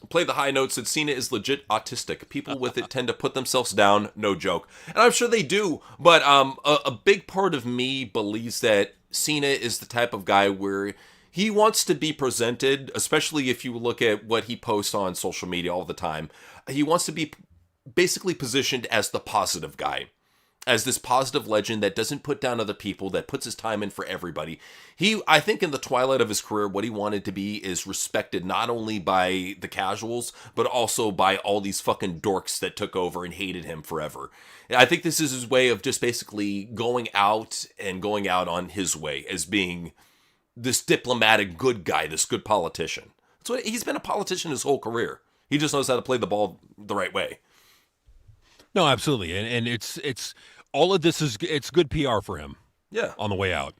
Play the High Note said Cena is legit autistic. People with it tend to put themselves down. No joke. And I'm sure they do. But a big part of me believes that Cena is the type of guy where he wants to be presented, especially if you look at what he posts on social media all the time. He wants to be basically positioned as the positive guy, as this positive legend that doesn't put down other people, that puts his time in for everybody. I think in the twilight of his career, what he wanted to be is respected not only by the casuals, but also by all these fucking dorks that took over and hated him forever. I think this is his way of just basically going out on his way as being this diplomatic good guy, this good politician. He's been a politician his whole career. He just knows how to play the ball the right way. No, absolutely. And it's all of this it's good PR for him. Yeah. On the way out.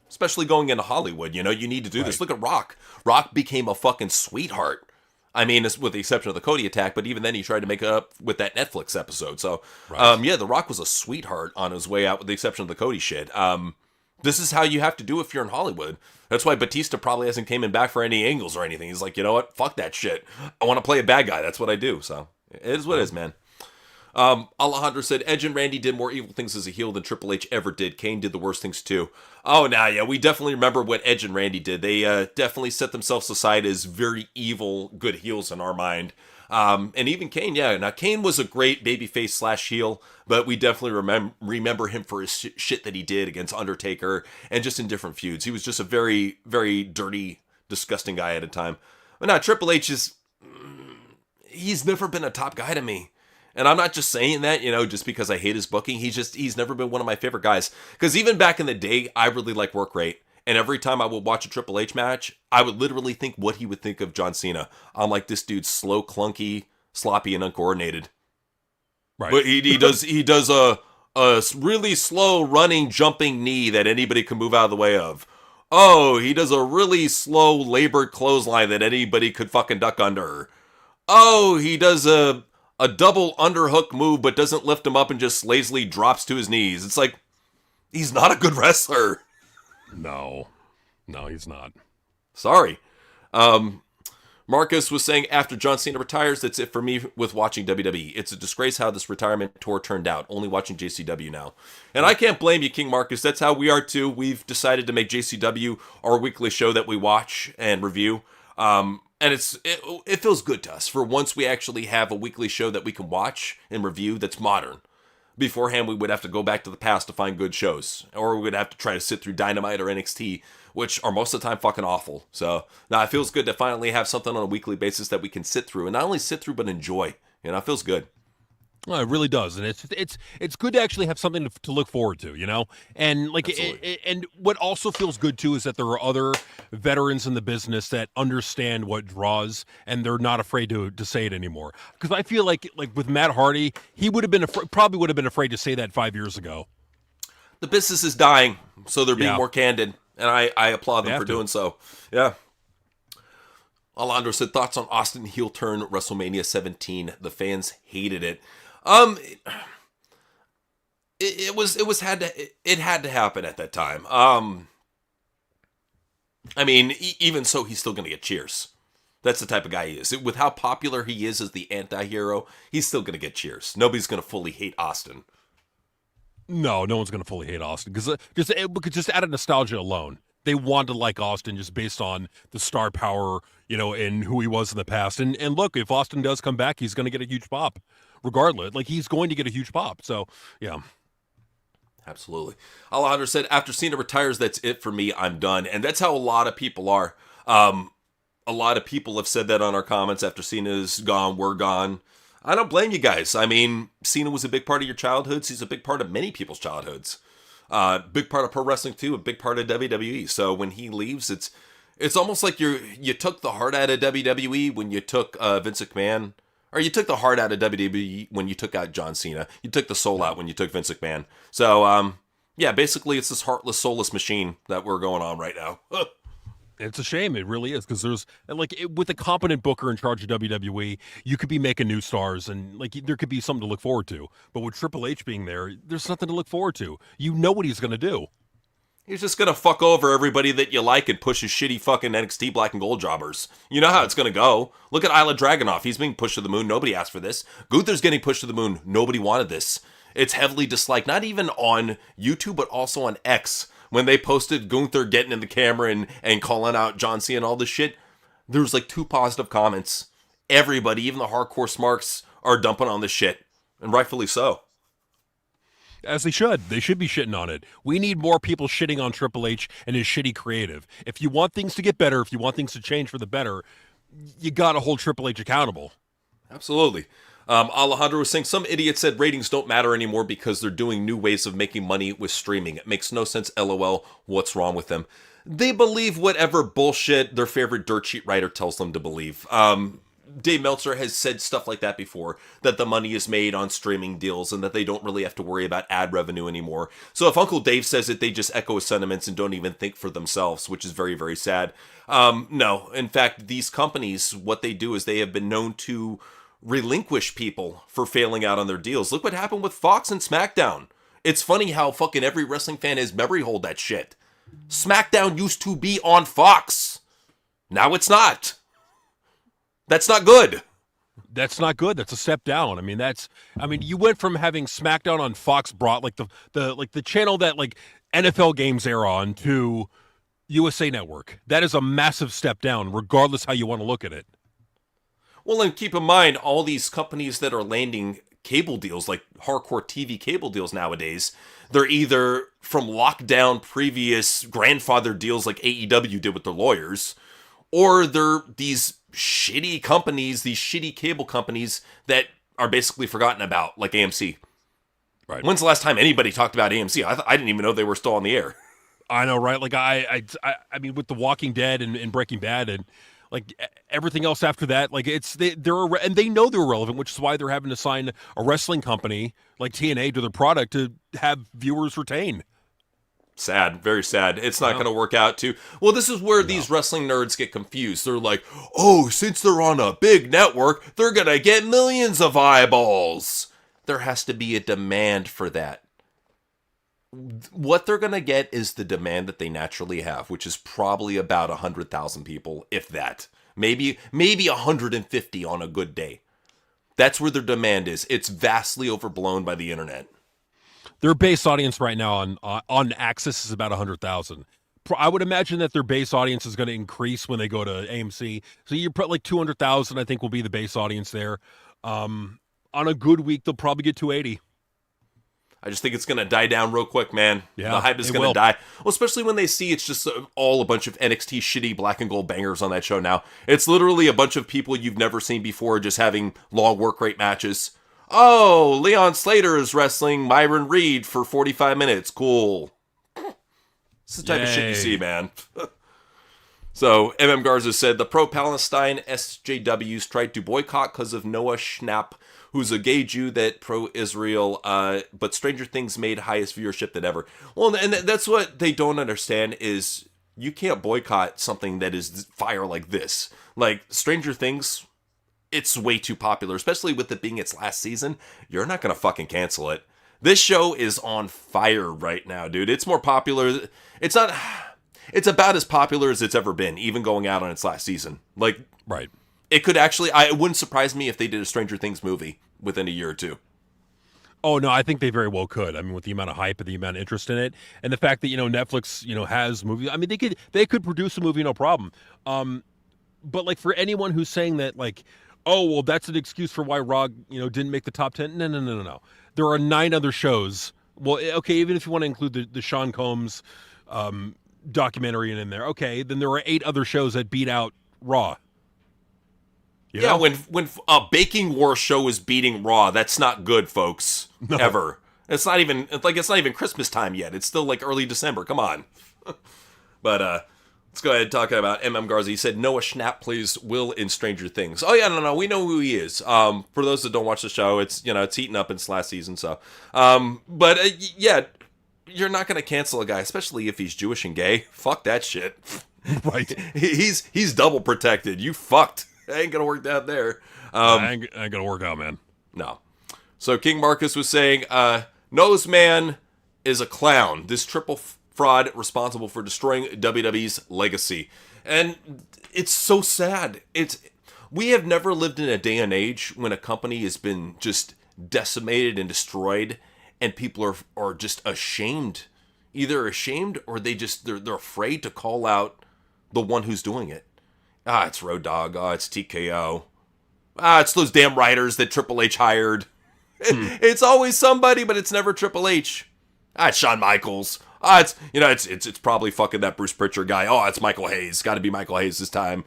Especially going into Hollywood, you know, you need to do this. Look at Rock. Rock became a fucking sweetheart. I mean, with the exception of the Cody attack, but even then he tried to make it up with that Netflix episode. So, yeah, The Rock was a sweetheart on his way out with the exception of the Cody shit. This is how you have to do if you're in Hollywood. That's why Batista probably hasn't came in back for any angles or anything. He's like, you know what? Fuck that shit. I want to play a bad guy. That's what I do. So, it is what it is, man. Alejandro said, Edge and Randy did more evil things as a heel than Triple H ever did. Kane did the worst things too. Oh, nah, yeah, we definitely remember what Edge and Randy did. They definitely set themselves aside as very evil, good heels in our mind. And even Kane, yeah. Now, Kane was a great babyface / heel, but we definitely remember him for his shit that he did against Undertaker and just in different feuds. He was just a very, very dirty, disgusting guy at a time. But now, Triple H he's never been a top guy to me. And I'm not just saying that, you know, just because I hate his booking. He's never been one of my favorite guys. Because even back in the day, I really like work rate. And every time I would watch a Triple H match, I would literally think what he would think of John Cena. I'm like, this dude's slow, clunky, sloppy, and uncoordinated. Right. But he does a really slow running, jumping knee that anybody can move out of the way of. Oh, he does a really slow, labored clothesline that anybody could fucking duck under. Oh, he does a double underhook move, but doesn't lift him up and just lazily drops to his knees. It's like, he's not a good wrestler. No, he's not. Sorry. Marcus was saying, after John Cena retires, that's it for me with watching WWE. It's a disgrace how this retirement tour turned out, only watching JCW now. And I can't blame you, King Marcus. That's how we are too. We've decided to make JCW our weekly show that we watch and review. And it feels good to us. For once, we actually have a weekly show that we can watch and review that's modern. Beforehand, we would have to go back to the past to find good shows. Or we would have to try to sit through Dynamite or NXT, which are most of the time fucking awful. So, now it feels good to finally have something on a weekly basis that we can sit through. And not only sit through, but enjoy. You know, it feels good. Well, it really does, and it's good to actually have something to look forward to, you know. And like, and what also feels good too is that there are other veterans in the business that understand what draws, and they're not afraid to say it anymore. Because I feel like with Matt Hardy, he would have been probably would have been afraid to say that 5 years ago. The business is dying, so they're being more candid, and I applaud them for doing so. Yeah. Alejandro said, thoughts on Austin heel turn WrestleMania 17. The fans hated it. It had to happen at that time. I mean, even so, he's still going to get cheers. That's the type of guy he is. With how popular he is as the anti-hero, he's still going to get cheers. Nobody's going to fully hate Austin. No one's going to fully hate Austin because just out of nostalgia alone, they want to like Austin just based on the star power, and who he was in the past. And look, if Austin does come back, he's going to get a huge pop, regardless. Like, he's going to get a huge pop. So, yeah. Absolutely. Alejandro said, after Cena retires, that's it for me. I'm done. And that's how a lot of people are. A lot of people have said that on our comments. After Cena's gone, we're gone. I don't blame you guys. I mean, Cena was a big part of your childhoods. He's a big part of many people's childhoods. Big part of pro wrestling too. A big part of WWE. So when he leaves, it's almost like you took the heart out of WWE when you took Vince McMahon. Or you took the heart out of WWE when you took out John Cena. You took the soul out when you took Vince McMahon. So, yeah, basically it's this heartless, soulless machine that we're going on right now. It's a shame. It really is, because with a competent booker in charge of WWE, you could be making new stars, and there could be something to look forward to. But with Triple H being there's nothing to look forward to. You know what he's going to do. He's just going to fuck over everybody that you like and push his shitty fucking NXT Black and Gold jobbers. You know how it's going to go. Look at Ilya Dragunov. He's being pushed to the moon. Nobody asked for this. Gunther's getting pushed to the moon. Nobody wanted this. It's heavily disliked, not even on YouTube, but also on X. When they posted Gunther getting in the camera and calling out John Cena and all this shit, there was 2 positive comments. Everybody, even the hardcore smarks, are dumping on this shit. And rightfully so. As they should. They should be shitting on it. We need more people shitting on Triple H and his shitty creative. If you want things to get better, if you want things to change for the better, you got to hold Triple H accountable. Absolutely. Alejandro was saying, some idiot said ratings don't matter anymore because they're doing new ways of making money with streaming. It makes no sense, LOL. What's wrong with them? They believe whatever bullshit their favorite dirt sheet writer tells them to believe. Dave Meltzer has said stuff like that before, that the money is made on streaming deals and that they don't really have to worry about ad revenue anymore. So if Uncle Dave says it, they just echo his sentiments and don't even think for themselves, which is very, very sad. No, in fact, these companies, what they do is they have been known to relinquish people for failing out on their deals. Look what happened with Fox and SmackDown. It's funny how fucking every wrestling fan has memory hold that shit. SmackDown used to be on Fox. Now it's not. That's not good. That's not good. That's a step down. You went from having SmackDown on Fox brought the channel that NFL games air on to USA Network. That is a massive step down, regardless how you want to look at it. Well, and keep in mind, all these companies that are landing cable deals, like hardcore TV cable deals nowadays, they're either from lockdown previous grandfather deals like AEW did with their lawyers, or they're these shitty companies, these shitty cable companies that are basically forgotten about, like AMC. Right. When's the last time anybody talked about AMC? I didn't even know they were still on the air. I know, right? I mean, with The Walking Dead and Breaking Bad and everything else after that, and they know they're relevant, which is why they're having to sign a wrestling company like TNA to their product to have viewers retain. Sad, very sad. It's not going to work out too. Well, this is where these wrestling nerds get confused. They're like, oh, since they're on a big network, they're going to get millions of eyeballs. There has to be a demand for that. What they're going to get is the demand that they naturally have, which is probably about 100,000 people, if that. Maybe 150 on a good day. That's where their demand is. It's vastly overblown by the internet. Their base audience right now on Access is about 100,000. I would imagine that their base audience is going to increase when they go to AMC. So you're probably 200,000, I think, will be the base audience there. On a good week, they'll probably get 280. I just think it's going to die down real quick, man. Yeah, the hype is going to die. Well, especially when they see it's just all a bunch of NXT shitty black and gold bangers on that show now. It's literally a bunch of people you've never seen before just having long work rate matches. Oh, Leon Slater is wrestling Myron Reed for 45 minutes. Cool. It's the type of shit you see, man. So, MM Garza said, the pro-Palestine SJWs tried to boycott because of Noah Schnapp, who's a gay Jew that pro-Israel, but Stranger Things made highest viewership than ever. Well, and that's what they don't understand is you can't boycott something that is fire like this. Like Stranger Things, it's way too popular, especially with it being its last season. You're not gonna fucking cancel it. This show is on fire right now, dude. It's more popular. It's not. It's about as popular as it's ever been, even going out on its last season. Like, right. It could actually. It wouldn't surprise me if they did a Stranger Things movie within a year or two. Oh no, I think they very well could. I mean, with the amount of hype and the amount of interest in it, and the fact that Netflix has movies. I mean, they could produce a movie, no problem. But like for anyone who's saying that, like, oh well, that's an excuse for why Raw didn't make the top 10. No. There are 9 other shows. Well, okay, even if you want to include the Sean Combs documentary in there, okay, then there are 8 other shows that beat out Raw. Yeah, when a Baking War show is beating Raw, that's not good, folks. No. Ever. It's not even Christmas time yet. It's still like early December. Come on. But let's go ahead and talk about MM Garza. He said Noah Schnapp plays Will in Stranger Things. Oh yeah, no, we know who he is. For those that don't watch the show, it's it's heating up in its last season. So, yeah, you're not gonna cancel a guy, especially if he's Jewish and gay. Fuck that shit. Right. He's double protected. You fucked. Ain't gonna work out there. Ain't gonna work out, man. No. So King Marcus was saying, Noseman is a clown. This triple fraud responsible for destroying WWE's legacy. And it's so sad. We have never lived in a day and age when a company has been just decimated and destroyed, and people are just ashamed. Either ashamed or they're afraid to call out the one who's doing it. It's Road Dogg. It's TKO. It's those damn writers that Triple H hired. It's always somebody, but it's never Triple H. It's Shawn Michaels. It's probably fucking that Bruce Pritchard guy. It's Michael Hayes. Got to be Michael Hayes this time.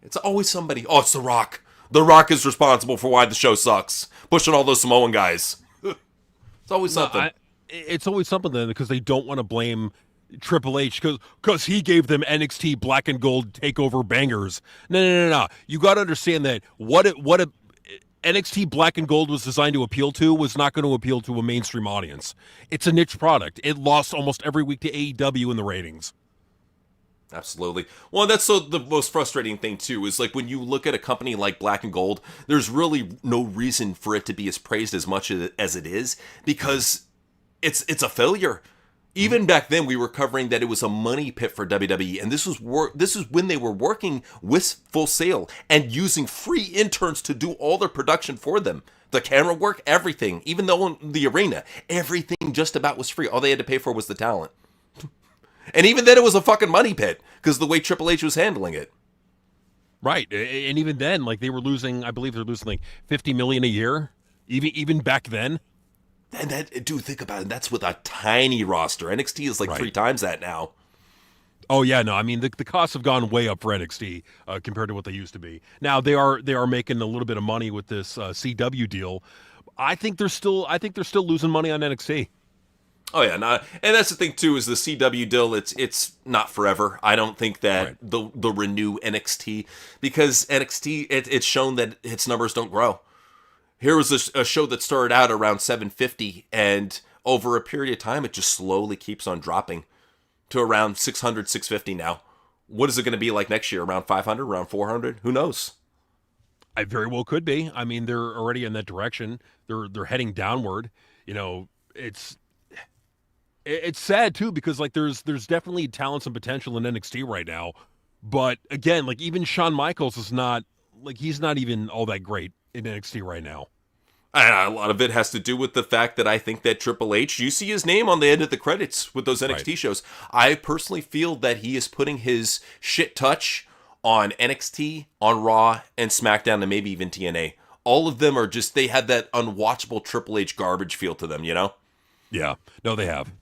It's always somebody. It's The Rock. The Rock is responsible for why the show sucks. Pushing all those Samoan guys. It's always something. It's always something then because they don't want to blame Triple H because he gave them NXT Black and Gold takeover bangers. No. You got to understand that what NXT Black and Gold was designed to appeal to was not going to appeal to a mainstream audience. It's a niche product. It lost almost every week to AEW in the ratings. Absolutely. Well, that's the most frustrating thing too is like when you look at a company like Black and Gold, there's really no reason for it to be as praised as much as it is because it's a failure. Even back then, we were covering that it was a money pit for WWE, and this is when they were working with Full Sail and using free interns to do all their production for them. The camera work, everything, even though in the arena, everything just about was free. All they had to pay for was the talent. And even then, it was a fucking money pit because the way Triple H was handling it. Right, and even then, like they were losing, I believe they're losing like $50 million a year, even back then. And think about it. That's with a tiny roster. NXT is like 3 times that now. Oh yeah, no. I mean, the costs have gone way up for NXT compared to what they used to be. Now they are making a little bit of money with this CW deal. I think they're still losing money on NXT. Oh yeah, and that's the thing too is the CW deal. It's not forever. I don't think that the renew NXT because NXT it's shown that its numbers don't grow. Here was a show that started out around 750, and over a period of time, it just slowly keeps on dropping to around 600, 650 now. What is it going to be like next year? Around 500, around 400? Who knows? I very well could be. I mean, they're already in that direction. They're heading downward. It's sad too because like there's definitely talents and potential in NXT right now, but again, like even Shawn Michaels is not like he's not even all that great in NXT right now. A lot of it has to do with the fact that I think that Triple H, you see his name on the end of the credits with those NXT shows. I personally feel that he is putting his shit touch on NXT, on Raw, and SmackDown, and maybe even TNA. All of them are just, they have that unwatchable Triple H garbage feel to them, Yeah. No, they have.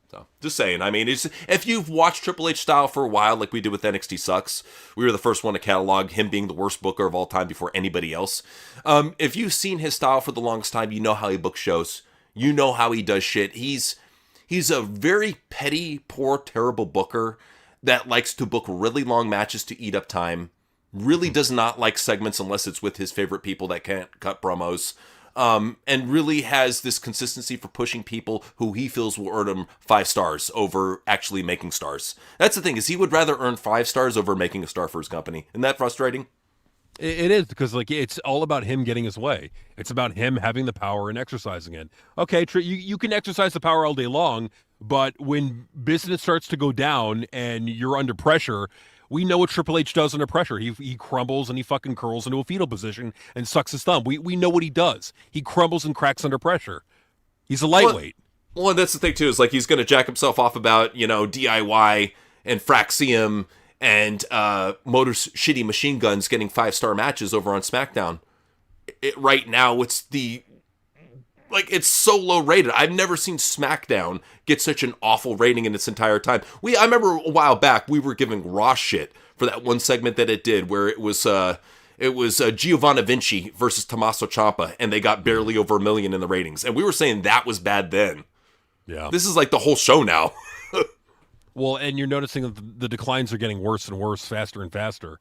So, just saying. I mean, if you've watched Triple H style for a while, like we did with NXT Sucks, we were the first one to catalog him being the worst booker of all time before anybody else. If you've seen his style for the longest time, you know how he books shows. You know how he does shit. He's a very petty, poor, terrible booker that likes to book really long matches to eat up time. Really does not like segments unless it's with his favorite people that can't cut promos. and really has this consistency for pushing people who he feels will earn him 5 stars over actually making stars. That's the thing, is he would rather earn 5 stars over making a star for his company. Isn't that frustrating? It is, because like it's all about him getting his way. It's about him having the power and exercising it. Okay, you can exercise the power all day long, but when business starts to go down and you're under pressure, we know what Triple H does under pressure. He crumbles and he fucking curls into a fetal position and sucks his thumb. We know what he does. He crumbles and cracks under pressure. He's a lightweight. Well, that's the thing too, is like he's going to jack himself off about, DIY and Fraxium and Motor's shitty machine guns getting 5-star matches over on SmackDown. Right now, it's so low rated. I've never seen SmackDown get such an awful rating in its entire time. I remember a while back we were giving Raw shit for that one segment that it did where it was Giovanni Vinci versus Tommaso Ciampa, and they got barely over 1 million in the ratings, and we were saying that was bad then. Yeah, this is like the whole show now. Well, and you're noticing that the declines are getting worse and worse, faster and faster.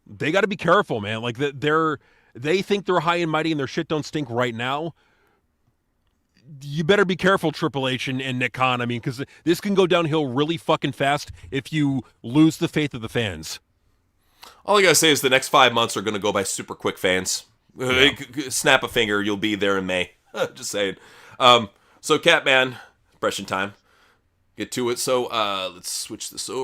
They got to be careful, man. Like they think they're high and mighty and their shit don't stink right now. You better be careful, Triple H and Nick Khan. I mean, because this can go downhill really fucking fast if you lose the faith of the fans. All I gotta say is the next 5 months are gonna go by super quick, fans. Yeah. Snap a finger, you'll be there in May. Just saying. So, Catman, impression time. Get to it. So, let's switch this over.